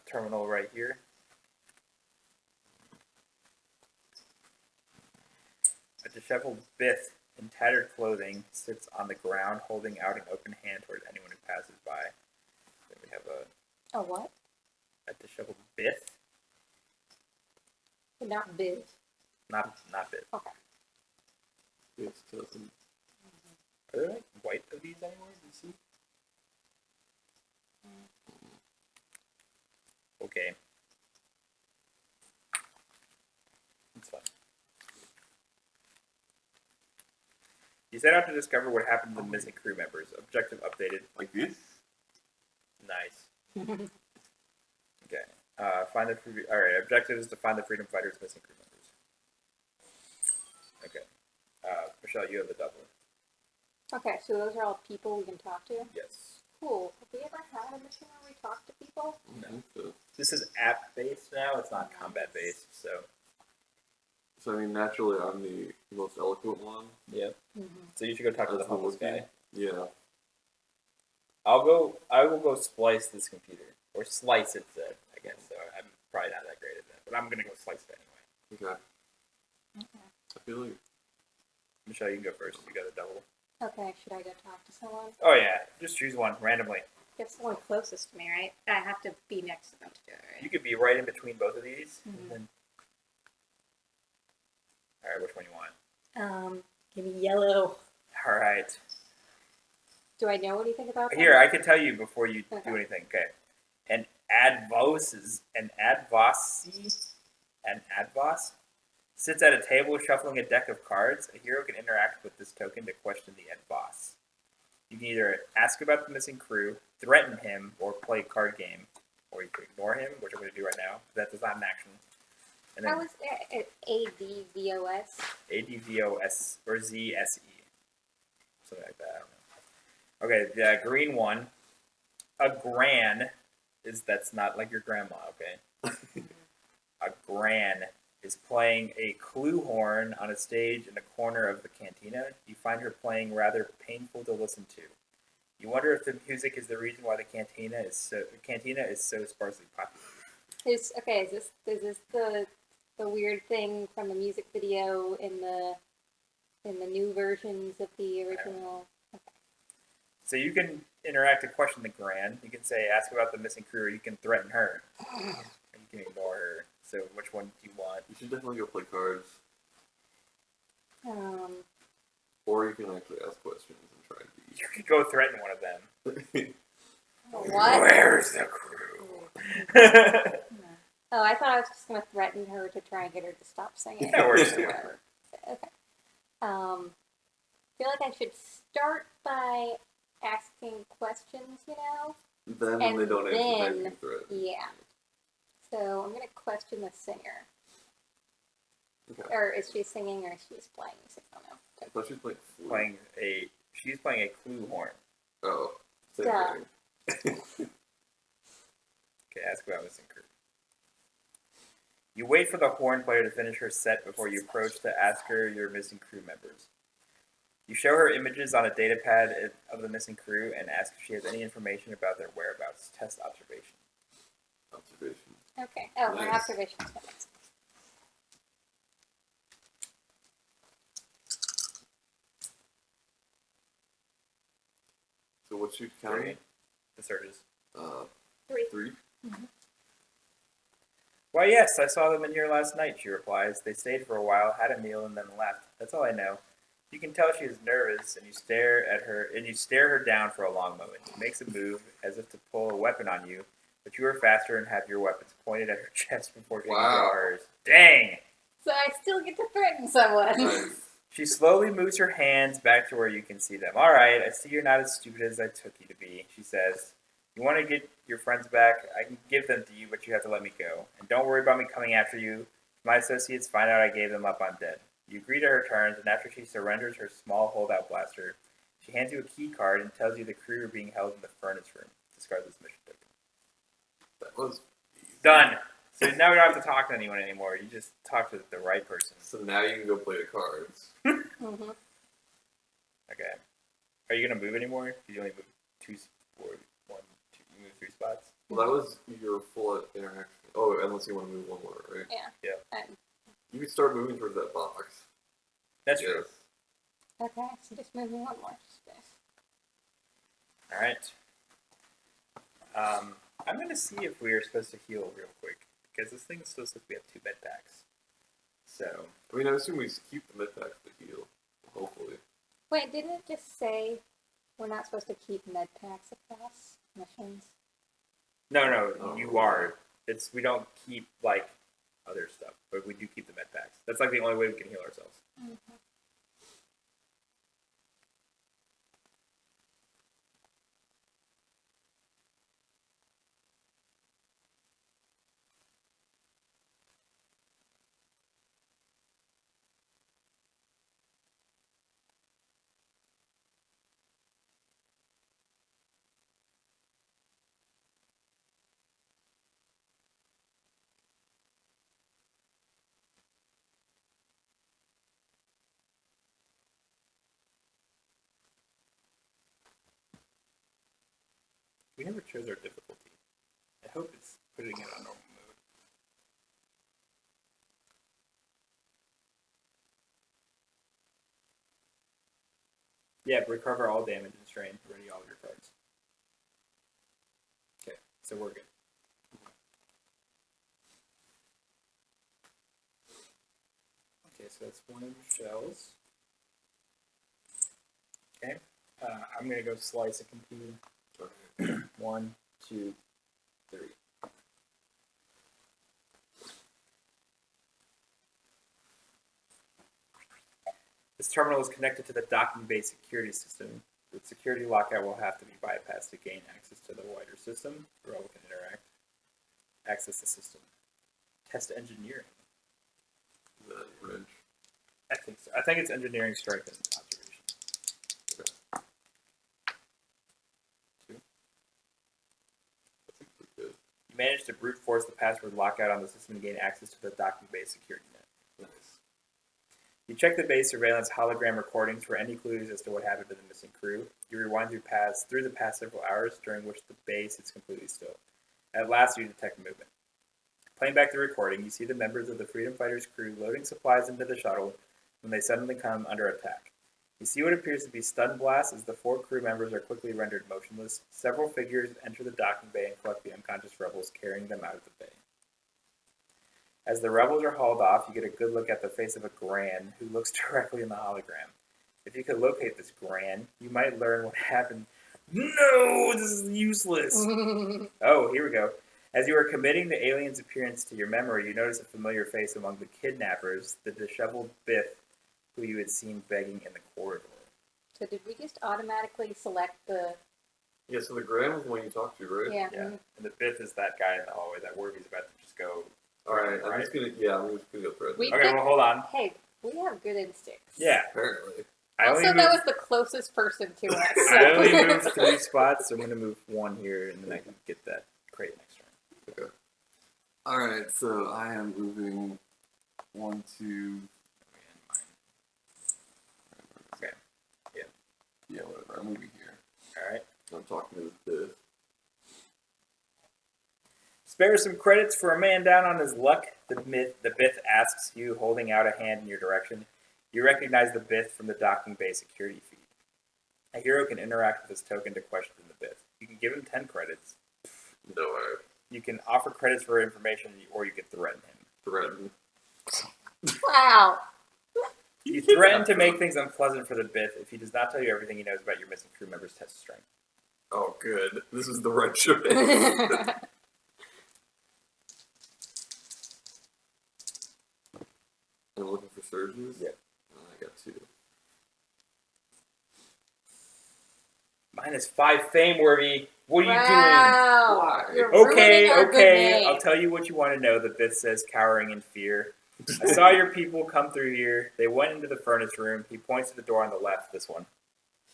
Terminal right here. A disheveled Bith in tattered clothing sits on the ground, holding out an open hand toward anyone who passes by. Then we have A what? a disheveled Bith, But not biz. not Bith. Okay. It's cousin. Are there like white of these anywhere? Do you see? Okay. It's fine. You set out to discover what happened to the missing crew members. Objective updated. Like this? Nice. Okay. Find the all right. Objective is to find the freedom fighters' missing crew members. Okay. Michelle, you have the double. Okay, so those are all people we can talk to? Yes. Cool. Have we ever had a mission where we talk to people? No. So, This is app based now. It's not combat based. So. I mean, naturally, I'm the most eloquent one. Yep. Mm-hmm. So you should go talk to the That's the homeless one guy. Yeah. I will go splice this computer. Or slice it, I guess. So I'm probably not that great at that. But I'm going to go slice it anyway. Okay. Okay. I feel like Michelle, you can go first. You got a double. Okay, should I go talk to someone? Oh, yeah. Just choose one randomly. It's the one closest to me, right? I have to be next to them to do it, You right? could be right in between both of these. Mhm. And then... All right, which one you want? Give me yellow. All right. Do I know anything about them? Here, I can tell you before you Okay. do anything. Okay. An advos sits at a table shuffling a deck of cards. A hero can interact with this token to question the advos. You can either ask about the missing crew, threaten him, or play a card game. Or you can ignore him, which I'm going to do right now. That is not an action. And How then was it? ADVOS? ADVOS or ZSE. Something like that. I don't know. Okay, the green one. A gran that's not like your grandma, okay? A gran is playing a clue horn on a stage in a corner of the cantina. You find her playing rather painful to listen to. You wonder if the music is the reason why the cantina is so sparsely populated. Is this the weird thing from the music video in the new versions of the original? So you can interact to question the gran. You can say, ask about the missing crew, or you can threaten her. Or you can ignore her. So which one do you want? You should definitely go play cards. Or you can actually ask questions and try and be. You could go threaten one of them. What? Where's the crew? Oh, I thought I was just going to threaten her to try and get her to stop singing. That works Or too. whatever. Okay. I feel like I should start by asking questions, you know? Then when And they don't answer, then- then you can threaten. Yeah. So I'm going to question the singer. Okay. Or is she singing or is she just playing music? I don't know. I thought she was playing flute. She's playing a clue horn. Oh, same Duh. thing. Okay, ask about missing crew. You wait for the horn player to finish her set before you approach to ask her your missing crew members. You show her images on a data pad of the missing crew and ask if she has any information about their whereabouts. Test observation. Observation. Okay. Oh, my Nice. observation's finished. So what's your count? Three. The surges. 3. 3? Why, yes, I saw them in here last night, she replies. They stayed for a while, had a meal, and then left. That's all I know. You can tell she is nervous, and you stare her down for a long moment. She makes a move as if to pull a weapon on you, but you are faster and have your weapons pointed at her chest before getting to Wow. hers. Dang! So I still get to threaten someone. Nice. She slowly moves her hands back to where you can see them. All right, I see you're not as stupid as I took you to be, she says. You want to get your friends back? I can give them to you, but you have to let me go. And don't worry about me coming after you. If my associates find out I gave them up, I'm dead. You agree to her terms, and after she surrenders her small holdout blaster, she hands you a key card and tells you the crew are being held in the furnace room. Discard this mission token. That was easy. Done! So now we don't have to talk to anyone anymore. You just talk to the right person. So now you can go play the cards. Mm-hmm. Okay. Are you going to move anymore? You only move 2, 4, 1, 2. You move 3 spots? Well, that was your full interaction. Oh, unless you want to move one more, right? Yeah. You can start moving towards that box. That's true. Yes. Okay, so just move me one more space. All right. I'm going to see if we are supposed to heal real quick, because this thing is still supposed to be at 2 med packs. So, I mean, I assume we keep the med packs to heal. Hopefully. Wait, didn't it just say we're not supposed to keep med packs across missions? no, Oh. you are. We don't keep, like, other stuff, but we do keep the med packs. That's, like, the only way we can heal ourselves. Mm-hmm. We never chose our difficulty. I hope it's putting it on normal mode. Yeah, recover all damage and strain. Ready all of your cards. so we're good. Okay, so that's one of Michelle's. Okay, I'm gonna go slice a computer. Okay. 1, 2, 3. This terminal is connected to the docking bay security system. The security lockout will have to be bypassed to gain access to the wider system. Werve can interact. Access the system. Test engineering. Is that wrench? I think so. I think it's engineering strength and observation. Okay. 2. I think we're good. You managed to brute force the password lockout on the system to gain access to the docking bay security net. Nice. You check the base surveillance hologram recordings for any clues as to what happened to the missing crew. You rewind through the past several hours, during which the base is completely still. At last, you detect movement. Playing back the recording, you see the members of the Freedom Fighters crew loading supplies into the shuttle when they suddenly come under attack. You see what appears to be stun blasts as the 4 crew members are quickly rendered motionless. Several figures enter the docking bay and collect the unconscious rebels, carrying them out of the bay. As the rebels are hauled off, you get a good look at the face of a Gran who looks directly in the hologram. If you could locate this Gran, you might learn what happened. No, this is useless. Oh, here we go. As you are committing the alien's appearance to your memory, you notice a familiar face among the kidnappers, the disheveled Biff, who you had seen begging in the corridor. So did we just automatically select the... Yeah, so the Grand was the one you talked to, right? Yeah. Yeah, and the Biff is that guy in the hallway that Werve's about to just go. Alright, I'm Right. just gonna go thread We- this. Okay, well, hold on. Hey, we have good instincts. Yeah. Apparently. Also, that was the closest person to us. So. I only moved 3 spots, so I'm going to move 1 here, and then I can get that crate next turn. Okay. Alright, so I am moving 1, 2. Okay. Yeah. Yeah, whatever. I'm moving here. Alright. I'm talking to this. Spare some credits for a man down on his luck, the Biff asks you, holding out a hand in your direction. You recognize the Biff from the docking bay security feed. A hero can interact with this token to question the Biff. You can give him 10 credits. No way. You can offer credits for information, or you can threaten him. Threaten. Wow. You threaten to make things unpleasant for the Biff if he does not tell you everything he knows about your missing crew member's test strength. Oh, good. This is the right choice. I'm looking for surges? Yeah. I got 2. -5 fame, Werve. What are you Wow. Why? You're doing? Okay, ruining our good okay. name. I'll tell you what you want to know, the Biff says, cowering in fear. I saw your people come through here. They went into the furnace room. He points to the door on the left, this one.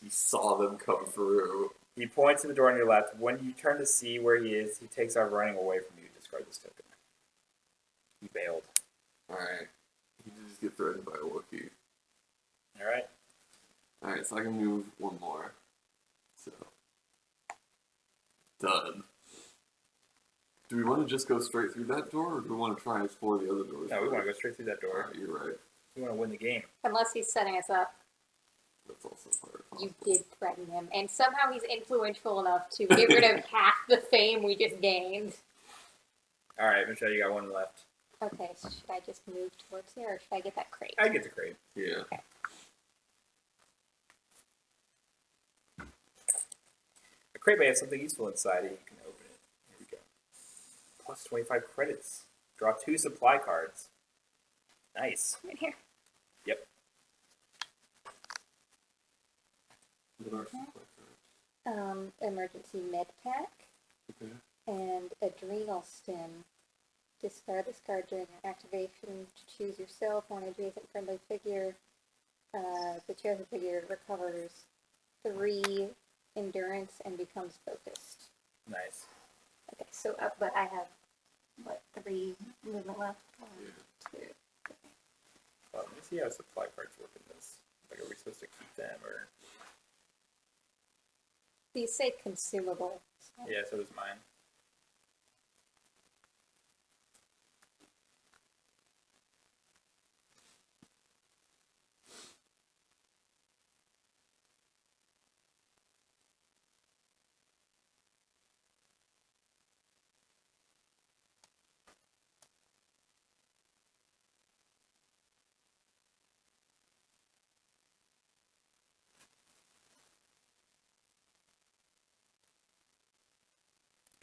He saw them come through. He points to the door on your left. When you turn to see where he is, he takes off running away from you. Discard this token. He bailed. Alright. He did just get threatened by a Wookiee. Alright. Alright, so I can move 1 more. So. Done. Do we want to just go straight through that door, or do we want to try and explore the other doors? No, we want to go straight through that door. Alright, you're right. We want to win the game. Unless he's setting us up. That's also part of You possible. did threaten him. And somehow he's influential enough to get rid of half the fame we just gained. Alright, Michelle, you got 1 left. Okay, so should I just move towards here, or should I get that crate? I get the crate. Yeah. The crate may have something useful inside, and you can open it. Here we go. Plus 25 credits. Draw 2 supply cards. Nice. Right here. Yep. What are some quick Emergency med pack Okay. and adrenal stim. Discard this card during your activation to choose yourself or an adjacent friendly figure. The chosen figure recovers 3 endurance and becomes focused. Nice. Okay, so but I have what, 3 movement left? 1, 2. Well, let me see how supply cards work in this. Like, are we supposed to keep them, or... These say consumable. So. Yeah, so does mine.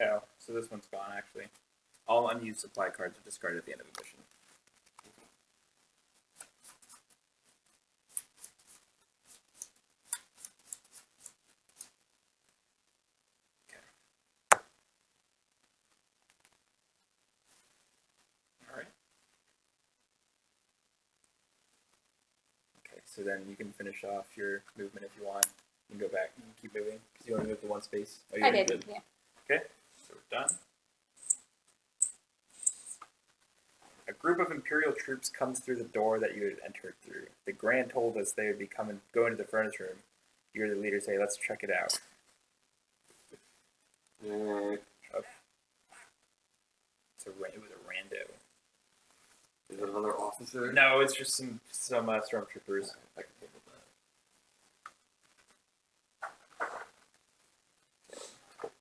Oh, so this one's gone actually. All unused supply cards are discarded at the end of a mission. So then you can finish off your movement if you want. You can go back. You can keep moving because you only moved the one space. Oh, you I already did, yeah. Okay, so we're done. A group of Imperial troops comes through the door that you had entered through. The Grand told us they would be going to the furnace room. You hear the leader say, "Let's check it out." Alright. Oh. It was a rando. Is it another officer? No, it's just some stormtroopers. I can handle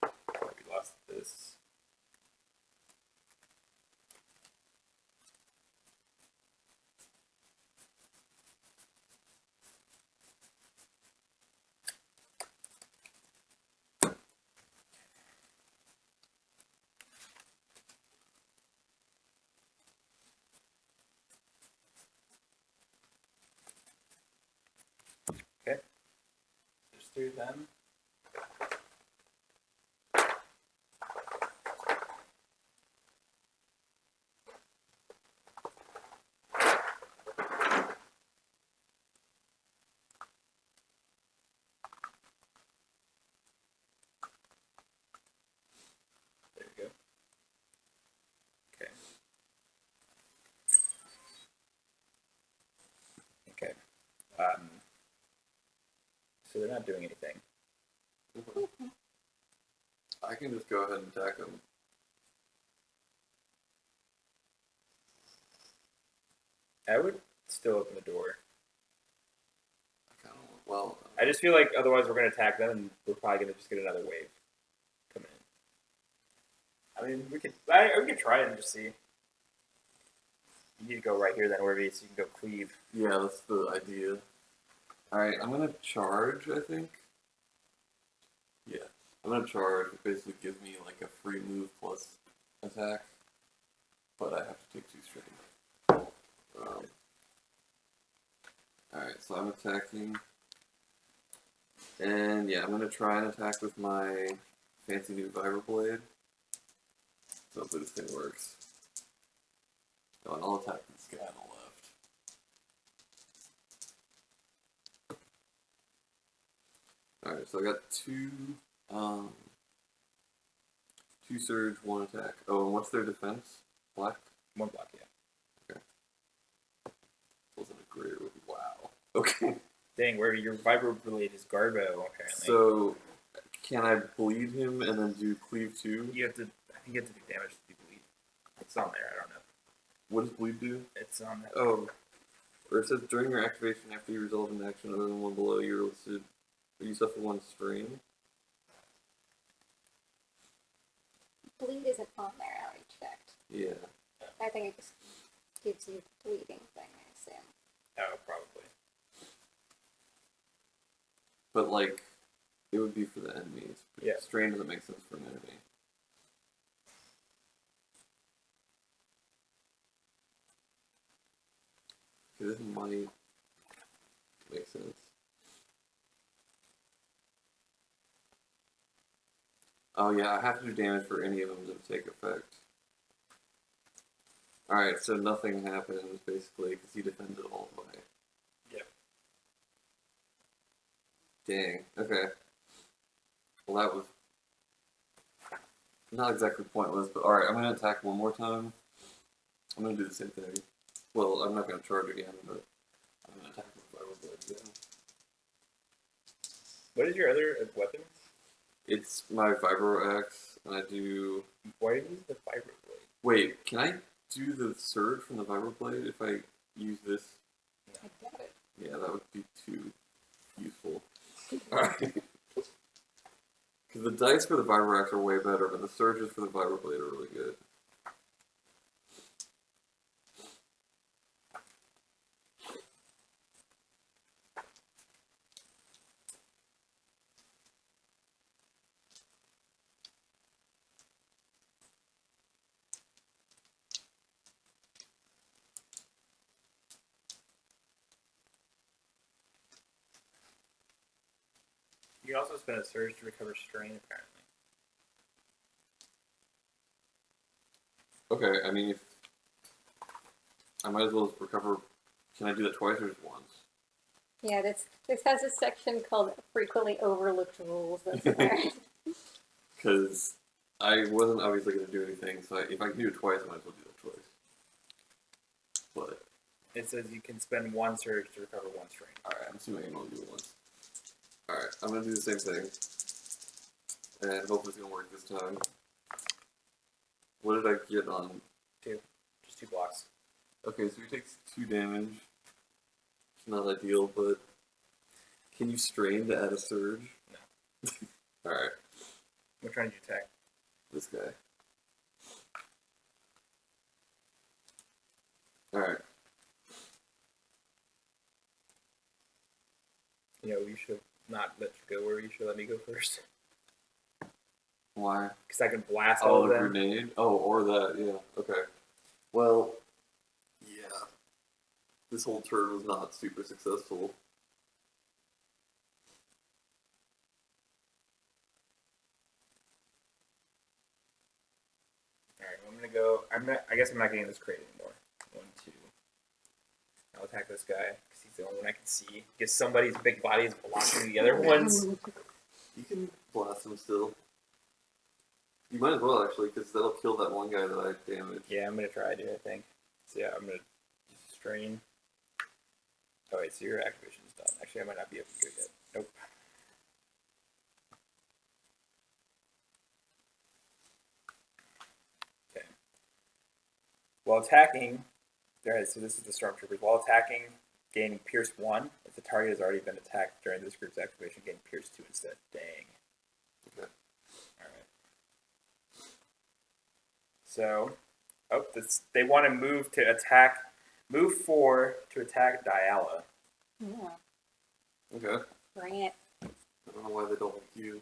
that. We lost this. Okay. Just through them. There you go. Okay. Okay. So they're not doing anything. I can just go ahead and attack him. I would still open the door. I kind of well. I just feel like otherwise we're going to attack them and we're probably going to just get another wave coming in. I mean, we could try it and just see. You need to go right here then, Werve, so you can go cleave. Yeah, that's the idea. Alright, I'm gonna charge, I think. Yeah, I'm gonna charge. It basically gives me like a free move plus attack. But I have to take 2 straight. Alright, so I'm attacking. And yeah, I'm gonna try and attack with my fancy new vibroblade. So hopefully this thing works. Oh, and I'll attack this guy on the left. Alright, so I got 2 surge, 1 attack. Oh, and what's their defense? Black? 1 block, yeah. Okay. Wasn't a great. Wow. Okay. Dang, Werve, your vibroblade is Garbo, apparently. So, can I bleed him and then do cleave 2? I think you have to do damage to people bleed. It's on there, I don't know. What does bleed do? It's on there. Oh. Or it says during your activation after you resolve an action other than one below, you're listed. You suffer 1 strain. Bleed isn't on there, I already checked. Yeah. I think it just gives you the bleeding thing, I assume. Oh, probably. But, like, it would be for the enemies. Yeah. Strain doesn't make sense for an enemy. Okay, this might make sense. Oh yeah, I have to do damage for any of them to take effect. Alright, so nothing happens, basically, because he defended all the way. Yeah. Dang, okay. Well, that was not exactly pointless, but alright, I'm going to attack 1 more time. I'm going to do the same thing. Well, I'm not going to charge again, but I'm going to attack with vibroblade again. What is your other weapon? It's my vibro axe, and I do... Why do you use the vibroblade? Wait, can I do the surge from the vibroblade if I use this? I doubt it. Yeah, that would be too useful. Alright. Because the dice for the vibro axe are way better, but the surges for the vibroblade are really good. You can also spend a surge to recover strain, apparently. Okay, I mean, if I might as well just recover. Can I do that twice or just once? Yeah, this has a section called frequently overlooked rules that's in there. Because I wasn't obviously going to do anything, so if I can do it twice, I might as well do it twice. But It says you can spend one surge to recover one strain. alright, I'm assuming I can only do it once. Alright, I'm going to do the same thing. And hopefully it's going to work this time. What did I get on? Just 2 blocks. Okay, so he takes 2 damage. It's not ideal, but can you strain to add a surge? No. Alright, Which one did you attack? this guy. Alright. You know, you should have not let you go, or you should let me go first. Why? Because I can blast all of the them. grenade? Oh, or that, yeah. Okay. Well, yeah. This whole turn was not super successful. Alright, I'm gonna go. I guess I'm not getting this crate anymore. 1, 2. I'll attack this guy because he's the only one I can see. Because somebody's big body is blocking the other ones. You can blast him still. You might as well, actually, because that'll kill that one guy that I damaged. Yeah, I'm gonna try to. I think. So yeah, I'm gonna strain. Oh wait, so your activation is done. Actually, I might not be able to go yet. Nope. Okay. While attacking, alright, so this is the Stormtroopers. While attacking, gaining Pierce 1. If the target has already been attacked during this group's activation, gain Pierce 2 instead. Dang. Okay. Alright. So, they want to move to attack. Move 4 to attack Diala. Yeah, Okay. bring it. I don't know why they don't like you.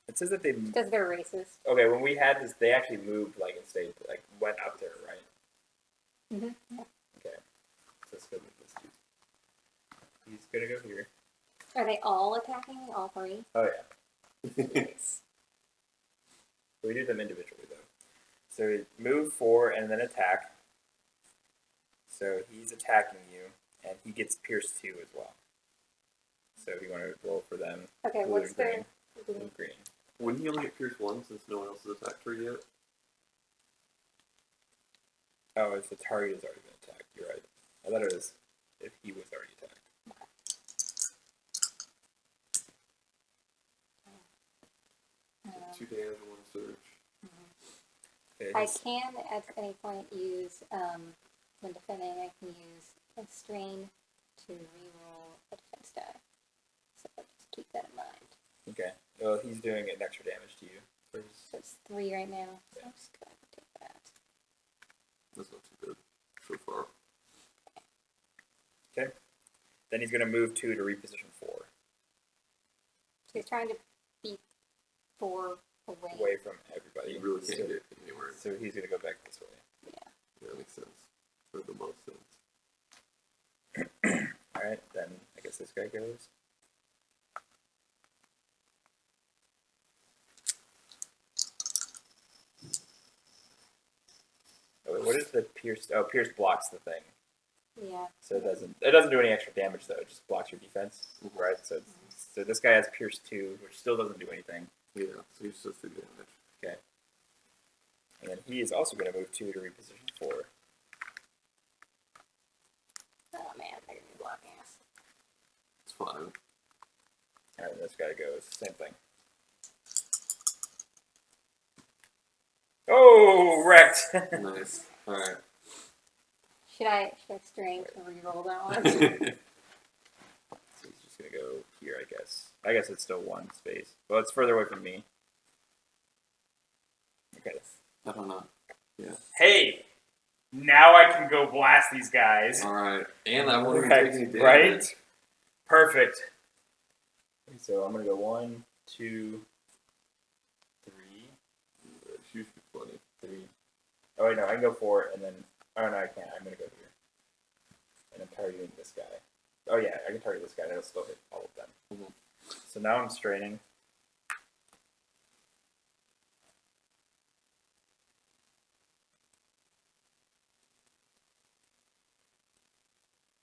It says that they. Because they're racist. Okay, when we had this, they actually moved, like, and stayed, like, went up there, right? Mm-hmm. Yeah. Okay. So let's go with this dude. He's gonna go here. Are they all attacking? All 3? Oh, yeah. Nice. We do them individually, though. So move 4 and then attack. So he's attacking you, and he gets Pierce 2 as well. So if you want to roll for them, Okay, blue what's and their... blue and green. Wouldn't he only get Pierce 1 since no one else has attacked her yet? Oh, it's the target has already been attacked. You're right. I thought it was if he was already attacked. Two damage and 1 surge. Okay, I can at any point use, when defending, I can use a strain to reroll a defense die. So just keep that in mind. okay. Well, he's doing an extra damage to you. For his, So it's 3 right now. So I'm just going to take that. That's not too good so far. okay. Then he's going to move 2 to reposition 4. So he's trying to beat 4 away. Away from everybody. You really can't so, get anywhere. so he's going to go back this way. Yeah. Yeah, that makes sense. For the most sense. Alright, then I guess this guy goes. Oh, what is the Pierce? Oh, Pierce blocks the thing. Yeah. So it doesn't do any extra damage though. It just blocks your defense, right? So so this guy has Pierce 2, which still doesn't do anything. Yeah, so he's just 3 damage. Okay. And then he is also going to move 2 to reposition 4. Oh man, they're going to be blocking us. It's fine. Alright, this guy goes. Same thing. Oh, wrecked! Nice. Alright. Should I strain to reroll that one? So he's just going to go here, I guess. I guess it's still 1 space. Well, it's further away from me. Okay. I don't know. Yeah. Hey! Now I can go blast these guys. Alright. And I won't even Right, take any damage. right? Perfect. So I'm gonna go 1, 2, 3, Shoot plenty. 3. Oh wait, no, I can go 4, and then. Oh no, I can't. I'm gonna go here, and I'm targeting this guy. Oh yeah, I can target this guy. And it'll still hit all of them. So now I'm straining.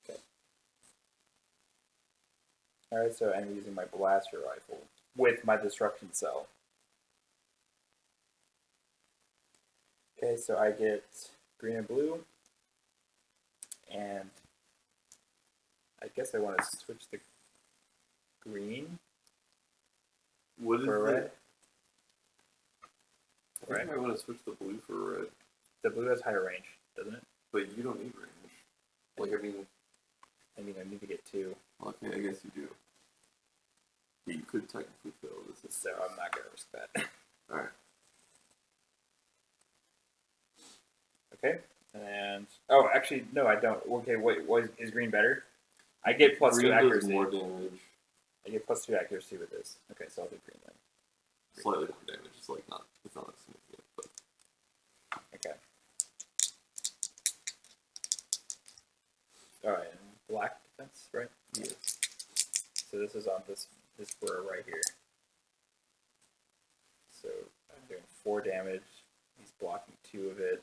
Okay. Alright, so I'm using my blaster rifle with my disruption cell. Okay, so I get green and blue. And I guess I want to switch the green What is for red. I think I want to switch the blue for red, The blue has higher range, doesn't it? but you don't need range. Like, I mean, I need to get 2, okay, I guess you do. Yeah, you could technically fail this. so I'm not going to risk that. Alright. Okay, and oh, actually, no, I don't. Okay, wait, is green better? I get plus Green 2 does accuracy. more damage. I get plus 2 accuracy with this. Okay, so I'll do green then. Slightly more damage. It's like not. It's not significant, but Okay. All right, and black defense, right? yeah. So this is on this square right here. So I'm doing 4 damage. He's blocking 2 of it.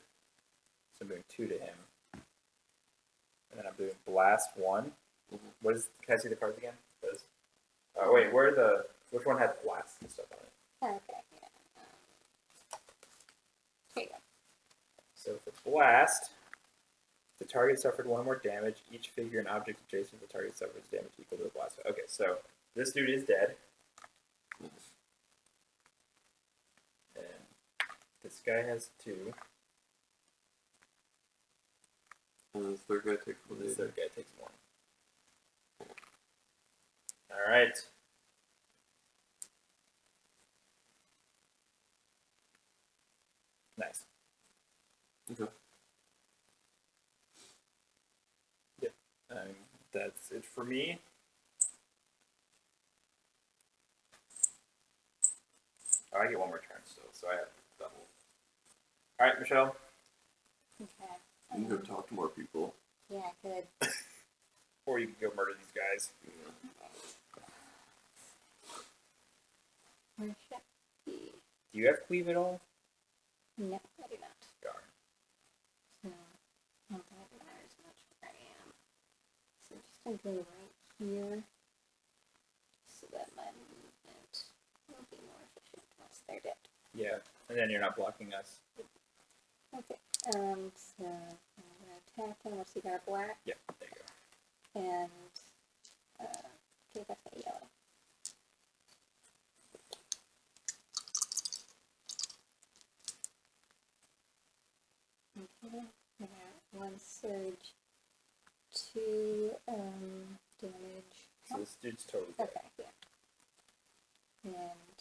So I'm doing 2 to him. And then I'm doing blast 1. Mhm. What is? Can I see the cards again? Wait, which one had blast and stuff on it? Okay, yeah. Here you go. So for blast, the target suffered 1 or more damage. Each figure and object adjacent to the target suffers damage equal to the blast. Okay, so this dude is dead. Nice. And this guy has 2. And this third guy takes one. This third guy takes 1. All right. Nice. Okay. Yep. That's it for me. Oh, I get 1 more turn still, so I have double. All right, Michelle. Okay. You can go talk to more people. Yeah, I could. Or you can go murder these guys. Where should I be? Do you have cleave at all? No, I do not. Darn. So, I don't think it matters much where I am. So I'm just going to go right here so that my movement will be more efficient once they're dead. Yeah, and then you're not blocking us. Okay, so I'm going to attack him once he got a black, Yeah, there you go. and okay, that's a yellow. Okay, I got 1 surge, 2 damage. So this dude's totally dead. Okay, yeah. And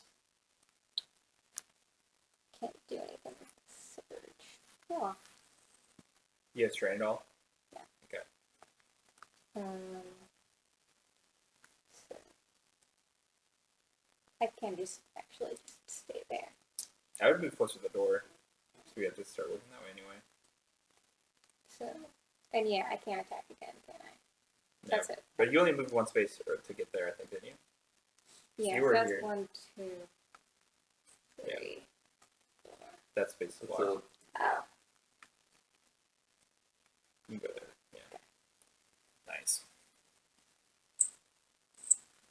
can't do anything with the surge. Oh, You have strain at all? Yeah. Okay. so I can just actually just stay there. I would move closer to the door. So we have to start looking that way anyway. So, and yeah, I can't attack again, can I? No. That's it. But you only moved 1 space to get there, I think, didn't you? Yeah, You so were that's here. 1, 2, 3, Yeah. 4. That space is blocked. So Oh, You can go there. Yeah. Nice.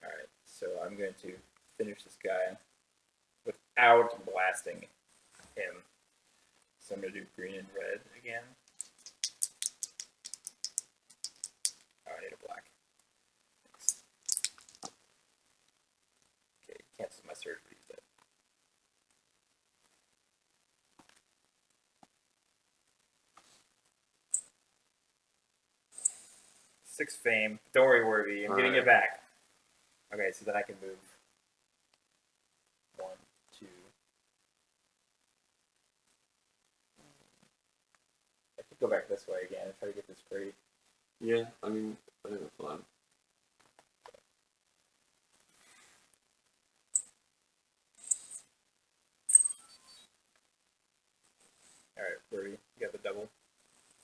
Alright, so I'm going to finish this guy without blasting him. So I'm going to do green and red again. Oh, I need a black. Thanks. Okay, cancel my surge, but he's dead. Six fame. Don't worry, Werve. I'm getting it back. Okay, so then I can move. 1, 2. I could go back this way again and try to get this crate. yeah, I mean, I think that's fine. Alright, Werve, you got the double.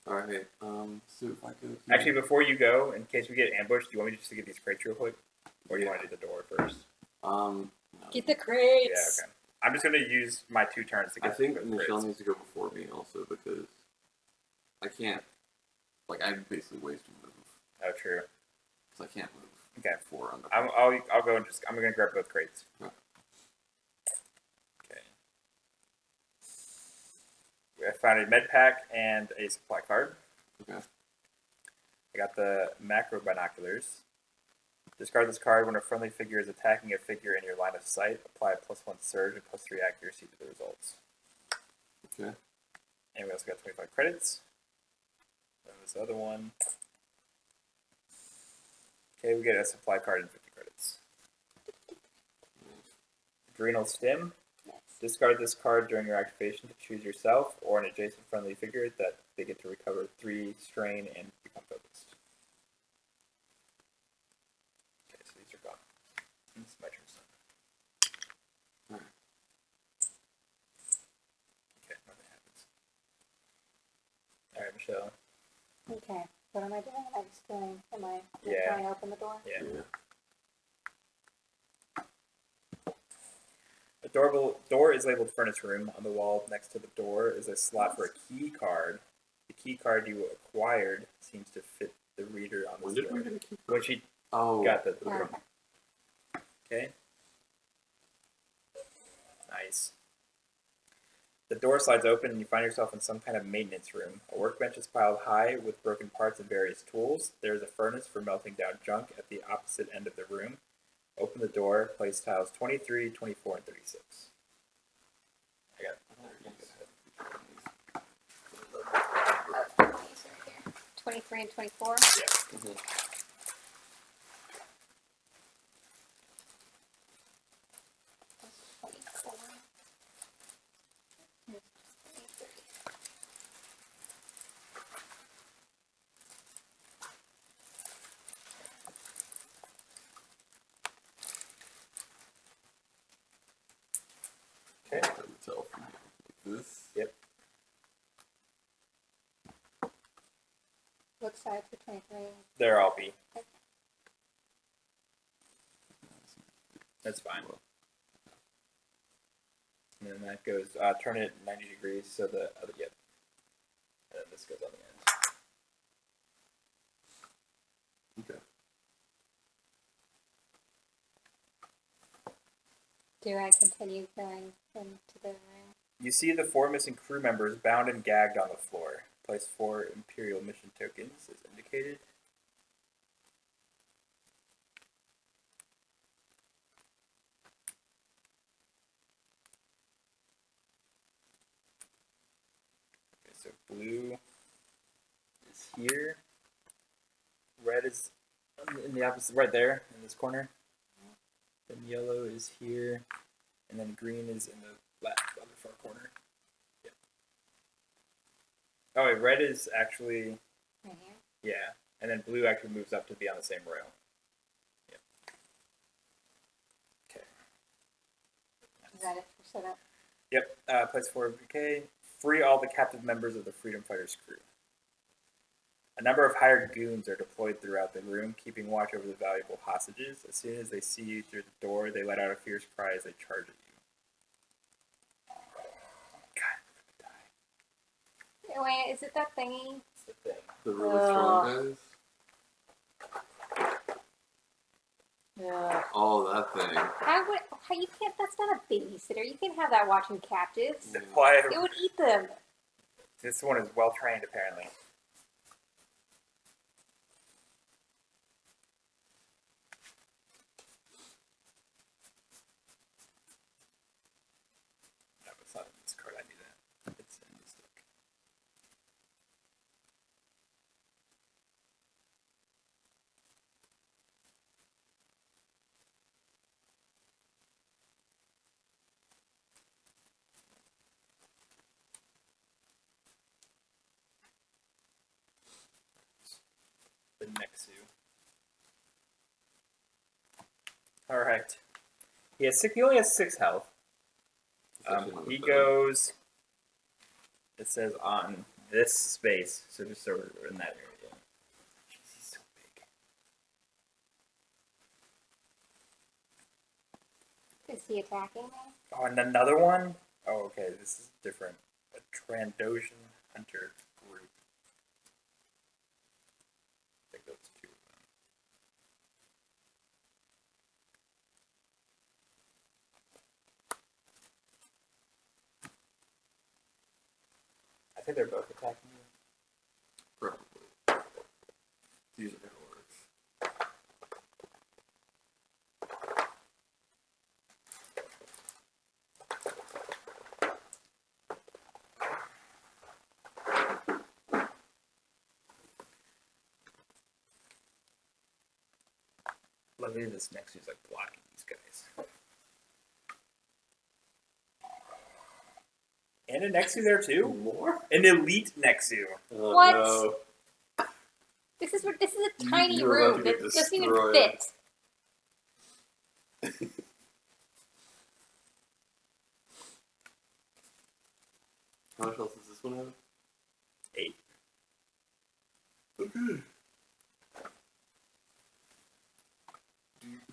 Alright, so if I could... Actually, before you go, in case we get ambushed, do you want me just to get these crates real quick? Or do you want to do the door first? No. Get the Yeah, crates. okay. I'm just gonna use my 2 turns to I get think the Michele crits. needs to go before me also because I can't. Like I basically waste a move Oh, true. because I can't move. Okay. 4 on the. I'll go and I'm gonna grab both crates. Yeah. Okay. I found a med pack and a supply card. Okay. I got the macro binoculars. Discard this card when a friendly figure is attacking a figure in your line of sight. Apply a +1 surge and +3 accuracy to the results. Okay. And we also got 25 credits. And this other one. Okay, we get a supply card and 50 credits. Adrenal Stim. Yes. Discard this card during your activation to choose yourself or an adjacent friendly figure that they get to recover 3 strain and become focused. Okay, so these are gone. This is my turn. Alright. Okay, nothing happens. Alright, Michele. Okay. What am I doing? I'm just going. Am I Yeah. trying to open the door? Yeah. Yeah. A door is labeled furnace room. On the wall next to the door is a slot for a key card. The key card you acquired seems to fit the reader on When the did door. we get a key? When she Oh. got the Yeah. room. Okay. Nice. The door slides open and you find yourself in some kind of maintenance room. A workbench is piled high with broken parts and various tools. There is a furnace for melting down junk at the opposite end of the room. Open the door, place tiles 23, 24, and 36. I got 23 and 24. Mhm. That's 24. Here's 23. Okay. I can tell from here. Like this. Yep. What side for 23? There I'll be. That's fine. And then that goes, turn it 90 degrees so the other, yep. And then this goes on the end. Okay. Do I continue going into the room? You see the 4 missing crew members bound and gagged on the floor. Place 4 Imperial mission tokens as indicated. Okay, so blue is here. Red is in the opposite, right there in this corner. Then yellow is here, and then green is in the left other far corner. Yep. Oh wait, red is actually Right here? yeah, and then blue actually moves up to be on the same row. Yep. Okay. Is that it for setup? Yep. Place 4 VK. Free all the captive members of the Freedom Fighters crew. A number of hired goons are deployed throughout the room, keeping watch over the valuable hostages. As soon as they see you through the door, they let out a fierce cry as they charge at you. God, I'm gonna die. Wait, is it that thingy? It's the thing. The really strong guys. Yeah. Oh, that thing. How you can't, that's not a babysitter. You can't have that watching captives. Yeah. Why? It would eat them. This one is well trained, apparently. No, it's not in this card. I knew that. It's in this deck. The Nexu. Alright. He only has 6 health. He goes. It says on this space, so just so we're in that area. Jeez, he's so big. Is he attacking me? Oh, and another one? Oh, okay, this is different. A Trandoshan Hunter group. I think that's two of them. I think they're both attacking you. Probably. These are gonna work. Luckily, this next is like blocking these guys. And a Nexu there too? More? An elite Nexu. Oh, What? No. This is a tiny You're about room. to It get doesn't even destroyed. fit. How much else does this one have? 8. Okay.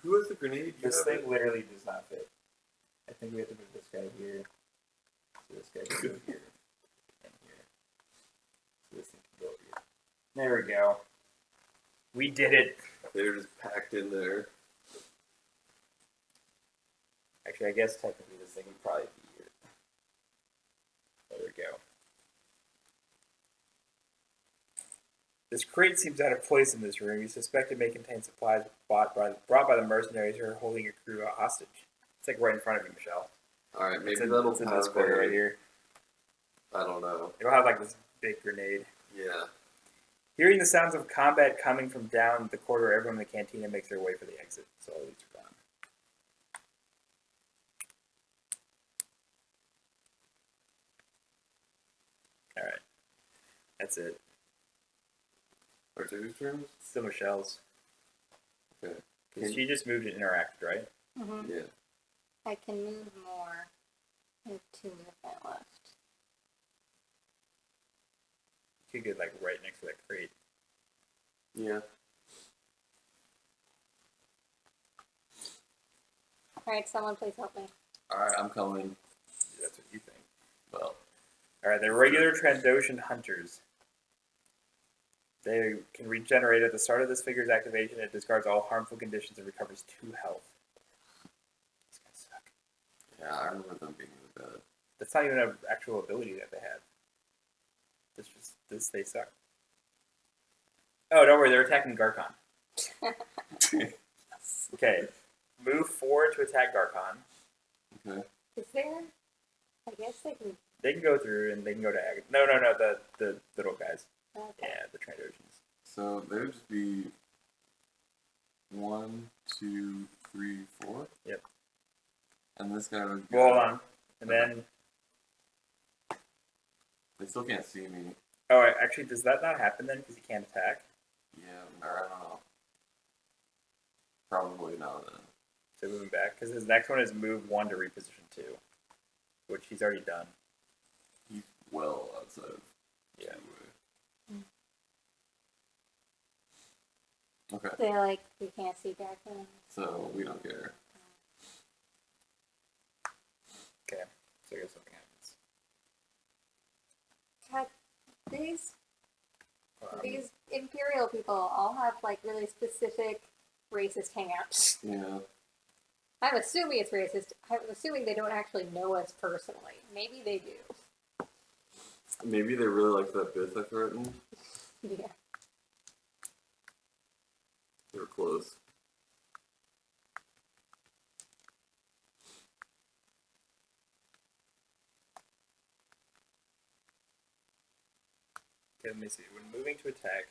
Who has the grenade? You This have thing it? literally does not fit. I think we have to move this guy here. So this guy can go here. And here. So this thing can go over here. There we go. We did it. They're just packed in there. Actually, I guess technically this thing would probably be here. There we go. This crate seems out of place in this room. You suspect it may contain supplies brought by the mercenaries who are holding your crew hostage. It's like right in front of you, Michelle. Alright, maybe It's in that'll this have corner right here. I don't know. It'll have like this big grenade. Yeah. Hearing the sounds of combat coming from down the corridor, everyone in the cantina makes their way for the exit. So all these are gone. Alright. That's it. Are two turns? Still Michelle's. Okay. Because she just moved and interacted, right? Mm-hmm. Yeah. I can move more. I have 2 movement left. You could get like right next to that crate. Yeah. Alright, someone please help me. Alright, I'm coming. That's what you think. Well, Alright, they're regular Trandoshan hunters. They can regenerate at the start of this figure's activation. It discards all harmful conditions and recovers 2 health. These guys suck. yeah, I remember them being really bad. That's not even an actual ability that they have. They suck. Oh, don't worry, they're attacking Garkon. Okay, move forward to attack Garkon. Okay. Is there? I guess they can. They can go through and they can go to no, the little guys. Okay. Yeah, the Trandoshans. So they would just be 1, 2, 3, 4. Yep. And this guy would. Well, hold on, and then They still can't see me. oh, actually, does that not happen then because he can't attack? Yeah, or I don't know. Probably not then. So moving back because his next one is move 1 to reposition 2, which he's already done. He's well outside of. Yeah. Okay, They're like, we can't see Garkon. so we don't care. Okay, so I guess something happens. God, these Imperial people all have like really specific racist hangouts. Yeah. I'm assuming it's racist. I'm assuming they don't actually know us personally. Maybe they do. Maybe they really liked that bit I threatened. Yeah. They were close. Okay, let me see. When moving to attack,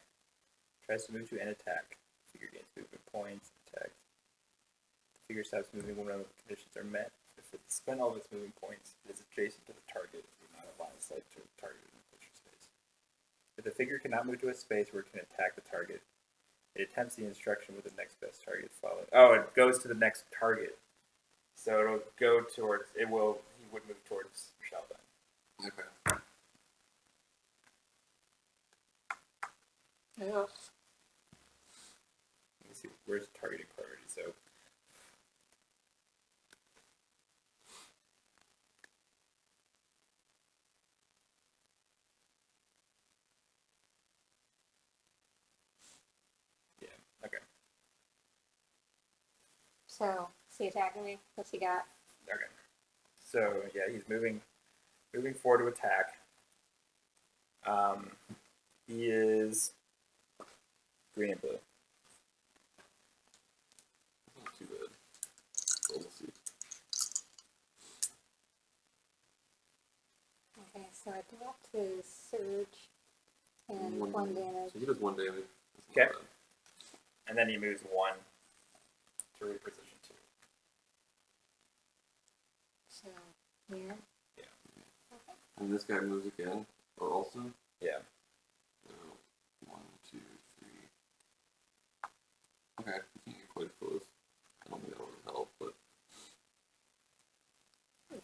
tries to move to an attack. Figure gains movement points. Attack. The figure stops moving when the conditions are met. If it spent all of its movement points, it is adjacent to the target. It will not have line of sight to the target in the picture space. If the figure cannot move to a space where it can attack the target, it attempts the instruction with the next best target followed. Oh, it goes to the next target. So it'll go towards. He would move towards Michelle then. Okay. Ugh. Let me see. Where's targeting priority? So So, is he attacking me? What's he got? Okay. So yeah, he's moving forward to attack. He is green and blue. Not too bad. Well, we'll see. Okay, so I dropped his surge and one damage. So he does 1 damage. That's not Okay. bad. And then he moves 1 to reposition 2. So, here. Yeah. Okay. And this guy moves again, or also. Yeah. So 1, 2, 3. Okay, we can't get quite close. I don't think that would help, but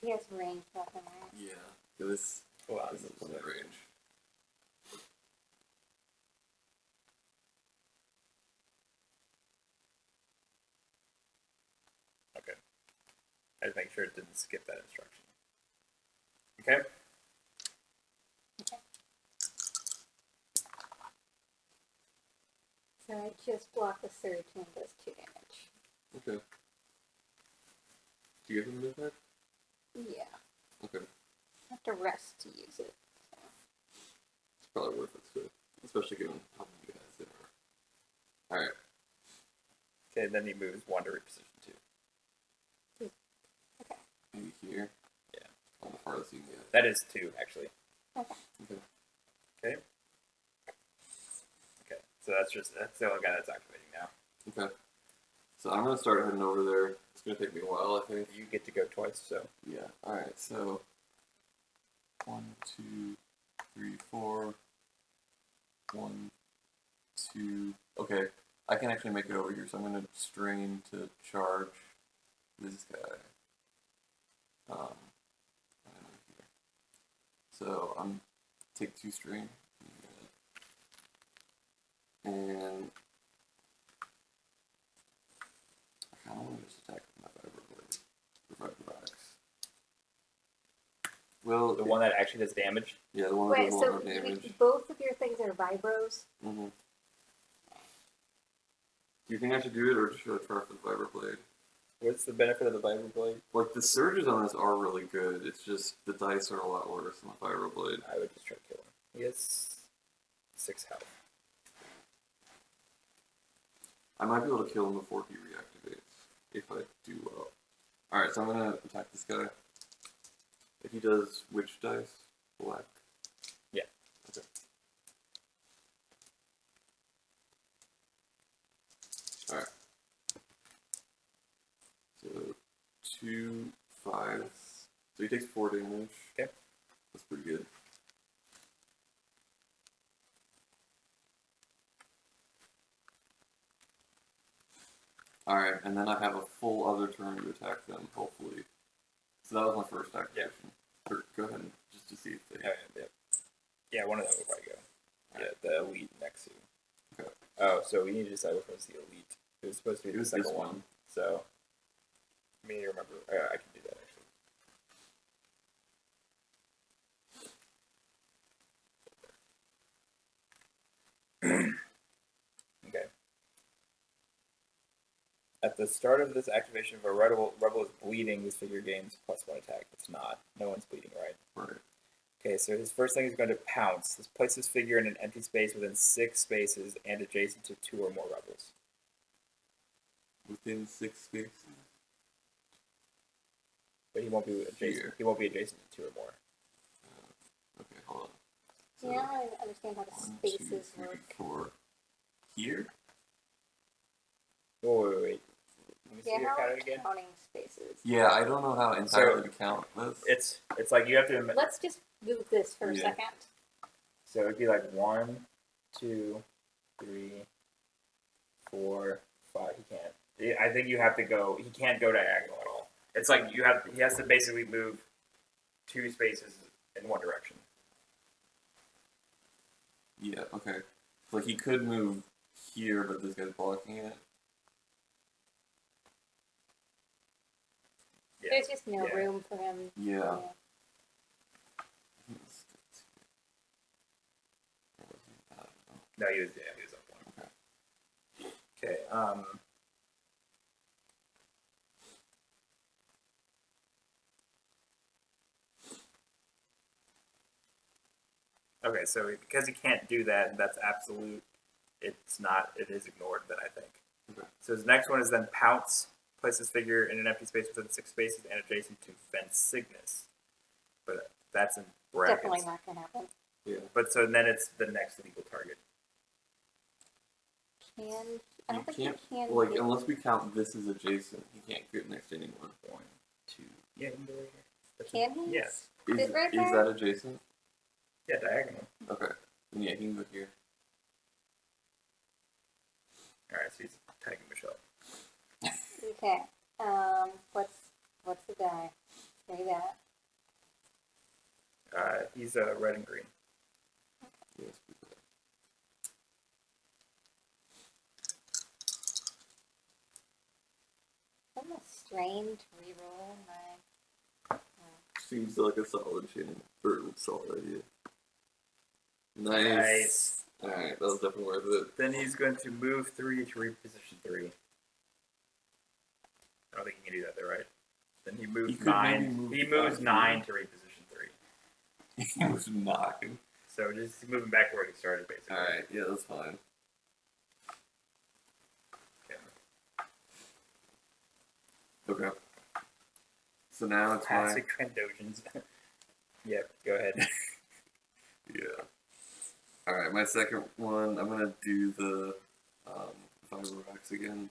He has range weapon, right? yeah. So this Hold on. is in range. Okay. I just make sure it didn't skip that instruction. Okay. Okay. So I just block the surge and it does 2 damage. Okay. Do you give him an attack? Yeah. Okay. I have to rest to use it. So. It's probably worth it too. Especially given how many guys there are. Alright. Okay, then he moves 1 to reposition 2. Okay. Maybe here. Yeah. On the farthest you can get. That is 2, actually. Okay. Okay. Okay. Okay. So that's the only guy that's activating now. Okay. So I'm gonna start heading over there. It's gonna take me a while, I think. You get to go twice, so Yeah. Alright, so 1, 2, 3, 4. 1, 2. Okay. I can actually make it over here, so I'm gonna strain to charge this guy. And then over here. So I'm take 2 strain. And I kinda wanna just attack with my fiber blade. With my products. Well, the one that actually does damage. yeah, the one Wait, that does a so lot more damage. both of your things are vibros? Mm-hmm. Do you think I should do it, or should I try for the fiber blade? What's the benefit of the fiber blade? Like, the surges on this are really good. It's just the dice are a lot worse than the fiber blade. I would just try to kill him. He has 6 health. I might be able to kill him before he reactivates, if I do well. Alright, so I'm gonna attack this guy. If he does which dice? Black. Yeah. Okay. Alright. So 2 5s. So he takes 4 damage. Okay. That's pretty good. Alright, and then I have a full other turn to attack them, hopefully. So that was my first activation. Or, go ahead, just to see if they... Yeah, one of them will probably go. Yeah, the elite next to. Okay. Oh, so we need to decide which one's the elite. It was supposed to be It the was second this one. one. So, I mean, you remember. I can do that actually. Okay. At the start of this activation, if a rebel is bleeding, this figure gains +1 attack. It's not. No one's bleeding, right? Right. Okay, so his first thing is going to pounce. This places this figure in an empty space within 6 spaces and adjacent to 2 or more rebels. Within 6 spaces? But he won't be adjacent. Here. He won't be adjacent to 2 or more. Okay, hold on. So, Yeah, I don't understand how the 1, 2, spaces 3, work. 4. Here? Oh, wait. Let me see Yeah, your how counter are again. counting spaces? Yeah, I don't know how entirely to count this. It's like you have to. Let's just move this for a Yeah. second. So it'd be like 1, 2, 3, 4, 5. He can't. I think you have to go. He can't go diagonal at all. It's like you have. He has to basically move 2 spaces in one direction. Yeah, okay. Like, he could move here, but this guy's blocking it. Yeah. There's just no Yeah. room for him. Yeah. No, he was up 1. Okay. Okay. Okay, so because he can't do that, and that's absolute, it's not. It is ignored. Then I think. Okay. So his next one is then pounce. Place his figure in an empty space within 6 spaces and adjacent to fence Cygnus. But that's in brackets. Definitely not gonna happen. Yeah. But so then it's the next legal target. I don't think you can. Like, get- unless we count this as adjacent, he can't get next to anyone. 1, 2. Yeah, you can go right here. That's Can he? Yes. Is it right is there? that adjacent? Yeah, diagonal. Okay. Then yeah, he can go here. All right, so he's tagging Michele. Okay. What's the die? Say that. He's red and green. Yes. I'm a strained reroll my. Seems like a solid chain. Or solid idea. Nice. Nice. Alright, that was definitely worth it. Then he's going to move 3 to reposition 3. I don't think he can do that there, right? Then he moves He could maybe 9. move He moves 5 9 to reposition 3. He was knocking. So just moving back where he started, basically. Alright, yeah, that's fine. Okay. So now it's my... Classic Trandoshans. Yep, go ahead. Yeah. Alright, my second one, I'm gonna do the Fire Rocks again.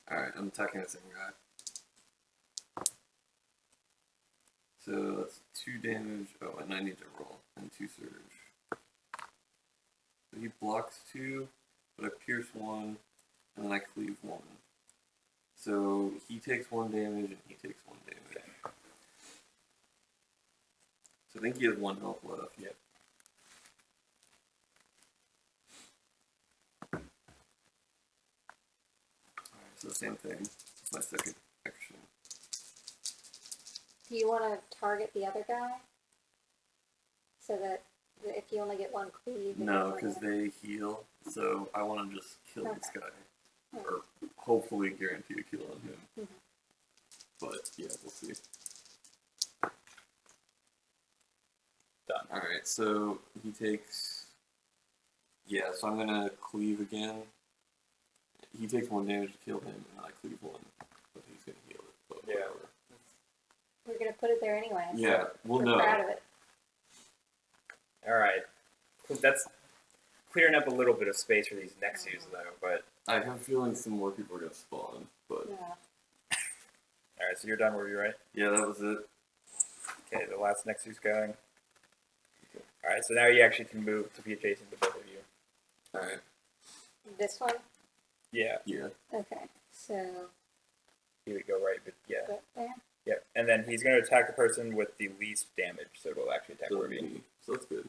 Alright, I'm attacking the same guy. So that's 2 damage. Oh, and I need to roll. And 2 surge. So he blocks 2, but I pierce 1, and then I cleave 1. So he takes 1 damage, and he takes 1 damage. So I think he has 1 health left. Yep. Alright, so same thing. It's my second action. Do you want to target the other guy? So that if you only get 1 cleave. No, because they heal, so I want to just kill this guy. Okay. Or hopefully guarantee a kill on him. Mhm. But yeah, we'll see. Done. Alright, so he takes... Yeah, so I'm gonna cleave again. He takes 1 damage to kill him, and I cleave 1. But he's gonna heal it. But Yeah. whatever. We're gonna put it there anyway. So Yeah, we'll we're know. proud of it. All right. That's clearing up a little bit of space for these Nexus, though. But I have a feeling some more people are gonna spawn, but... Yeah. all right, so you're done where you're right. Yeah, that was it. Okay, the last Nexus going. All right, so now you actually can move to be adjacent to both of you. Alright. This one. Yeah, Yeah. Okay. So he would go right, but yeah. right there. Yep, and then he's going to attack the person with the least damage, so it'll actually attack So, Werve. me. So that's good.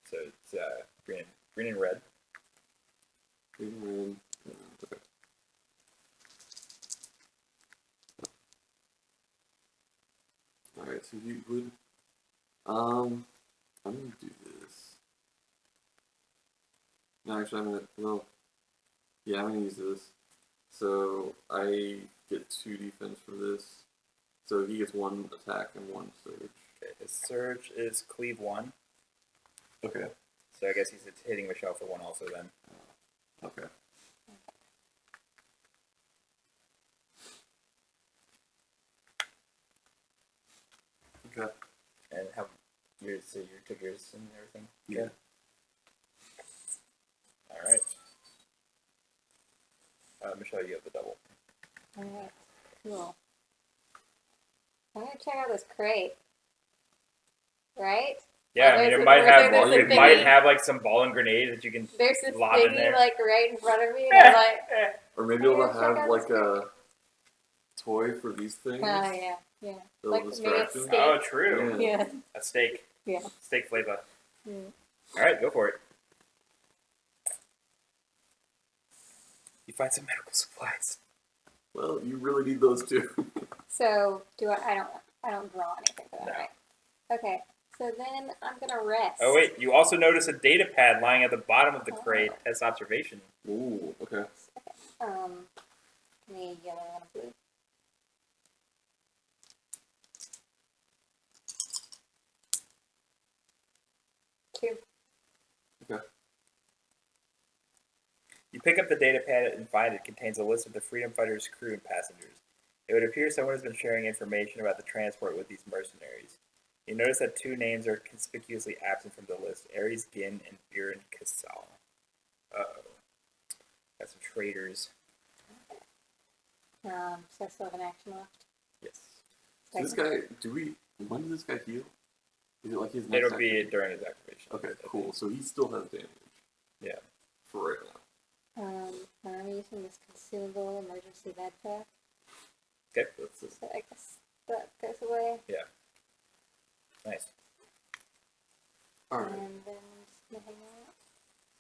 So it's green and red. Green, red, okay. Alright, so he would... I'm gonna do this. No, actually, yeah, I'm gonna use this. So, I get 2 defense for this. So, he gets 1 attack and 1 surge. Okay, his surge is cleave 1, Okay. so I guess he's hitting Michele for 1 also then. Okay. Okay. And how so you took yours and everything? Yeah. All right. Michele, you have the double. Alright. Cool. I'm gonna check out this crate. Right? Yeah, Oh, I mean, there's it a- might have there's a it might thingy. have like some ball and grenade that you can. There's this Lob in thingy there. like right in front of me, and I'm like, Or maybe I'm it'll gonna check have out like this a toy for these things. oh yeah, yeah. Little Like maybe it's distraction. steak. Oh, true. Yeah. A steak. Yeah. Steak flavor. Yeah. All right, go for it. You find some medical supplies. Well, you really need those too. So do I don't draw anything for that, No. right? Okay. So then I'm gonna rest. Oh wait, you also notice a data pad lying at the bottom of the crate. Oh. Test observation. Ooh, okay. Give me yellow and a blue. 2. You pick up the data pad and find it contains a list of the Freedom Fighter's crew and passengers. It would appear someone has been sharing information about the transport with these mercenaries. You notice that 2 names are conspicuously absent from the list: Ares Ginn and Biren Kassal. Uh-oh. Got some traitors. So I still have an action left. Yes. So this guy, when does this guy heal? Is it like his next It'll be activation? during his activation. Okay, cool. So he still has damage. Yeah. For right now. I'm using this consumable emergency med pack, Okay. That's it. so I guess that goes away. Nice. Alright. And then just gonna hang out.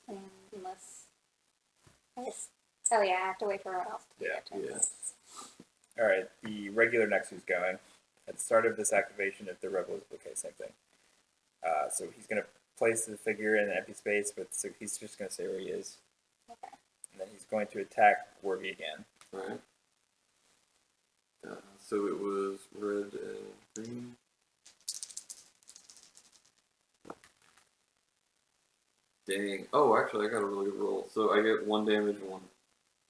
And unless I guess oh yeah, I have to wait for everyone else to do Yeah, their turn. Yeah. Alright, the regular Nexu's going. At the start of this activation, if the rebel is okay, same thing. So he's going to place the figure in an empty space, but so he's just going to say where he is. Okay. And then he's going to attack Werve again. Alright. So it was red and green. Dang. Oh, actually, I got a really good roll. So I get 1 damage and 1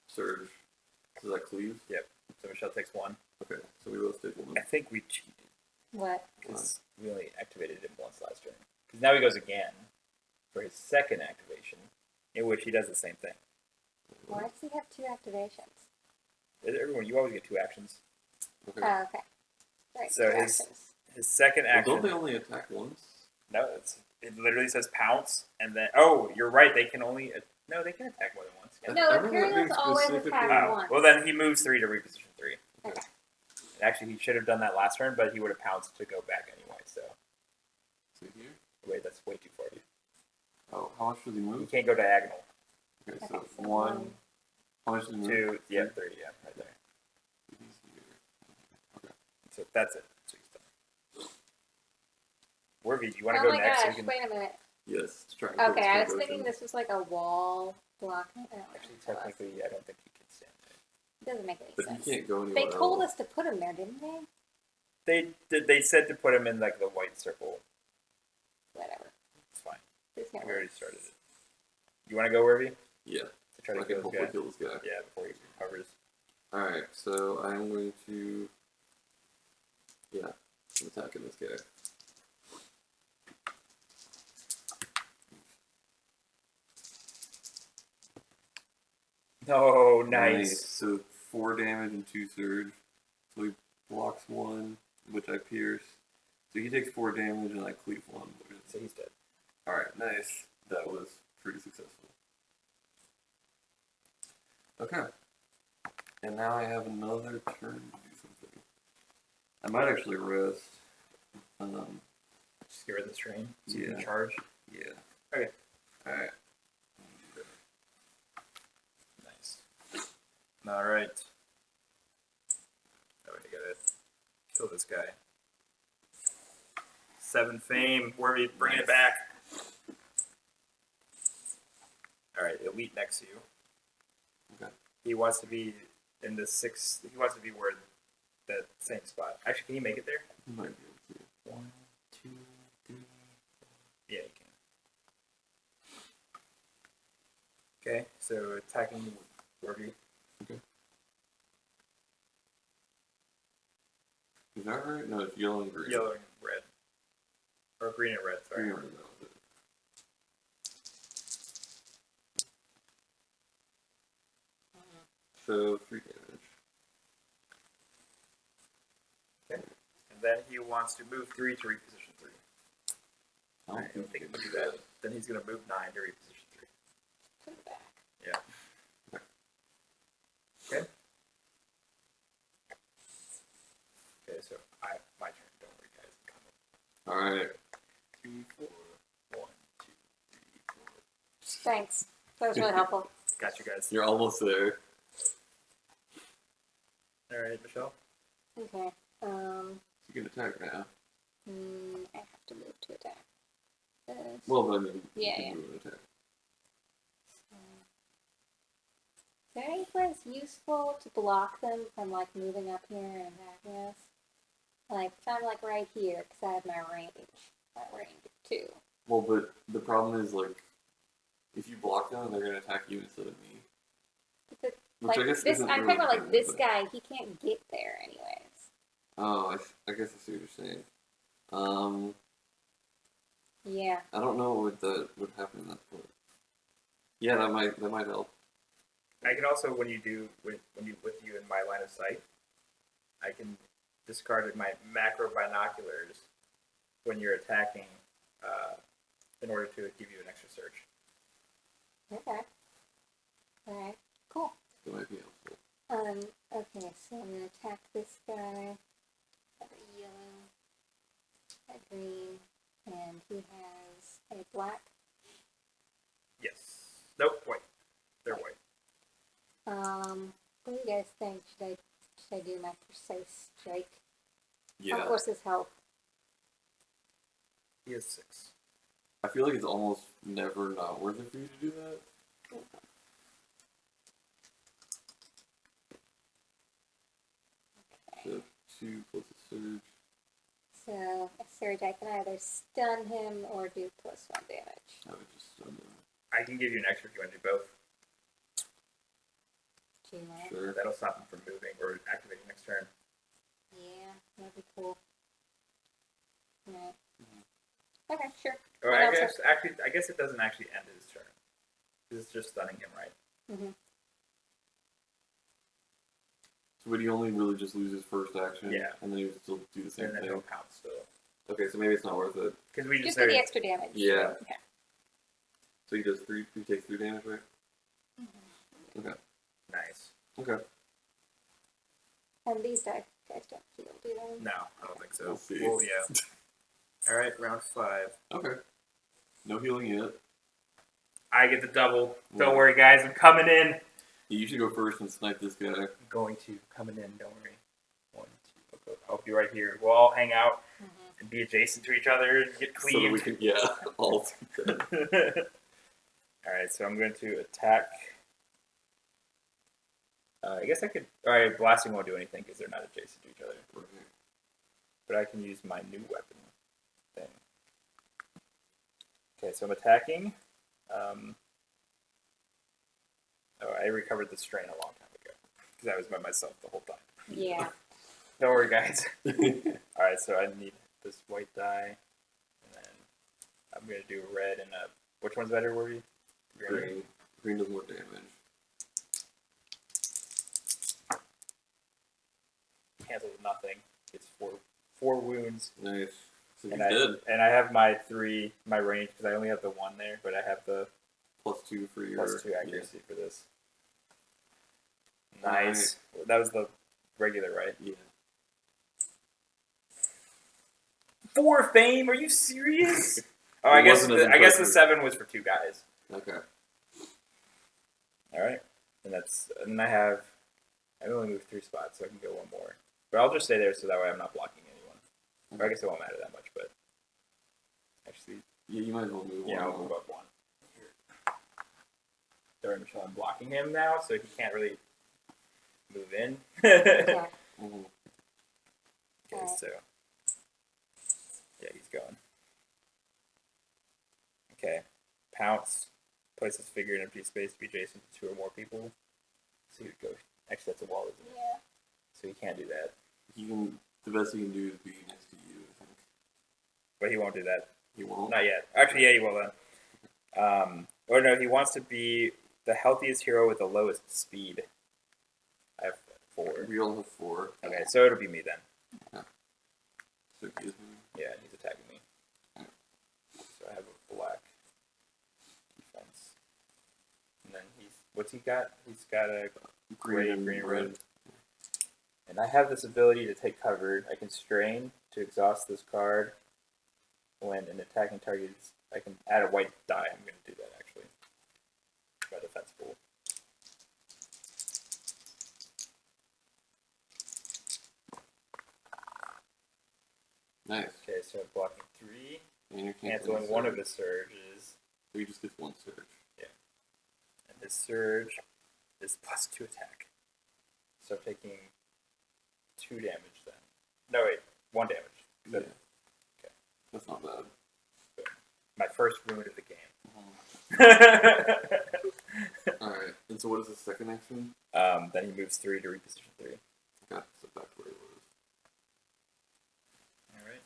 surge. Does that cleave? So Michele takes 1. Okay, so we both take 1. I think we cheated, What? because we only activated him once last turn. Because now he goes again for his second activation, in which he does the same thing. Why does he have 2 activations? Everyone, you always get 2 actions. Okay. Oh, okay. Right. So 2 his- actions. His second Well, action... don't they only attack once? No, it literally says pounce, and then... Oh, you're right, they can only... No, they can attack more than once. Yeah. No, I remember it Imperials being always specifically- attack Oh, once. well then he moves 3 to reposition 3. Okay. And actually, he should have done that last turn, but he would have pounced to go back anyway, so... See here? Wait, that's way too far, dude. Oh, how much does he You move? can't go diagonal. Okay, so Okay, so 1. one. How much does he move? 2, yeah, 3, yeah, right there. He's here. So that's it. So he's done. Werve, do you want to Oh go my next? So gosh, you can... wait a minute. Yes, to try and kill Okay, this I was Trogdoshan. thinking this was like a wall blocking. I don't know Actually, what it was. technically, I don't think he can stand there. It doesn't make any But sense. he can't go anywhere They told else. us to put him there, didn't they? They said to put him in, like, the white circle. Whatever. It's fine. This We never already works. started it. You want to go, Werve? Yeah, To try I to can kill this hopefully guy? kill this guy. Yeah, before he recovers. Alright, so I'm going to... Yeah, I'm attacking this guy. Oh, nice. So 4 damage and 2 surge. So he blocks 1, which I pierce. So he takes 4 damage and I cleave 1. So he's dead. Alright, nice. That was pretty successful. Okay. And now I have another turn to do something. I might actually rest. Just get rid of the strain. So you Yeah. can charge. Yeah. Okay. Alright. Nice. Alright. Oh, I gotta kill this guy. 7 fame. Werve, bring it Nice. back. Alright, elite next to you. Okay. He wants to be in the 6th. He wants to be where that same spot. Actually, can you make it there? You might be able to. 1, 2, 3, 4. Yeah, you can. Okay, so attacking Werve. Is that right? No, it's yellow and green. Yellow and red. Or green and red, sorry. Green and red, that was it. So 3 damage. Okay. And then he wants to move 3 to reposition 3. I Alright, I don't think he can do that. Then he's going to move 9 to reposition 3. Put it back. Okay. Okay, so my turn. Don't worry, guys. I'm coming. Alright. 2, 4. 1, 2, 3, 4. Thanks. That was really helpful. Got you guys. You're almost there. Alright, Michele. Okay. You can attack now. I have to move to attack. This. Well, but I mean, Yeah, you can yeah. move and attack. Is there any place useful to block them from like moving up here and attacking us? Like if I'm like right here, because I have my range 2. Well, but the problem is, like, if you block them, they're gonna attack you instead of me. But Which like I guess this, isn't I'm really talking about like fair, this but- guy. He can't get there anyways. Oh, I guess I see what you're saying. Yeah. I don't know what that would happen in that point. Yeah, that might help. I can also, when you with you in my line of sight, I can discard my macro binoculars when you're attacking, in order to give you an extra search. Okay. All right. Cool. That might be helpful. Okay, so I'm gonna attack this guy. Got a yellow, a green, and he has a black. Yes. Nope. White. They're white. What do you guys think? Should I do my precise strike? Yeah. What's his health? He has 6. I feel like it's almost never not worth it for you to do that. Okay. So 2 plus a surge. So a surge, I can either stun him or do +1 damage. I would just stun them. I can give you an extra if you want to do both. Do you want? Sure. That'll stop him from moving or activating next turn. Yeah, that'd be cool. Alright. Okay, sure. Or What I else? guess it doesn't actually end his turn. It's just stunning him, right? Mm-hmm. So would he only really just lose his first action? Yeah. And then he would still do the same And then thing? he'll pounce still. Okay, so maybe it's not worth it. Because we Just just for the extra damage. Yeah. Okay. So he does 3, he takes 3 damage, right? Okay. Nice. Okay. And these guys don't heal, do they? No, I don't think so. We'll see. Well, yeah. All right, round 5. Okay. No healing yet. I get the double. Don't Yeah. worry, guys. I'm coming in. You should go first and snipe this guy. I'm going to coming in. Don't worry. 1, 2. I'll be right here. We'll all hang out and be adjacent to each other and get So that we cleaved. can, yeah, all All right, so I'm going to attack. I guess I could. All right, blasting won't do anything because they're not adjacent to each other. But I can use my new weapon thing. Okay, so I'm attacking. I recovered the strain a long time ago because I was by myself the whole time. Yeah. Don't worry, guys. All right, so I need this white die, and then I'm gonna do red and a. Which one's better, were you? Green. Green does more damage. Cancels nothing. It's four wounds. Nice. So he's And dead. I have my range because I only have the 1 there, but I have the +2 for your +2 accuracy for this. Nice. That was the regular, right? Yeah. 4 fame? Are you serious? Oh, It I guess wasn't as I guess the impressive. 7 was for 2 guys. Okay. All right, and I only moved 3 spots, so I can go 1 more. But I'll just stay there so that way I'm not blocking anyone. Or I guess it won't matter that much, but actually, Yeah, you might as well move yeah, I'll one. move up 1. Sorry, Michelle, I'm blocking him now, so he can't really move in. Yeah. Mhm. Okay, so yeah, he's going. Okay, pounce. Places figure in empty space to be adjacent to 2 or more people. So he would go. Actually, that's a wall, isn't it? Yeah. So he can't do that. The best he can do is be next to you, I think. But he won't do that. He won't? Not yet. Actually, yeah, he will then. Or no, he wants to be the healthiest hero with the lowest speed. I have 4. We all have 4. Okay, so it'll be me then. So he is moving. Yeah, he's attacking me. So I have a black defense. And then what's he got? He's got a gray, green, red. And I have this ability to take cover. I can strain to exhaust this card when an attacking target is. I can add a white die. I'm going to do that actually. My defense pool. Nice. Okay, so I'm blocking 3, And you're canceling 1 of his surges. So he just gets 1 surge. And his surge is +2 attack. So I'm taking 2 damage then. No, wait, 1 damage. Yeah. Okay. That's not bad. My first wound of the game. Alright, and so what is the second action? Then he moves 3 to reposition 3. Okay, so back to where he was. Alright.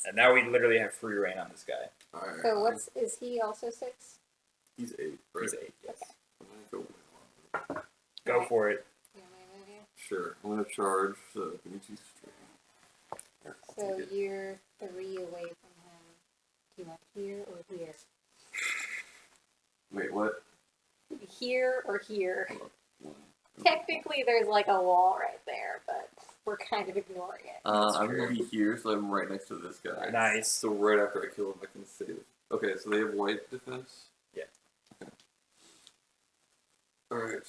And now we literally have free reign on this guy. Alright. So is he also 6? He's 8, right? He's 8, yes. Okay. I'm gonna go. Go Alright. for it. You want me to move you? Sure. I'm gonna charge, so give me 2 string. Alright, I'll So take it. you're 3 away from him. Do you want here or here? Wait, what? Here or here? Hold up. 1. Technically, there's like a wall right there, but we're kind of ignoring it. I'm true. gonna be here, so I'm right next to this guy. Nice. So right after I kill him, I can save. Okay, so they have white defense? Yeah. Okay. Alright.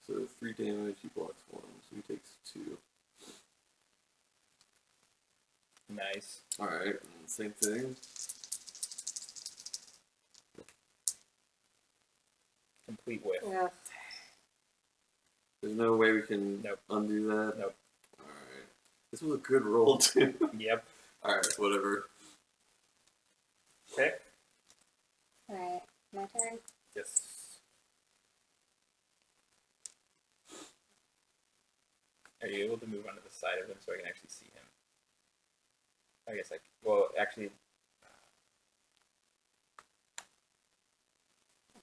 So 3 damage, he blocks 1, so he takes 2. Nice. Alright, and same thing. Complete whiff. Yeah. There's no way we can Nope. undo that? Nope. Alright. This was a good roll, too. Yep. Alright, whatever. Okay. Alright, my turn. Yes. Are you able to move onto the side of him so I can actually see him? I guess well, actually,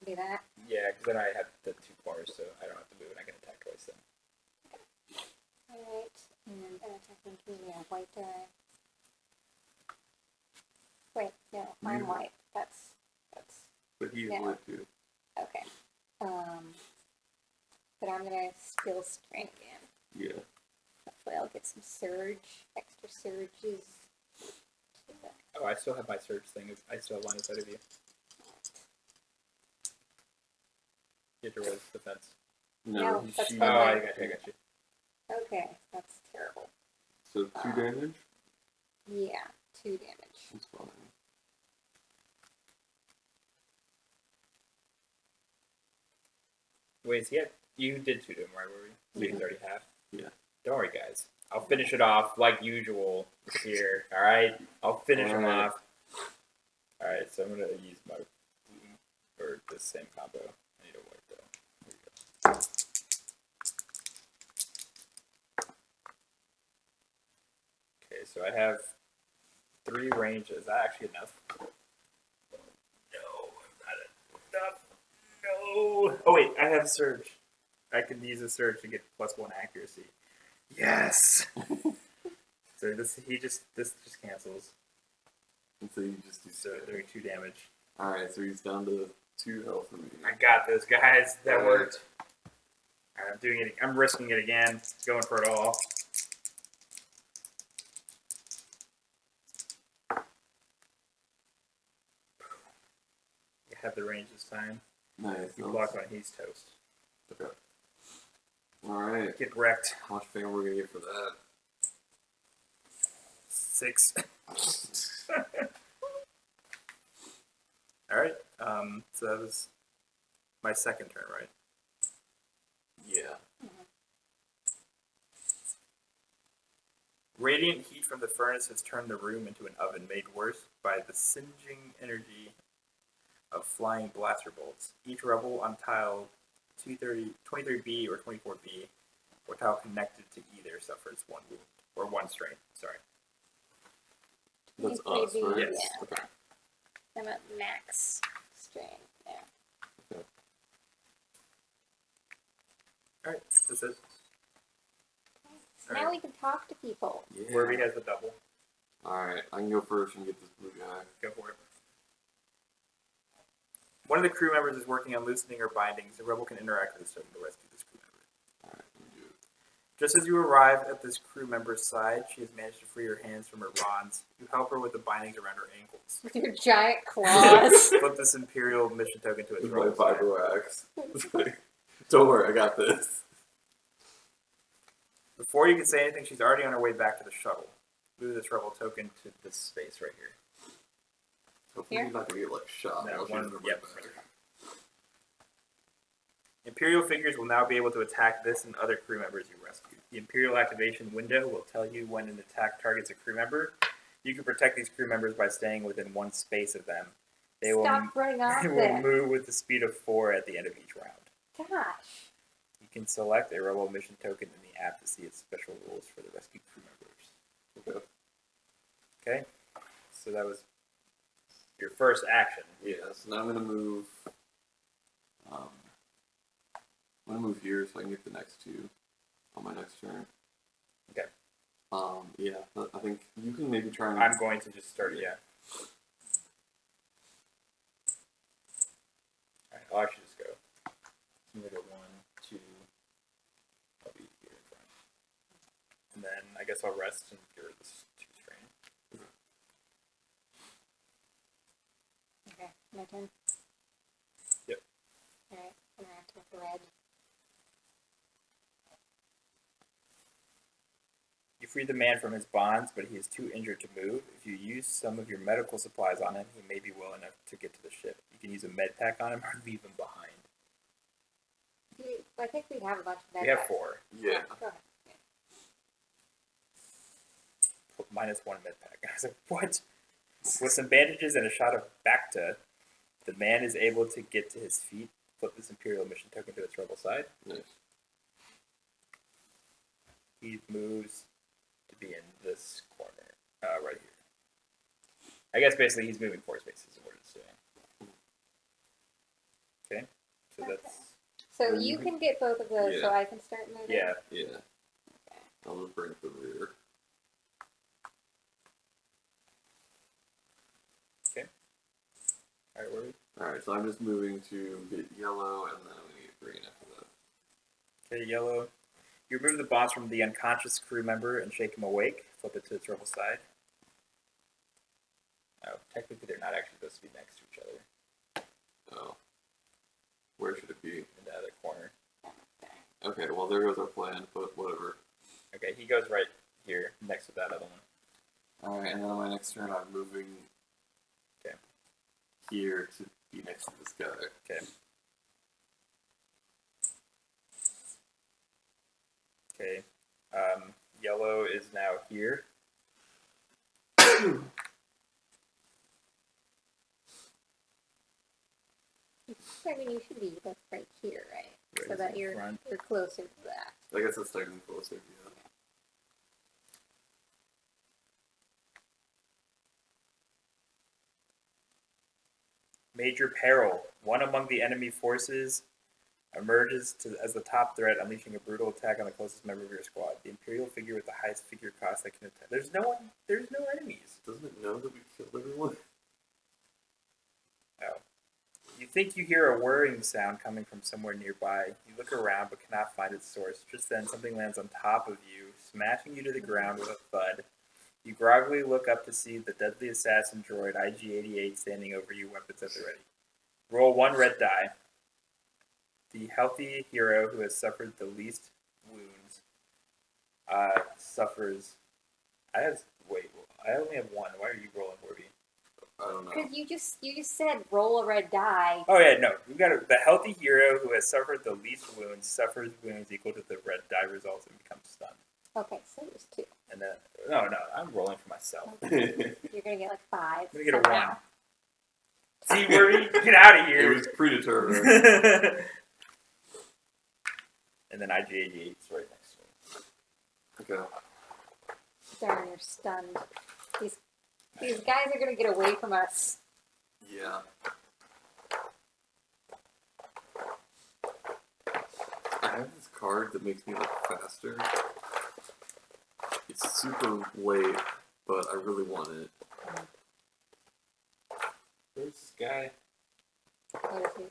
Do that. yeah, because then I have the 2 corners, so I don't have to move and I can attack twice then. Alright, and attacking yeah, white die. Wait, no, I'm You- white. That's But he's Yeah. white, too. okay. But I'm gonna skill strain again. Yeah. Hopefully I'll get some surge, extra surges. To the, Oh, I still have my surge thing. I still have line of sight of you. Get your res defense. No, he's that's shooting. Oh, fine. I got you. okay, that's terrible. So 2 damage? Yeah, 2 damage. That's fine. Wait, so you did 2 to him, right? Were we? So he's Yeah. already half? Yeah. Don't worry, guys. I'll finish it off like usual here, alright? I'll finish him Alright. off. Alright, so I'm going to use my blue for this same combo. I need a white, though. Here we go. Okay, so I have 3 ranges. Is that actually enough? No, not enough. No. Oh wait, I have surge. I can use a surge to get +1 accuracy. Yes. So this just cancels. And so you just do So doing 2 damage. Alright, so he's down to 2 health for me. I got this, guys. That Alright. worked. Alright, I'm doing it. I'm risking it again. Going for it all. You have the range this time. Nice. You block one, he's toast. Okay. Alright. Get wrecked. How much fame are we gonna get for that? 6. Alright, so that was my second turn, right? Yeah. Radiant heat from the furnace has turned the room into an oven, made worse by the singeing energy of flying blaster bolts. Each rebel on tile 23B or 24B, or tile connected to either, suffers 1 wound, or 1 strain, sorry. That's us, Maybe, right? Yes. Yeah. Okay. I'm at max strain. Yeah. Alright, that's it. So now we can talk to people. Yeah. Werve has the double. Alright, I can go first and get this blue guy. Go for it. One of the crew members is working on loosening or bindings. The rebel can interact with this token to rescue this crew member. Alright, let me do it. Just as you arrive at this crew member's side, she has managed to free her hands from her bonds. You help her with the bindings around her ankles. With your giant claws. Flip this Imperial mission token to its With my rebel side. vibro axe. Don't worry, I got this. Before you can say anything, she's already on her way back to the shuttle. Move this rebel token to this space right here. Hopefully Here? you're not gonna get like shot. No, while she's one, in the yep. back. Imperial figures will now be able to attack this and other crew members you rescued. The Imperial activation window will tell you when an attack targets a crew member. You can protect these crew members by staying within one space of them. They Stop running off they will there. move with the speed of 4 at the end of each round. Gosh. You can select a rebel mission token in the app to see its special rules for the rescued crew members. Okay? So that was your first action. Yeah, so now I'm gonna move. I'm gonna move here so I can get the next two on my next turn. Okay. Yeah, I think you can maybe try and. I'm going to just start, yeah. Alright, I'll actually just go. Move it 1, 2. I'll be here in front. And then I guess I'll rest and get rid of this 2 strain. Okay, my turn. Yep. Alright, interact with red. You free the man from his bonds, but he is too injured to move. If you use some of your medical supplies on him, he may be well enough to get to the ship. You can use a med pack on him or leave him behind. I think we have a bunch of We have packs. 4. Yeah. Go ahead. -1 med pack. I was like, what? With some bandages and a shot of Bacta, the man is able to get to his feet. Flip this Imperial mission token to its rebel side. Nice. He moves to be in this corner, right here. I guess basically he's moving 4 spaces is what it's doing. Okay, so Okay. that's, So you can get both of those, so Yeah. I can start moving? yeah. Yeah. Okay. I'll just bring up the rear. Alright, where are we? Alright, so I'm just moving to get yellow and then I'm gonna get green after that. Okay, yellow. You remove the bonds from the unconscious crew member and shake him awake. Flip it to its rebel side. Oh, technically they're not actually supposed to be next to each other. Oh. Where should it be? In the other corner. Okay, well there goes our plan, but whatever. Okay, he goes right here, next to that other one. Alright, and then on my next turn I'm moving Okay. here to be next to this guy. Okay. Okay. Yellow is now here. I mean, you should be like right here, right? Right So in that you're front. closer to that. I guess that's technically closer, yeah. Major peril. One among the enemy forces emerges as the top threat, unleashing a brutal attack on the closest member of your squad. The Imperial figure with the highest figure cost that can attack. There's no enemies. Doesn't it know that we killed everyone? Oh. You think you hear a whirring sound coming from somewhere nearby. You look around but cannot find its source. Just then, something lands on top of you, smashing you to the ground with a thud. You groggily look up to see the deadly assassin droid IG-88 standing over you, weapons at the ready. Roll 1 red die. The healthy hero who has suffered the least wounds suffers. I only have 1. Why are you rolling, Warby? I don't know. Because you just said roll a red die. Oh yeah, no. We got the healthy hero who has suffered the least wounds suffers wounds equal to the red die results and becomes stunned. Okay, so there's 2. And then no, I'm rolling for myself. You're gonna get like 5. I'm gonna get a somehow. 1. See, Warby, get out of It here. was predetermined. And then IG-88's right next to me. Okay. Darn, you're stunned. These guys are gonna get away from us. Yeah. I have this card that makes me look faster. It's super late, but I really want it. Where's this guy? What is he?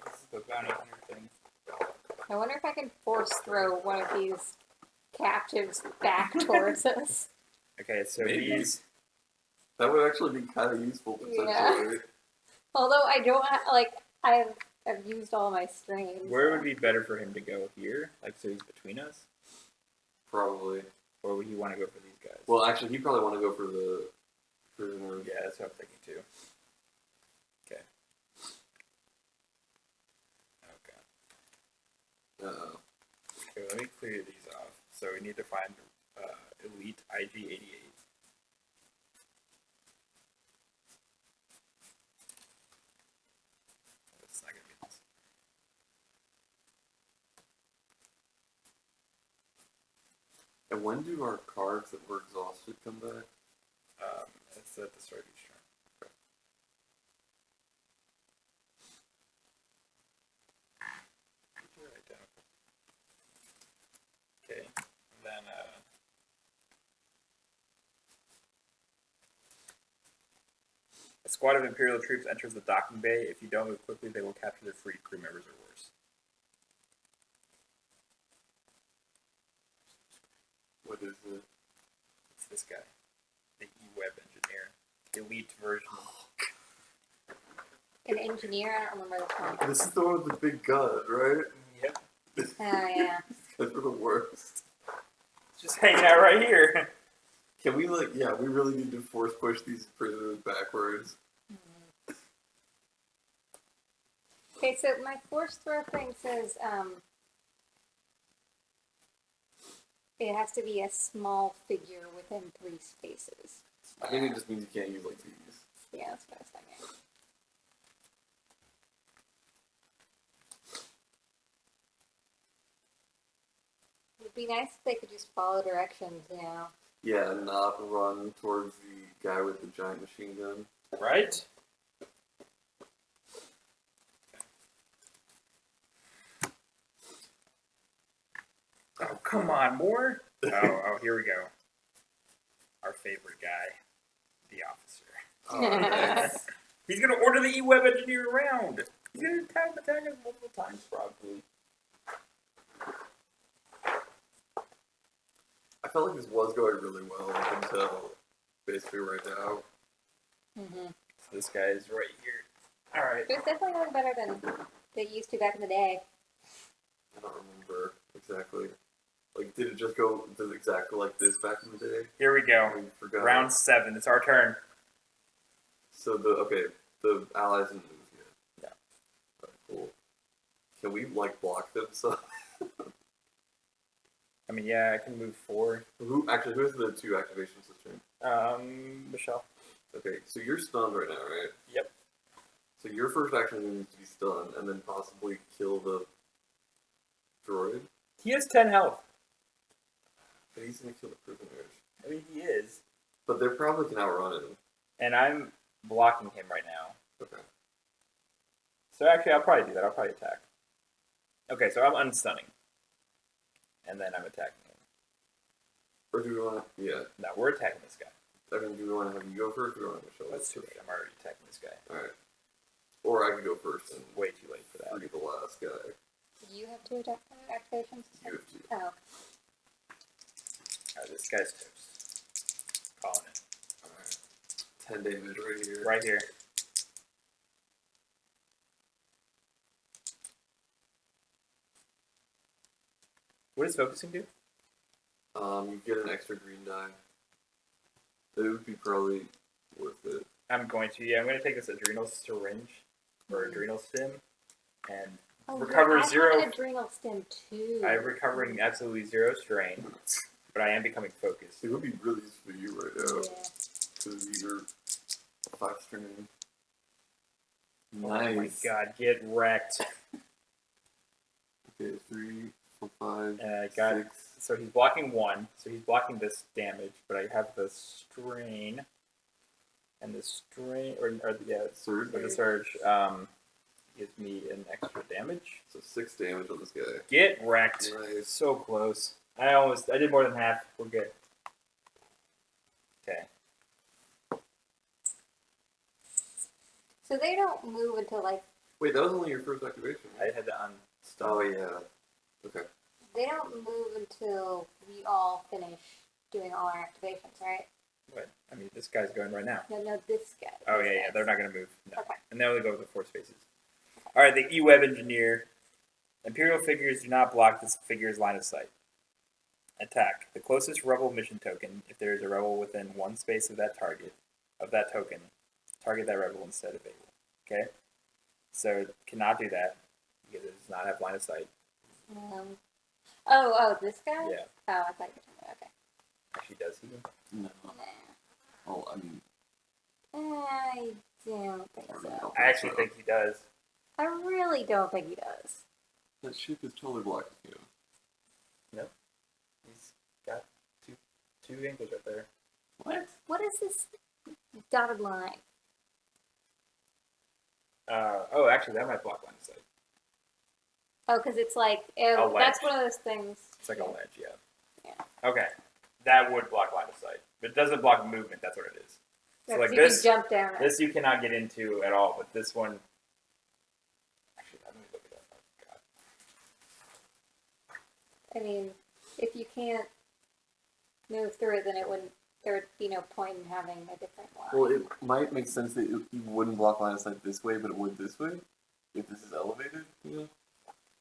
This is the bounty hunter thing. I wonder if I can force throw one of these captives back towards us. Okay, so Maybe. he's That would actually be kind of useful potentially. Yeah. Although I don't I've used all my strains. where would be better for him to go here? Like so he's between us? Probably. Or would you want to go for these guys? Well, actually, he'd probably want to go for the prisoner. yeah, that's what I'm thinking too. Okay. clear these off. So we need to find Elite IG-88. That's not gonna be this. And when do our cards that were exhausted come back? It's at the start of each turn. They're identical. Okay, and then a squad of Imperial troops enters the docking bay. If you don't move quickly, they will capture their freed crew members or worse. What is it? It's this guy, the E-Web engineer, elite version. An engineer, I don't remember this one. This is the one with the big gun, right? Yep, Oh, yeah. These guys are the worst. just hanging out right here. Can we, like, yeah, we really need to force push these prisoners backwards. Okay, so my force throw thing says it has to be a small figure within 3 spaces. I think it just means you can't use, like, these. Yeah, that's what I was thinking. It would be nice if they could just follow directions, you know. Yeah, and not run towards the guy with the giant machine gun. Right? Oh, come on, more? Oh, here we go. Our favorite guy, the officer. Oh, nice. He's gonna order the E-Web engineer around. He's gonna attack us multiple times, probably. I felt like this was going really well up until basically right now. Mm-hmm. So this guy is right here. All right. But it's definitely going better than they used to back in the day. I don't remember exactly. Like, did it just go exactly like this back in the day? Here we go. I forgot. Round 7. It's our turn. So the allies didn't move yet. Yeah. Alright, cool. Can we like block them? So I mean, yeah, I can move 4. who's the 2 activations this turn? Michele. Okay, so you're stunned right now, right? Yep. So your first action needs to be stunned, and then possibly kill the droid. He has 10 health. But he's gonna kill the prisoners. I mean, he is. But they probably can outrun him. And I'm blocking him right now. Okay. So actually, I'll probably do that. I'll probably attack. Okay, so I'm unstunning. And then I'm attacking him. Or do we want to? Yeah. No, we're attacking this guy. I mean, do we want to have you go first, or do we want to Michele? Let's do it. I'm already attacking this guy. All right. Or I could go first and Way too late for that. free the last guy. Do you have 2 activations? You have to. Oh. Alright, this guy's toast. Calling it. All right. 10 damage right here. Right here. What does focusing do? You get an extra green die. It would be probably worth it. I'm going to, yeah, I'm going to take this adrenal syringe, or adrenal stim, and Oh, recover yeah, 0. I have an adrenal stim too. I'm recovering absolutely 0 strain, but I am becoming focused. It would be really useful for you right now. Yeah. Because you're 5 string. Oh my Nice. god, get wrecked. Okay, 3, 4, 5, And I got 6. So he's blocking 1, so he's blocking this damage, but I have the strain, and the strain, or yeah, Surge. or the surge, gives me an extra damage. So 6 damage on this guy. Get wrecked. Nice. So close. I did more than half. We're good. Okay. So they don't move until like Wait, that was only your first activation. I had to unstun. Oh yeah. Okay. they don't move until we all finish doing all our activations, right? But, I mean, this guy's going right now. No, this guy. Oh, this yeah, guy. they're not going to move. No. Okay. And they only go with 4 spaces. Alright, the E-Web engineer. Imperial figures do not block this figure's line of sight. Attack. The closest rebel mission token, if there is a rebel within 1 space of that token, target that rebel instead of able. Okay? So, cannot do that, because it does not have line of sight. Oh, this guy? Yeah. Oh, I thought you were talking about, okay. Actually, does he? No. Nah. Oh, I mean, I don't think so. I actually think he does. I really don't think he does. that ship is totally blocking you. He's got two angles right there. What? What is this dotted line? Oh, actually, that might block line of sight. Oh, because it's like, A ledge. that's one of those things. It's like a ledge, yeah. Yeah. Okay, that would block line of sight, but it doesn't block movement. That's what it is. So Yeah, like 'cause this, you can jump down it. this you cannot get into at all. But this one, actually, let me look it up. Oh, God. I mean, if you can't move through it, then there would be no point in having a different line. Well, it might make sense that you wouldn't block line of sight this way, but it would this way, if this is elevated, you know?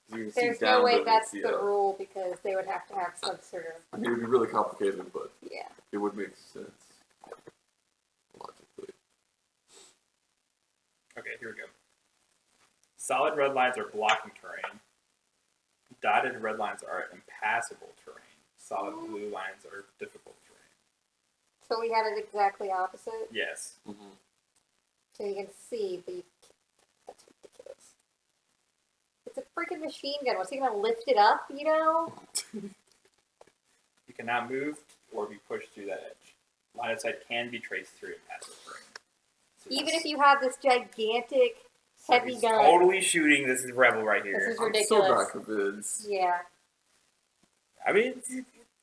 So you can see There's down, no way but that's you the can see up. rule because they would have to have some sort of, I mean, it would be really complicated, but yeah. it would make sense. Logically. Okay, here we go. Solid red lines are blocking terrain. Dotted red lines are impassable terrain. Solid blue lines are difficult terrain. So we had it exactly opposite. Yes. Mm-hmm. So you can see, but that's ridiculous. It's a freaking machine gun. What's he gonna lift it up, you know? You cannot move or be pushed through that edge. Line of sight can be traced through impassable terrain. So Even this- if you have this gigantic so heavy he's gun. totally shooting. This is Rebel right here. This is I'm ridiculous. still not convinced. Yeah. I mean,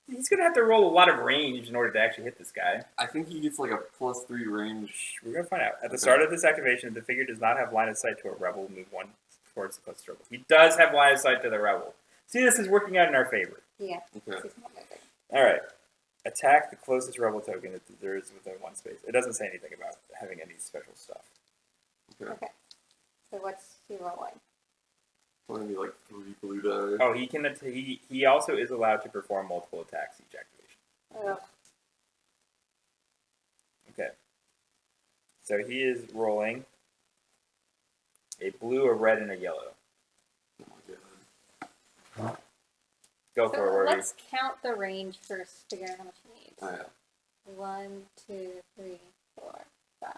he's going to have to roll a lot of range in order to actually hit this guy. I think he gets like a +3 range. We're going to find out. At the Okay. start of this activation, the figure does not have line of sight to a Rebel. Move one towards the closest Rebel. He does have line of sight to the Rebel. See, this is working out in our favor. Yeah. Okay. This is not moving. All right. Attack the closest Rebel token that there is within one space. It doesn't say anything about having any special stuff. Okay. Okay. So what's he rolling? It's going to be like 3 blue die. Oh, he can. He also is allowed to perform multiple attacks each activation. Ugh. Okay. So he is rolling a blue, a red, and a yellow. Oh my god. Go So for it, Werve. let's count the range first, figure out how much he needs. Oh, yeah. 1, 2, 3, 4, 5,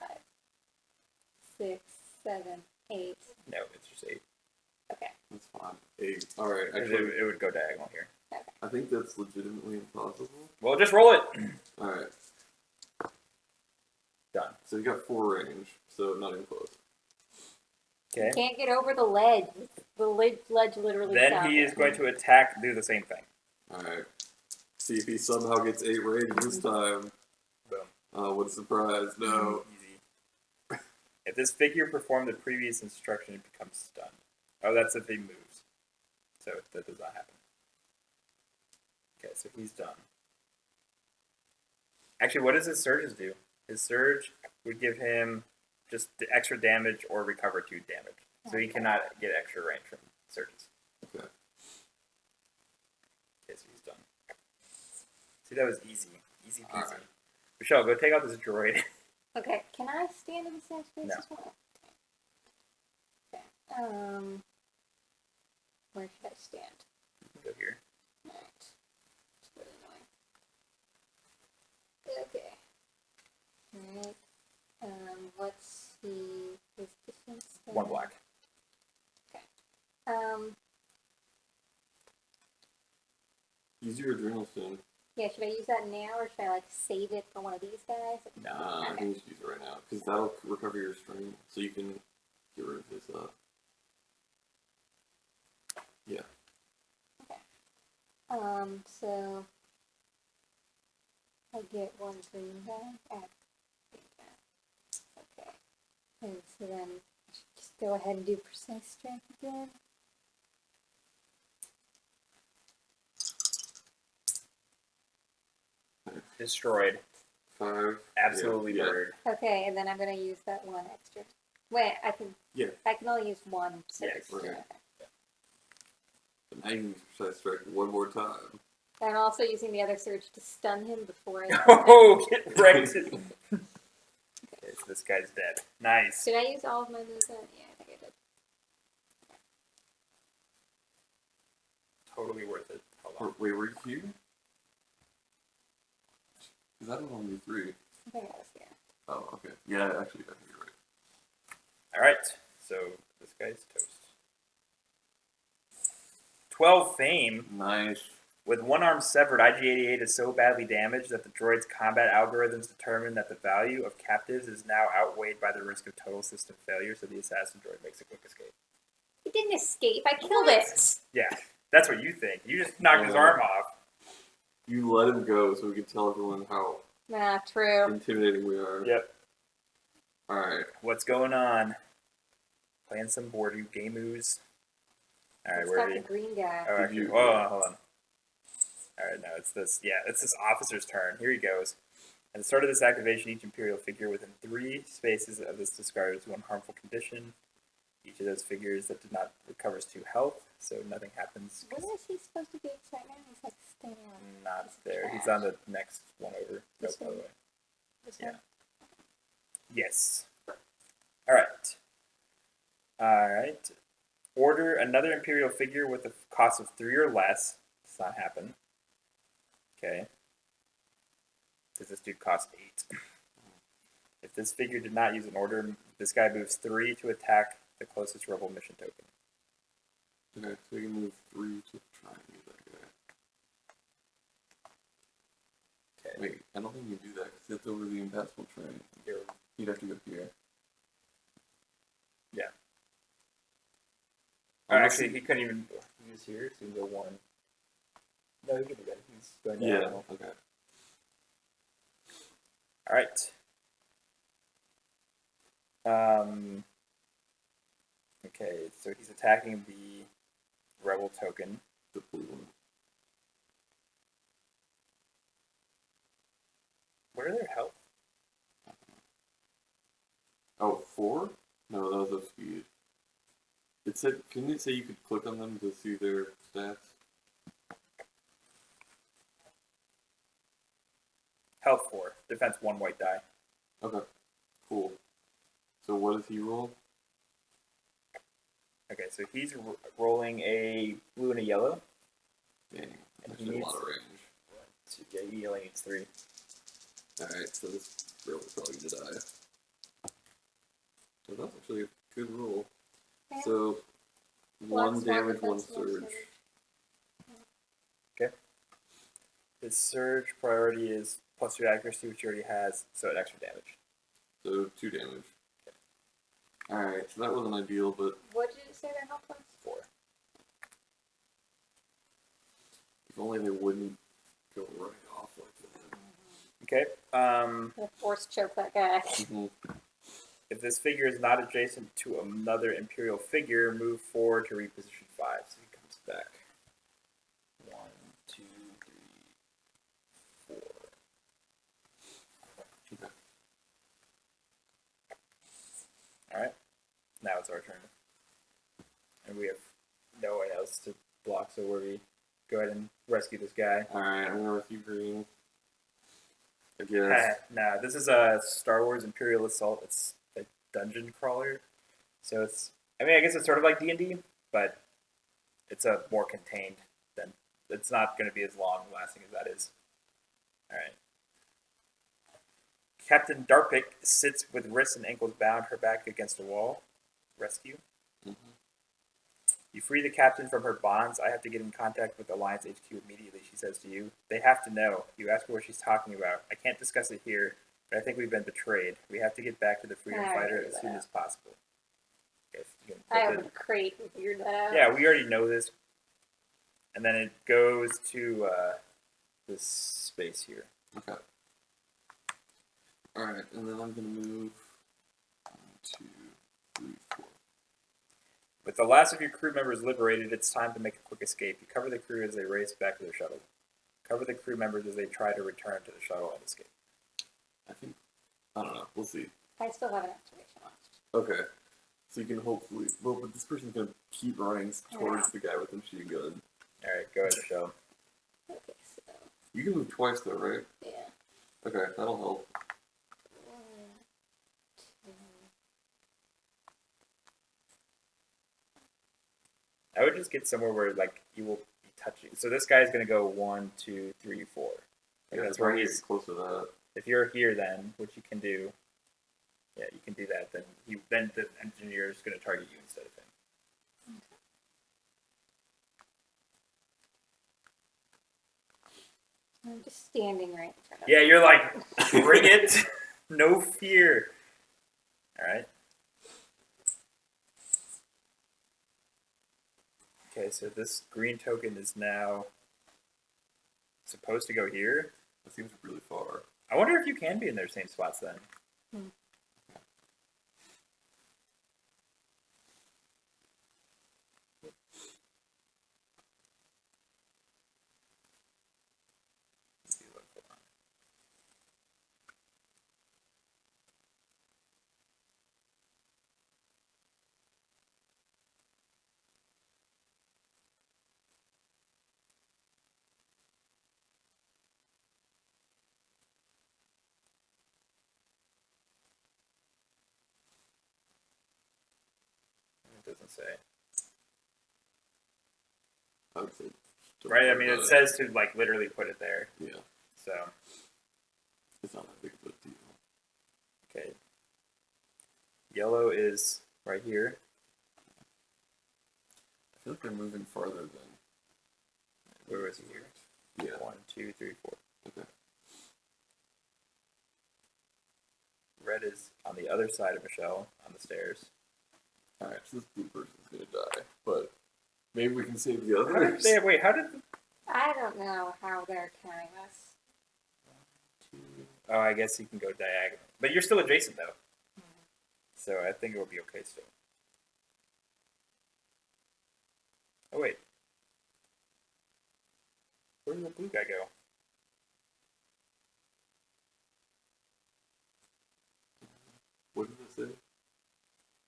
6, 7, 8. No, it's just 8. Okay. That's fine. 8. Alright, It, actually, it would go diagonal here. I think that's legitimately impossible. Well, just roll it. Alright, Done. so you got 4 range, so not even close. Okay. Can't get over the ledge. The ledge literally Then stopped he it. is going to attack, do the same thing. Alright. See if he somehow gets 8 range this time. Boom. Oh, what a surprise. No. Easy. If this figure performed the previous instruction, it becomes stunned. Oh, that's if he moves. So that does not happen. Okay, so he's done. Actually, what does his surges do? His surge would give him just the extra damage or recover 2 damage. So he Okay. cannot get extra range from surges. Okay. Okay, so he's done. See, that was easy. Easy peasy. Alright. Michele, go take out this droid. Okay, can I stand in the same space No. as well? Okay. Where should I stand? Go here. Alright. It's really annoying. Okay. Alright. What's his distance? 1 black. Use your adrenal soon. Yeah, should I use that now or should I like save it for one of these guys? Nah, I think you should use it right now, because that'll recover your strength, so you can get rid of this Yeah. So I get 1 green guy. Okay. And so then I should just go ahead and do precise strength again. Destroyed. 5. Absolutely Yeah. murdered. Okay, and then I'm gonna use that 1 extra. Wait, I can. Yeah. I can only use 1 surge. Yes, right. Okay. So now you can use precise strike 1 more time. I'm also using the other surge to stun him before I. Oh, get wrecked. Okay, so this guy's dead. Nice. Did I use all of my moves? Yeah, I think I did. Totally worth it. hold on. Wait, were you here? Because I don't know you 3. I think I was here. Oh, okay. Yeah, actually, I think you're right. All right, so this guy's toast. 12 fame. Nice. With one arm severed, IG-88 is so badly damaged that the droid's combat algorithms determine that the value of captives is now outweighed by the risk of total system failure, so the assassin droid makes a quick escape. It didn't escape. I killed it. Yeah, that's what you think. You just knocked his Yeah. arm off. You let him go so we can tell everyone how Nah, true. intimidating we are. Yep. Alright. What's going on? Playing some board gamoos. All right, It's where got are the you? green guy. Oh, Did actually, you- hold on. All right, no, it's this. Yeah, it's this officer's turn. Here he goes. At the start of this activation, each Imperial figure within 3 spaces of this discards 1 harmful condition. Each of those figures that did not recovers 2 health, so nothing happens. Where is he supposed to be right now? He's like standing on Not Piece of there. He's trash. on the next one over. This Nope, by the one? way. this Yeah. one. Yes. All right. All right. Order another Imperial figure with a cost of 3 or less. Does not happen. Okay. Because this dude cost 8. If this figure did not use an order, this guy moves 3 to attack the closest rebel mission token. Okay, so you can move 3 to try and get that guy. Okay. Wait, I don't think you can do that because it's over the impassable train. Here. You'd have to go here. Yeah. Unless Actually, he- he couldn't even use here, so he can go 1. No, he can do that. He's going down. Yeah, okay. All right. Okay, so he's attacking the rebel token. The blue one. What are their health? Oh, 4? No, that was a speed. It said, couldn't it say you could click on them to see their stats? Health 4. Defense 1 white die. Okay, cool. So what does he roll? Okay, so he's rolling a blue and a yellow. Dang, And that's he a needs- lot of range. So, yeah, he only needs 3. Alright, so this girl is probably gonna die. So that's actually a good roll. Yeah. So, Block 1 smart damage, 1 defense, 1 surge. His surge priority is plus 2 accuracy, which he already has, so an extra damage. So 2 damage. Alright, so that wasn't ideal, but What did it say their health was? 4. if only they wouldn't go right off like that. Okay. I'm gonna force choke that guy. If this figure is not adjacent to another Imperial figure, move forward to reposition 5. So he comes back. 1, 2, 3, 4. Okay. Alright. Now it's our turn. And we have no one else to block, so we go ahead and rescue this guy. Alright, I'm gonna rescue green. I guess. Nah, this is a Star Wars Imperial Assault. It's a dungeon crawler. So it's, I mean, I guess it's sort of like D&D, but it's a more contained than, it's not going to be as long lasting as that is. Alright. Captain Darpic sits with wrists and ankles bound, her back against a wall. Rescue. Mhm. You free the captain from her bonds. I have to get in contact with Alliance HQ immediately, she says to you. They have to know. You ask her what she's talking about. I can't discuss it here, but I think we've been betrayed. We have to get back to the freedom I fighter already as did soon that. as possible. If you can I flip opened it. a crate and figured that out. Yeah, we already know this. And then it goes to this space here. Okay. Alright, and then I'm gonna move 1, 2, 3, 4. With the last of your crew members liberated, it's time to make a quick escape. You cover the crew as they race back to their shuttle. Cover the crew members as they try to return to the shuttle and escape. I think, I don't know, we'll see. I still have an activation left. Okay. So you can hopefully, well, but this person's gonna keep running towards the guy with the machine gun. Alright, go ahead, Michelle. Okay, so You can move twice though, right? yeah. Okay, that'll help. 1, 2. I would just get somewhere where like you will be touching. So this guy's going to go 1, 2, 3, 4. Like that's where he's. close to that. If you're here, then which you can do. Yeah, you can do that. Then the engineer is going to target you instead of him. I'm just standing right in front of Yeah, you're like, bring it, no fear. All right. Okay, so this green token is now supposed to go here. That seems really far. I wonder if you can be in their same spots then. Hmm. It doesn't say. I would say. Right, I mean, it says to, like, literally put it there. Yeah, So, it's not that big of a deal. okay. Yellow is right here. I feel like they're moving farther than. Where was he here? Yeah. 1, 2, 3, 4. Okay. Red is on the other side of Michele, on the stairs. Alright, so this blue person's gonna die, but maybe we can save the How did others. they, wait, how did the, I don't know how they're counting us. oh, I guess you can go diagonal. But you're still adjacent, though. So I think it will be okay still. Oh, wait. Where did the blue guy go? What did it say?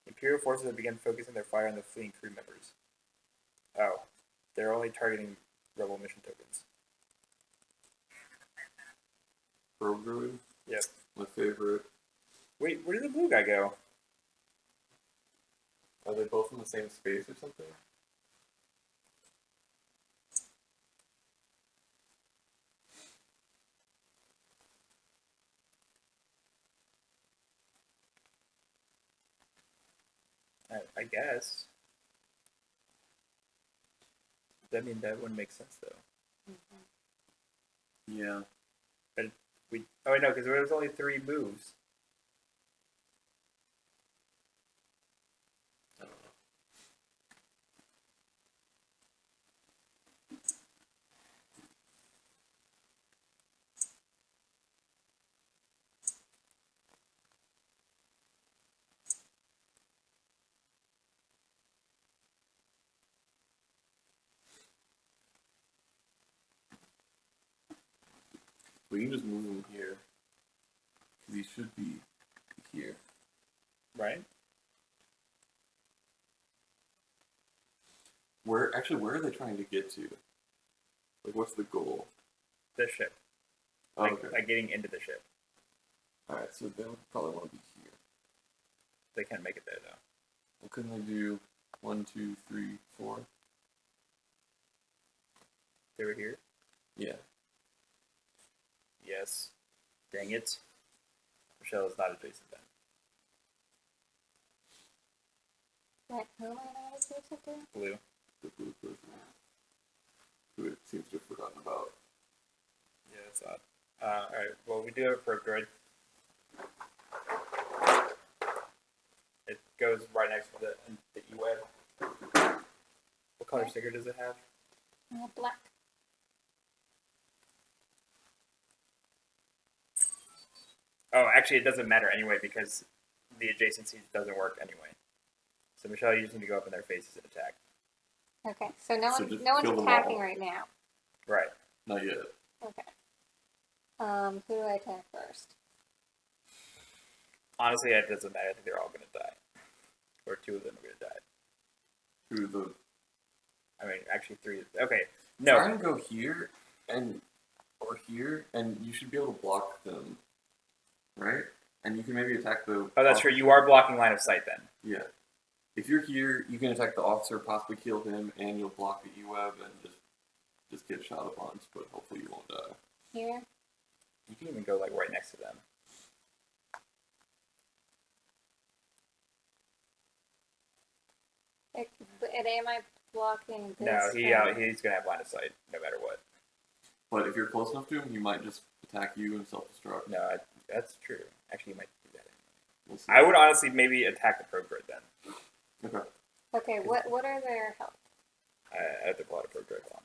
Imperial forces have begun focusing their fire on the fleeing crew members. Oh. They're only targeting rebel mission tokens. Probe druid? Yep. My favorite. Wait, where did the blue guy go? Are they both in the same space or something? I guess. I mean, that wouldn't make sense, though. Yeah. Oh, I know, because there was only 3 moves. I don't know. We can just move him here. Because he should be here. Right? Where are they trying to get to? Like, what's the goal? The ship. Oh, Like, okay. like getting into the ship. Alright, so they would probably want to be here. They can't make it there, though. Well, couldn't they do 1, 2, 3, 4? They were here? Yeah. Yes. Dang it. Michele is not adjacent then. Like, who am I not adjacent to? Blue. The blue person. Who it seems to have forgotten about. Yeah, that's odd. Alright, well, we do have a probe droid. It goes right next to the E-Web. What color sticker does it have? Black. Oh, actually, it doesn't matter anyway because the adjacency doesn't work anyway. So, Michele, you just need to go up in their faces and attack. Okay, so no So one, just no one's kill them attacking all. right now. Right. Not yet. Okay. Who do I attack first? Honestly, it doesn't matter. I think they're all going to die. Or 2 of them are going to die. Who the... I mean, actually 3. Okay. Try No. and go here, or here, and you should be able to block them. Right? And you can maybe attack the... Oh, that's true. You are blocking line of sight then. Yeah. If you're here, you can attack the officer, possibly kill him, and you'll block the E-Web and just just get shot upon, but hopefully you won't die. Here? You can even go like right next to them. But am I blocking this? No, from- he's gonna have line of sight no matter what. But if you're close enough to him, he might just attack you and self-destruct. No, that's true. Actually, you might do that. We'll see. I would honestly maybe attack the probe droid then. Okay. Okay, what are their health? I have to pull out a probe droid on.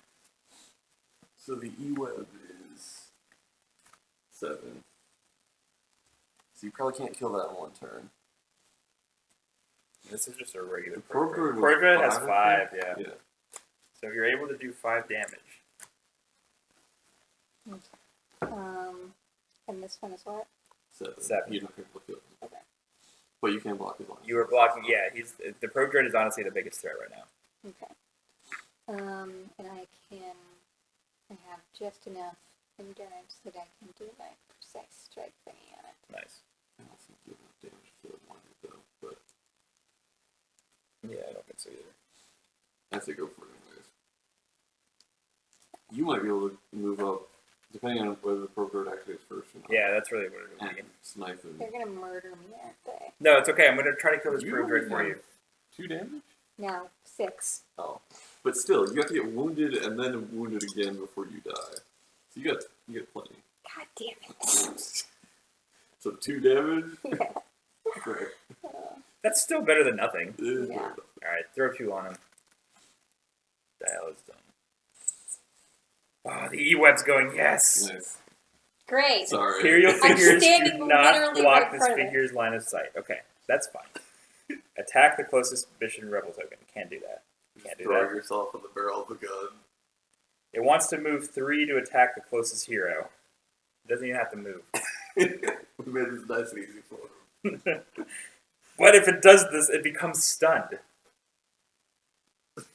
So the E-web is 7. So you probably can't kill that in one turn. This is just a regular The probe probe droid. droid Probe was droid has 5, I 5, think? yeah. Yeah. So if you're able to do 5 damage. And this one is what? 7. 7. You're not going to kill him. Okay. But you can block his line. You were blocking, yeah, the probe droid is honestly the biggest threat right now. Okay. And I have just enough endurance that I can do my precise strike thingy on it. Nice. I don't think you have enough damage to kill one though, but Yeah, I don't think so either. I say go for it anyways. You might be able to move up, depending on whether the probe droid activates first or not. Yeah, that's really what it would And be. snipe him. They're gonna murder me, aren't they? No, it's okay. I'm going to try to kill this You probe droid for only you. have 2 damage? No, 6. Oh. But still, you have to get wounded and then wounded again before you die. So you get plenty. God damn it. So 2 damage? Yeah. Great. That's still better than nothing. It is Yeah. better. Alright, throw 2 on him. The hell is done. Oh, the E-web's going, yes! Nice. Great. Sorry. Imperial I'm figures standing do not literally block right in this front of it. figure's line of sight. Okay, that's fine. Attack the closest mission rebel token. Can't do that. Can't do Throw that. yourself in the barrel of the gun. It wants to move 3 to attack the closest hero. It doesn't even have to move. We made this nice and easy for him. But if it does this, it becomes stunned.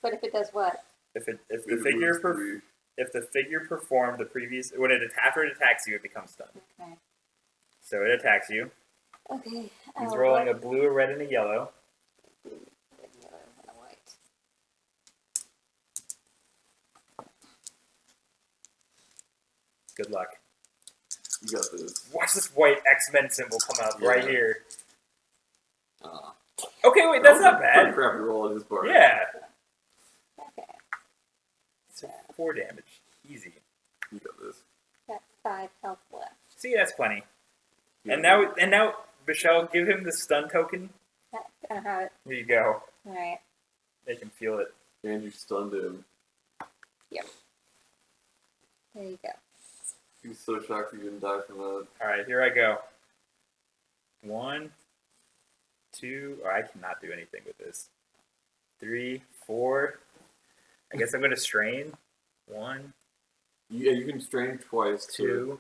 But if it does what? If the It figure moves 3. if the figure performed the previous after it attacks you, it becomes stunned. Okay. So it attacks you. Okay. He's rolling a blue, a red, and a yellow. blue, red, yellow, and a white. Good luck. You got this. Watch this white X-Men symbol come out right Yeah. here. Ah. Okay, wait, That that's was not a pretty bad. crappy roll on his part. Yeah. Okay. So 4 damage. Easy. You got this. Got 5 health left. See, that's plenty. Yeah. And now, Michelle, give him the stun token. I don't have it. Here you go. Alright. Make him feel it. And you stunned him. There you go. He was so shocked he didn't die from that. Alright, here I go. 1, 2. Oh, I cannot do anything with this. 3, 4. I guess I'm going to strain. 1, Yeah, you can strain twice 2. to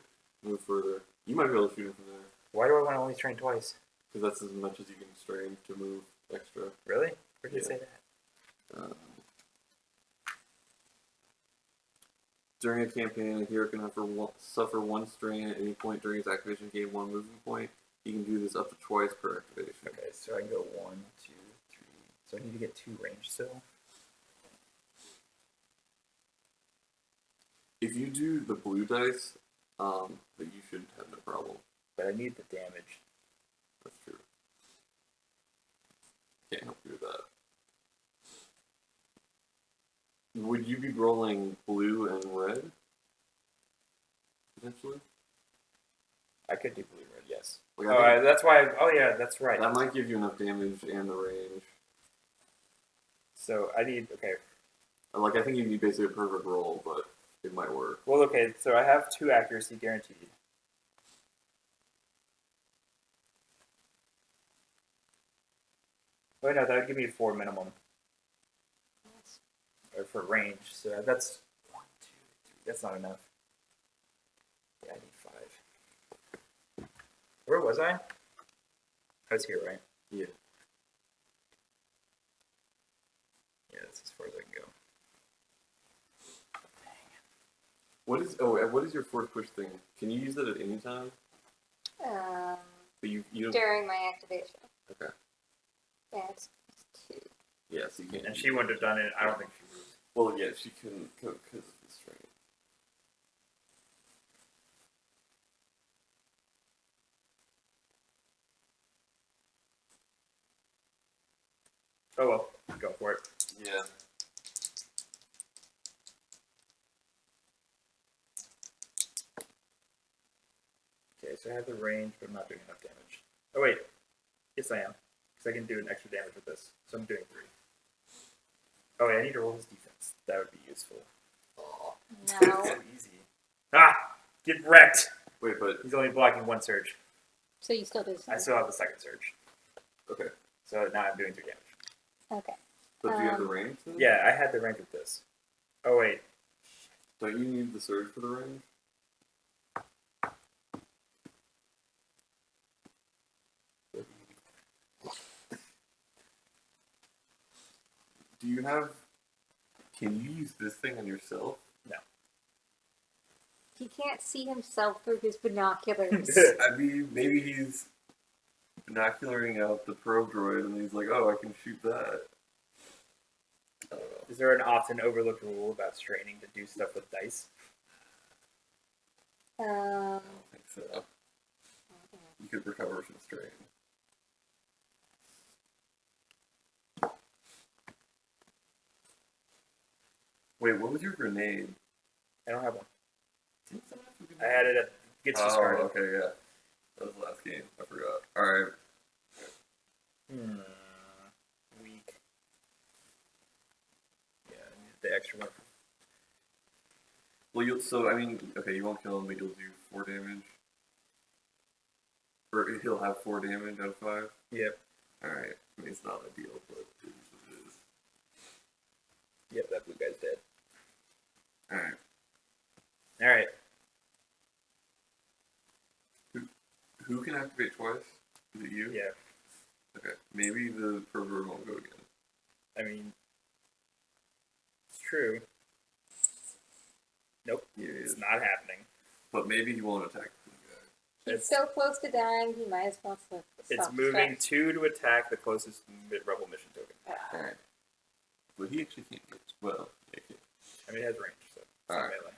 move further. You might be able to shoot him from there. Why do I want to only strain twice? Because that's as much as you can strain to move extra. Really? Where did it Yeah. say that? During a campaign, a hero can suffer 1 strain at any point during his activation, gain 1 movement point. He can do this up to twice per activation. Okay, so I can go 1, 2, 3. So I need to get 2 range still. If you do the blue dice, then you should have no problem. But I need the damage. That's true. Can't help you with that. Would you be rolling blue and red? Potentially? I could do blue red, yes. Like, Oh, I think that's why. Oh, yeah, that's right. that might give you enough damage and the range. So I need. Okay. Like, I think you need basically a perfect roll, but it might work. Well, okay. So I have 2 accuracy guaranteed. Wait, no, that would give me 4 minimum. Or for range. So that's 1, 2, 3. That's not enough. Yeah, I need 5. Where was I? I was here, right? Yeah. Yeah, that's as far as I can go. What is your force push thing? Can you use that at any time? But you don't. During my activation. Okay. That's 2. Yes, you can. And she wouldn't have done it. I don't think she would. Well, yeah, she couldn't because of the strain. Oh well, go for it. Yeah. Okay, so I have the range, but I'm not doing enough damage. Oh wait, yes I am, because I can do an extra damage with this. So I'm doing 3. Oh wait, I need to roll his defense. That would be useful. No. So easy. Ah, get wrecked. Wait, but He's only blocking 1 surge. So you still do the I same. still have the 2nd surge. okay. So now I'm doing 3 damage. Okay. But do you have the range then? Yeah, I had the range with this. Oh wait, Don't you need the surge for the range? Do you have? Can you use this thing on yourself? He can't see himself through his binoculars. I mean, maybe he's binocularing out the probe droid, and he's like, "Oh, I can shoot that." I don't know. is there an often overlooked rule about straining to do stuff with dice? I don't think so. You could recover from strain. Wait, what was your grenade? I don't have one. Didn't someone have a I grenade? had it at gets Oh, discarded. okay, yeah. That was the last game. I forgot. Alright. Weak. Yeah, I need the extra one. Well, I mean, okay, you won't kill him, but you'll do 4 damage. Or he'll have 4 damage out of 5. Yep. Alright. I mean, it's not ideal, but it is what it is. Yep, that blue guy's dead. Alright. Alright. Who can activate twice? Is it you? Yeah. Okay. Maybe the probe won't go again. I mean, it's true. Nope. Yeah, It's not happening. But maybe he won't attack the guy. He's so close to dying, he might as well slip. It's moving 2 to attack the closest rebel mission token. Alright. But he actually can't get. Well, yeah, he can. I mean, it has range, so it's not Alright. melee.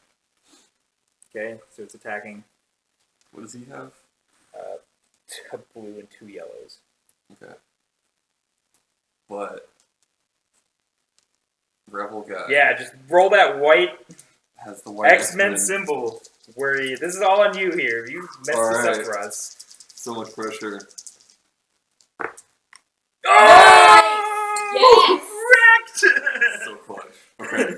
Okay, so it's attacking What does he have? a blue and 2 yellows. Okay. But Rebel guy Yeah, just roll that white has the white X-Men symbol. This is all on you here. You messed this up Alright. for us. So much pressure. Oh! Wrecked! So clutch. Okay.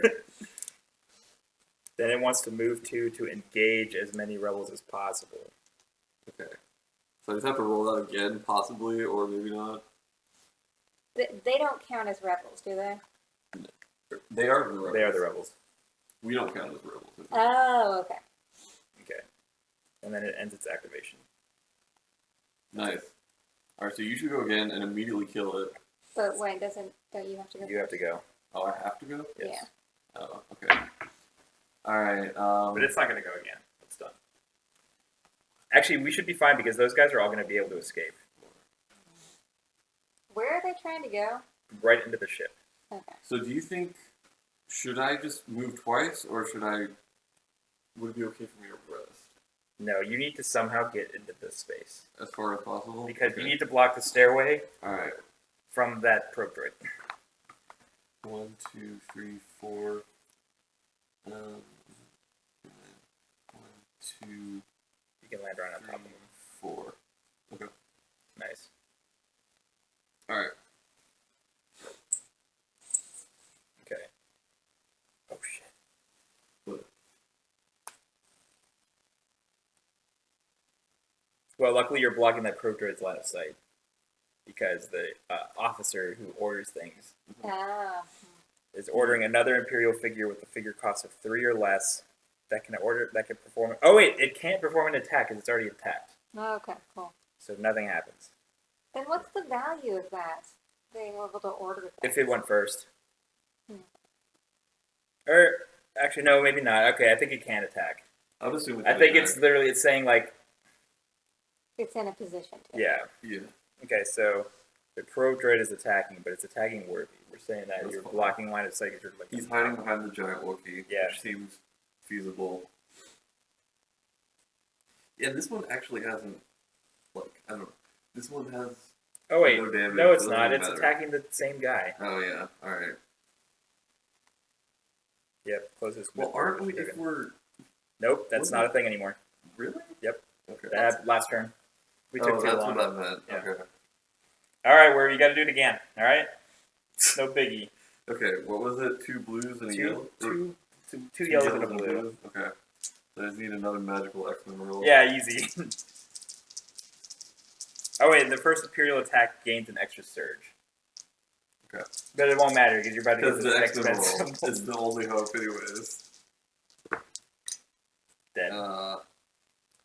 Then it wants to move to engage as many rebels as possible. Okay. So I just have to roll that again, possibly, or maybe not. They don't count as rebels, do they? They are the rebels. They are the rebels. We don't count as rebels. Oh, okay. Okay. And then it ends its activation. Nice. Alright, so you should go again and immediately kill it. But when don't you have to go? You have to go. Oh, I have to go? Yes. Oh, okay. Alright, But it's not going to go again. It's done. Actually, we should be fine because those guys are all going to be able to escape. Where are they trying to go? Right into the ship. Okay. so do you think, should I just move twice, or would it be okay for me to rest? No, you need to somehow get into this space. As far as possible? Because Okay. you need to block the stairway Alright. from that probe droid. 1, 2, 3, 4. 1, 2, You can land right on 3, top of them. 4. Okay. Nice. Alright. Okay. Oh, shit. What? Well, luckily you're blocking that probe droid's line of sight. Because the officer who orders things Ah. is ordering another Imperial figure with a figure cost of 3 or less that can perform. Oh wait, it can't perform an attack because it's already attacked, Okay, cool. so nothing happens Then what's the value of that? Being able to order things? if it went first. Hmm. Or actually, no, maybe not. Okay, I think it can attack. I'll assume it's I think it's literally it's saying like It's in a position to. yeah. Yeah. Okay, so the probe droid is attacking, but it's attacking Werve. We're saying that That's you're fine. blocking line of sight. You're like He's hiding behind the giant Wookiee, Yeah. which seems feasible. Yeah, this one actually hasn't, like, I don't know. This one has Oh wait, No damage, no, it's doesn't not. even It's matter. attacking the same guy. Oh yeah. All right. Yep, closest. Well, aren't we? Dragon. If we're Nope, that's not a thing anymore. really? Yep. Okay. Last turn. We Oh, took too that's long. what I meant. Yeah. Okay. All right, Werve, you got to do it again. All right. No biggie. Okay. What was it? 2 blues and a yellow. Two Two yellows and a blue. Okay. So I just need another magical X-Men roll. Yeah, easy. Oh wait, the first Imperial attack gains an extra surge. Okay. But it won't matter because you're about to get Because this the X-Men expensive. roll is the only hope, anyways. Dead.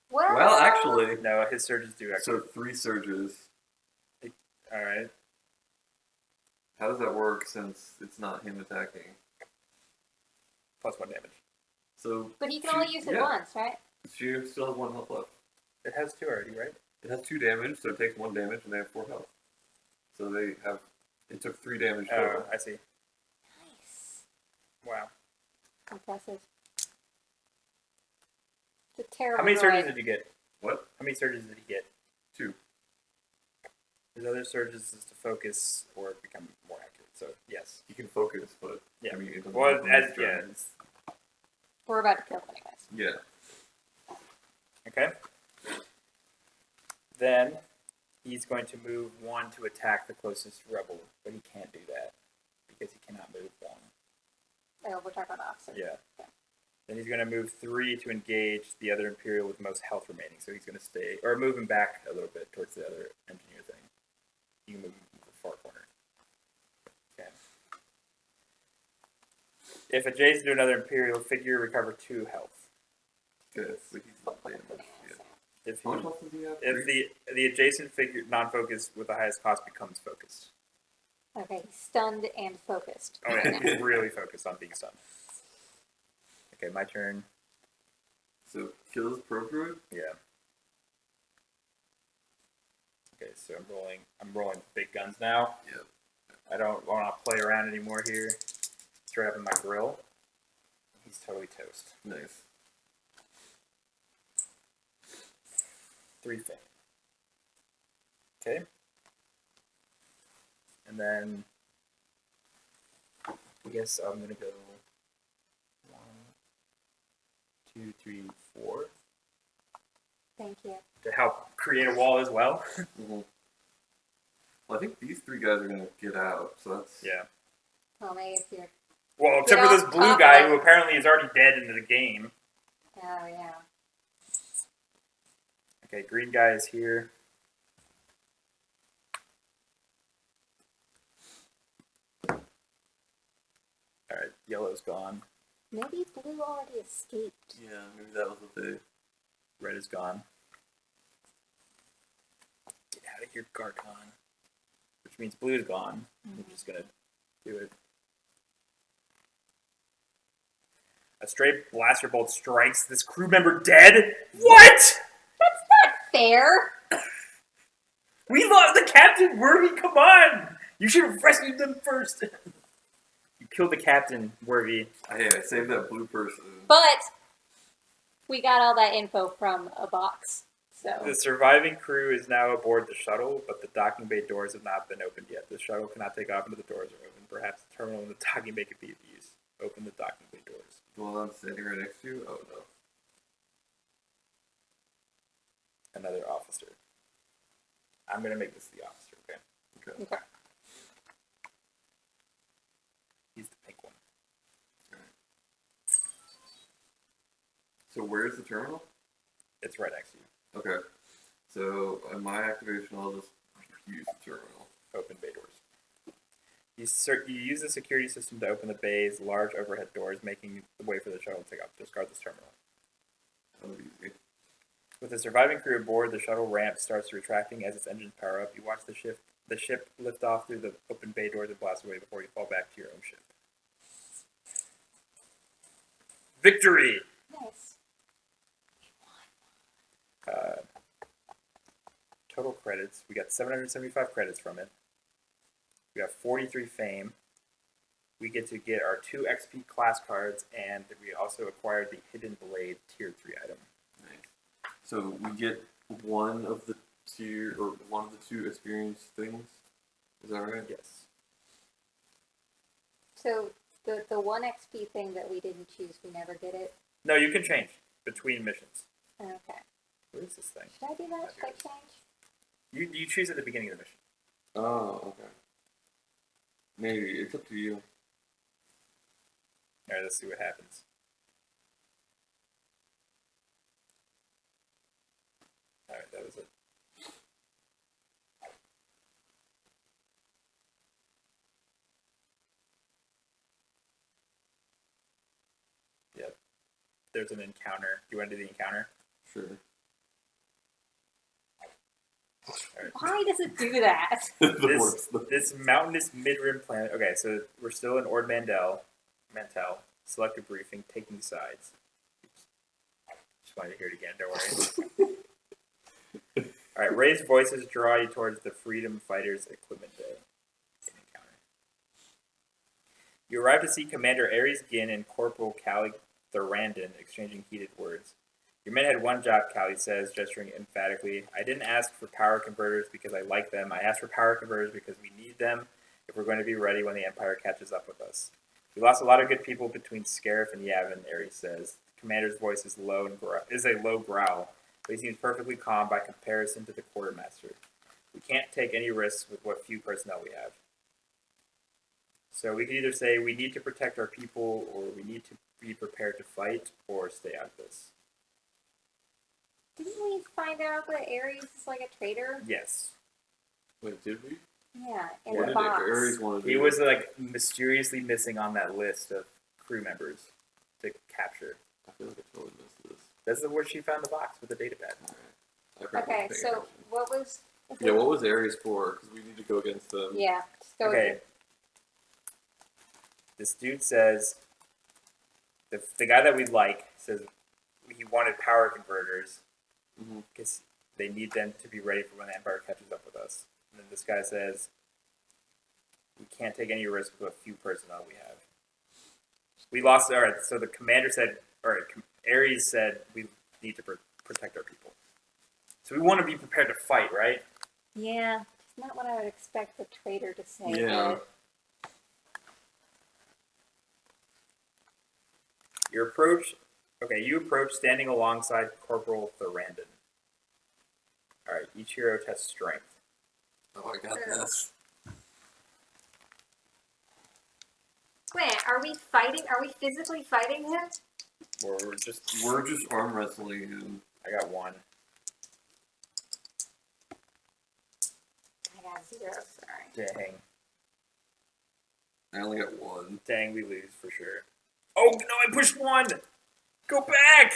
Well, actually, No, his surges do extra. so 3 surges. All right. How does that work since it's not him attacking? +1 damage. So But you can only use it once, right? she still has 1 health left. It has 2 already, right? It has 2 damage, so it takes 1 damage, and they have 4 health. So they have. It took 3 damage total. Oh, I see. Nice. Wow. Impressive. It's a terrible How many surges droid. did you get? What? How many surges did he get? 2. His other surges is to focus or become more accurate. So yes. You can focus, but Yeah. I mean, it doesn't. Well, happen as this turn. yeah. it's- We're about to kill them anyways. Yeah. Okay. Then he's going to move 1 to attack the closest rebel, but he can't do that because he cannot move 1. Oh, we're talking about officers. Yeah. Okay. Then he's going to move 3 to engage the other Imperial with the most health remaining. So he's going to stay, or move him back a little bit towards the other engineer thing. You can move him to the far corner. Okay. If adjacent to another Imperial figure, recover 2 health. Good. But he's not damaged. Yeah. If How much he, health does he have? if 3? the adjacent figure, non-focused with the highest cost, becomes focused. Okay, he's stunned and focused. Oh yeah, he's really focused on being stunned. Okay, my turn. So kill his pro druid. Yeah. Okay, so I'm rolling big guns now. Yep. I don't want to play around anymore here. Straight up in my grill. He's totally toast. Nice. 3 fame. Okay. And then I guess I'm gonna go 1, 2, 3, 4 Thank you. to help create a wall as well. Mm-hmm. Well, I think these 3 guys are gonna get out, so that's Yeah. Well, maybe if you're. Well, except for Get this off blue top guy of- who apparently is already dead into the game. Oh, yeah. Okay, green guy is here. Alright, yellow's gone. Maybe blue already escaped. yeah. Maybe that was what they. Red is gone. Get out of here, Garcon. Which means blue is gone. I'm just gonna do it. A straight blaster bolt strikes this crew member dead. What? Fair. We lost the captain, Werve. Come on! You should have rescued them first. You killed the captain, Werve. Hey, I saved that blue person. But we got all that info from a box. So The surviving crew is now aboard the shuttle, but the docking bay doors have not been opened yet. The shuttle cannot take off until the doors are open. Perhaps the terminal in the docking bay could be of use. Open the docking bay doors. The one I'm standing right next to you? Oh no. Another officer. I'm gonna make this the officer, okay? Okay. okay. He's the pink one. So where's the terminal? It's right next to you. Okay. So in my activation, I'll just use the terminal. Open bay doors. You use the security system to open the bay's large overhead doors, making the way for the shuttle to take off. Discard this terminal. That'll be easy. With the surviving crew aboard, the shuttle ramp starts retracting as its engines power up. You watch the ship lift off through the open bay doors and blast away before you fall back to your own ship. Victory! Nice. Total credits. We got 775 credits from it. We got 43 fame. We get to get our 2 XP class cards, and we also acquired the Hidden Blade Tier 3 item. Nice. So we get one of the tier or one of the 2 experience things. Is that right? Yes. So the 1 XP thing that we didn't choose, we never get it. No, you can change between missions. Okay. What is this thing? Should I do that? Should I change? You choose at the beginning of the mission. Oh, okay. Maybe it's up to you. All right, let's see what happens. All right, that was it. Yep. There's an encounter. You want to do the encounter? Sure. All right. Why does it do that? This mountainous mid-rim planet. Okay, so we're still in Ord Mantell. Selective briefing, taking sides. Just wanted to hear it again. Don't worry. All right, raised voices draw you towards the Freedom Fighters Equipment Bay. Encounter. You arrive to see Commander Ares Ginn and Corporal Callie Thorandon exchanging heated words. Your men had one job, Callie says, gesturing emphatically. I didn't ask for power converters because I like them. I asked for power converters because we need them if we're going to be ready when the Empire catches up with us. We lost a lot of good people between Scarif and Yavin, Ares says. The commander's voice is low and is a low growl, but he seems perfectly calm by comparison to the quartermaster. We can't take any risks with what few personnel we have. So we can either say we need to protect our people, or we need to be prepared to fight, or stay out of this. Didn't we find out that Ares is like a traitor? Yes. Wait, did we? Yeah, in What the did box. Ares want to do? He was like mysteriously missing on that list of crew members to capture. I feel like I totally missed this. That's where she found the box with the data pad. Alright. Okay, so what was... Yeah, what was Ares for? Because we need to go against them. Yeah, just go Okay. with it. This dude says, the guy that we like says he wanted power converters because they need them to be ready for when the Empire catches up with us. And then this guy says, we can't take any risk with what few personnel we have. We lost, all right, so the commander said, all right, Ares said we need to protect our people. So we want to be prepared to fight, right? Yeah, it's not what I would expect the traitor to say. Yeah. But You approach standing alongside Corporal Thorandon. All right, each hero tests strength. Oh, I got this. wait, are we fighting? Are we physically fighting him? Or we're just, We're just arm wrestling him. I got one. I got 0, sorry. Dang. I only got 1. Dang, we lose for sure. Oh, no, I pushed 1! Go back!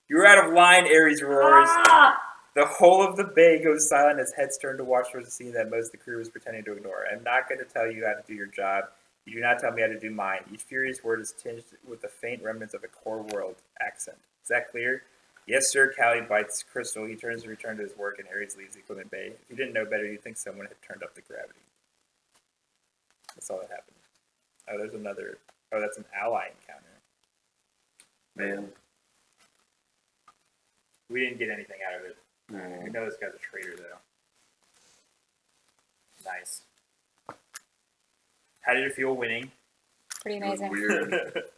You're out of line, Ares roars. Ah! The whole of the bay goes silent as heads turn to watch towards the scene that most of the crew is pretending to ignore. I'm not going to tell you how to do your job. You do not tell me how to do mine. Each furious word is tinged with the faint remnants of a core world accent. Is that clear? Yes, sir. Callie bites Crystal. He turns to return to his work, and Ares leaves the equipment bay. If you didn't know better, you'd think someone had turned up the gravity. That's all that happened. Oh, there's another. Oh, that's an ally encounter. Man. We didn't get anything out of it. We Mm. know this guy's a traitor, though. Nice. How did it feel winning? Pretty It was amazing. weird.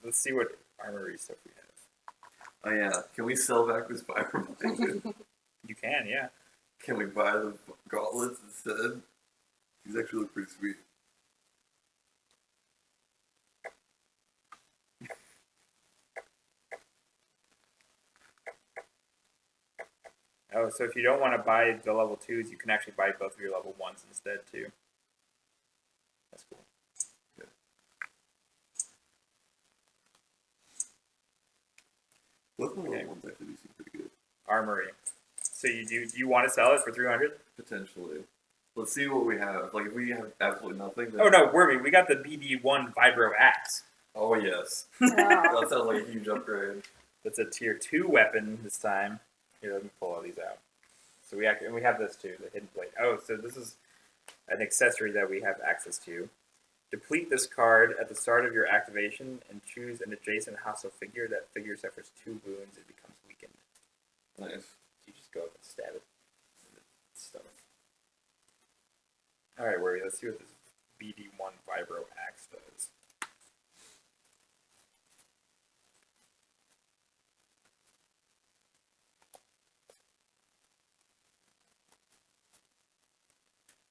Let's see what armory stuff we have. Oh yeah, can we sell back this fire blanket? You can, yeah. Can we buy the gauntlets instead? These actually look pretty sweet. Oh, so if you don't want to buy the level 2s, you can actually buy both of your level 1s instead, too. That's cool. Both of the Okay. ones actually do seem pretty good. Armory. So do you want to sell it for 300? Potentially. Let's see what we have. Like, if we have absolutely nothing, then... Oh, no, Werve, we got the BD1 Vibro Axe. Oh, yes. Wow. That sounds like a huge upgrade. That's a tier 2 weapon this time. Here, let me pull all these out. So we have this too, the hidden blade. Oh, so this is an accessory that we have access to. Deplete this card at the start of your activation and choose an adjacent hostile figure. That figure suffers 2 wounds and becomes weakened. Nice. You just Just go up and stab it in the stomach. All right, Werve, let's see what this BD1 Vibro Axe does.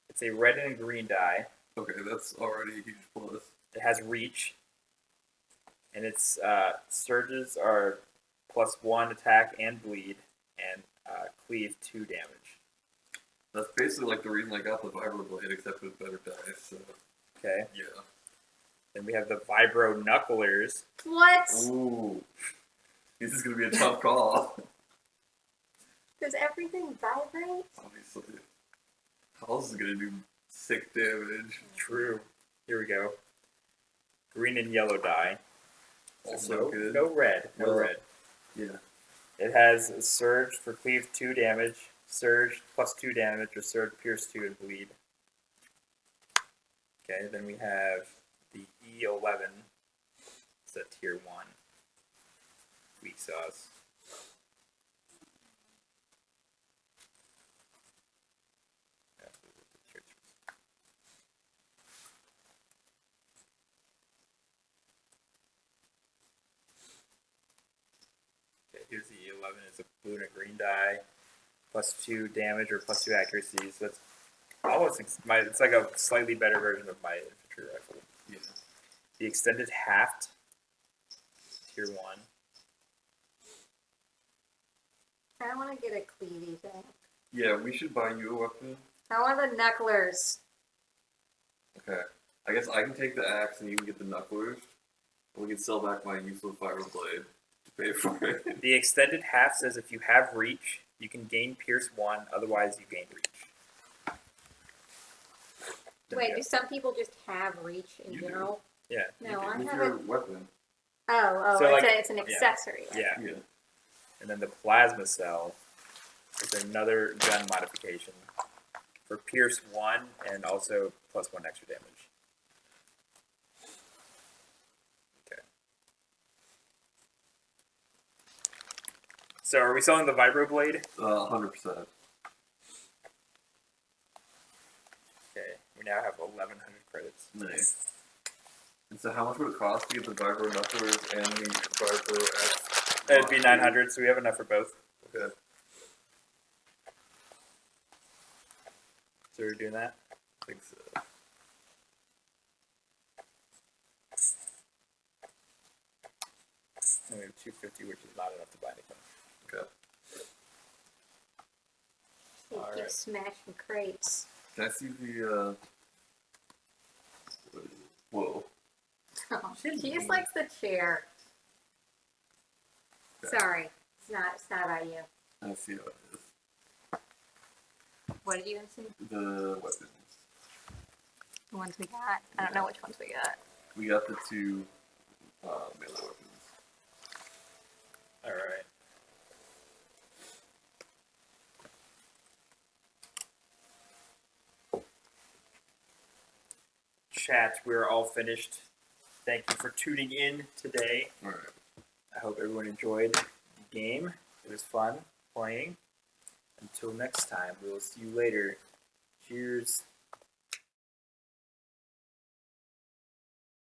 It's a red and green die. Okay, that's already a huge plus. It has reach, and its surges are +1 attack and bleed, and cleave 2 damage. That's basically like the reason I got the Vibro Blade, except with better dice. So Okay. yeah. Then we have the Vibro Knucklers. What? Ooh, this is gonna be a tough call. Does everything vibrate? Obviously, House is gonna do sick damage. True. Here we go. Green and yellow die. Also good. No red. No Well, red. Yeah. It has a surge for cleave 2 damage, surge +2 damage, or surge pierce 2 and bleed. Okay, then we have the E11. It's a tier 1. Weak sauce. Okay, here's the E11. It's a blue and a green die. +2 damage or +2 accuracy. So that's almost it's like a slightly better version of my infantry rifle. Yeah. The extended haft, tier 1. I want to get a cleavy thing. Yeah, we should buy you a weapon. I want the knucklers. Okay. I guess I can take the axe and you can get the knucklers. And we can sell back my useless Vibro Blade to pay for it. The extended haft says if you have reach, you can gain pierce 1, otherwise you gain reach. There we Wait, go. do some people just have reach in You do. general? Yeah. No, I With have your it. weapon. Oh, So, like, it's an yeah. accessory. right? Yeah. Yeah. And then the plasma cell is another gun modification for pierce 1 and also +1 extra damage. Okay. So are we selling the Vibro Blade? 100%. Okay. We now have 1,100 credits. Nice. And so how much would it cost to get the Vibro Knucklers and the Vibro Axe? It'd be 900, so we have enough for both. Okay. So we're doing that? I think so. And we have 250, which is not enough to buy anything. Okay. They keep Alright. smashing crates. Can I see the, what is it? Whoa. Oh, she just likes the chair. Okay. Sorry, it's not about you. I see how it is. What did you see? The weapons. The ones we got. I don't know which ones we got. We got the 2 melee weapons. Alright. Chat, we're all finished. Thank you for tuning in today. Alright. I hope everyone enjoyed the game. It was fun playing. Until next time, we will see you later. Cheers.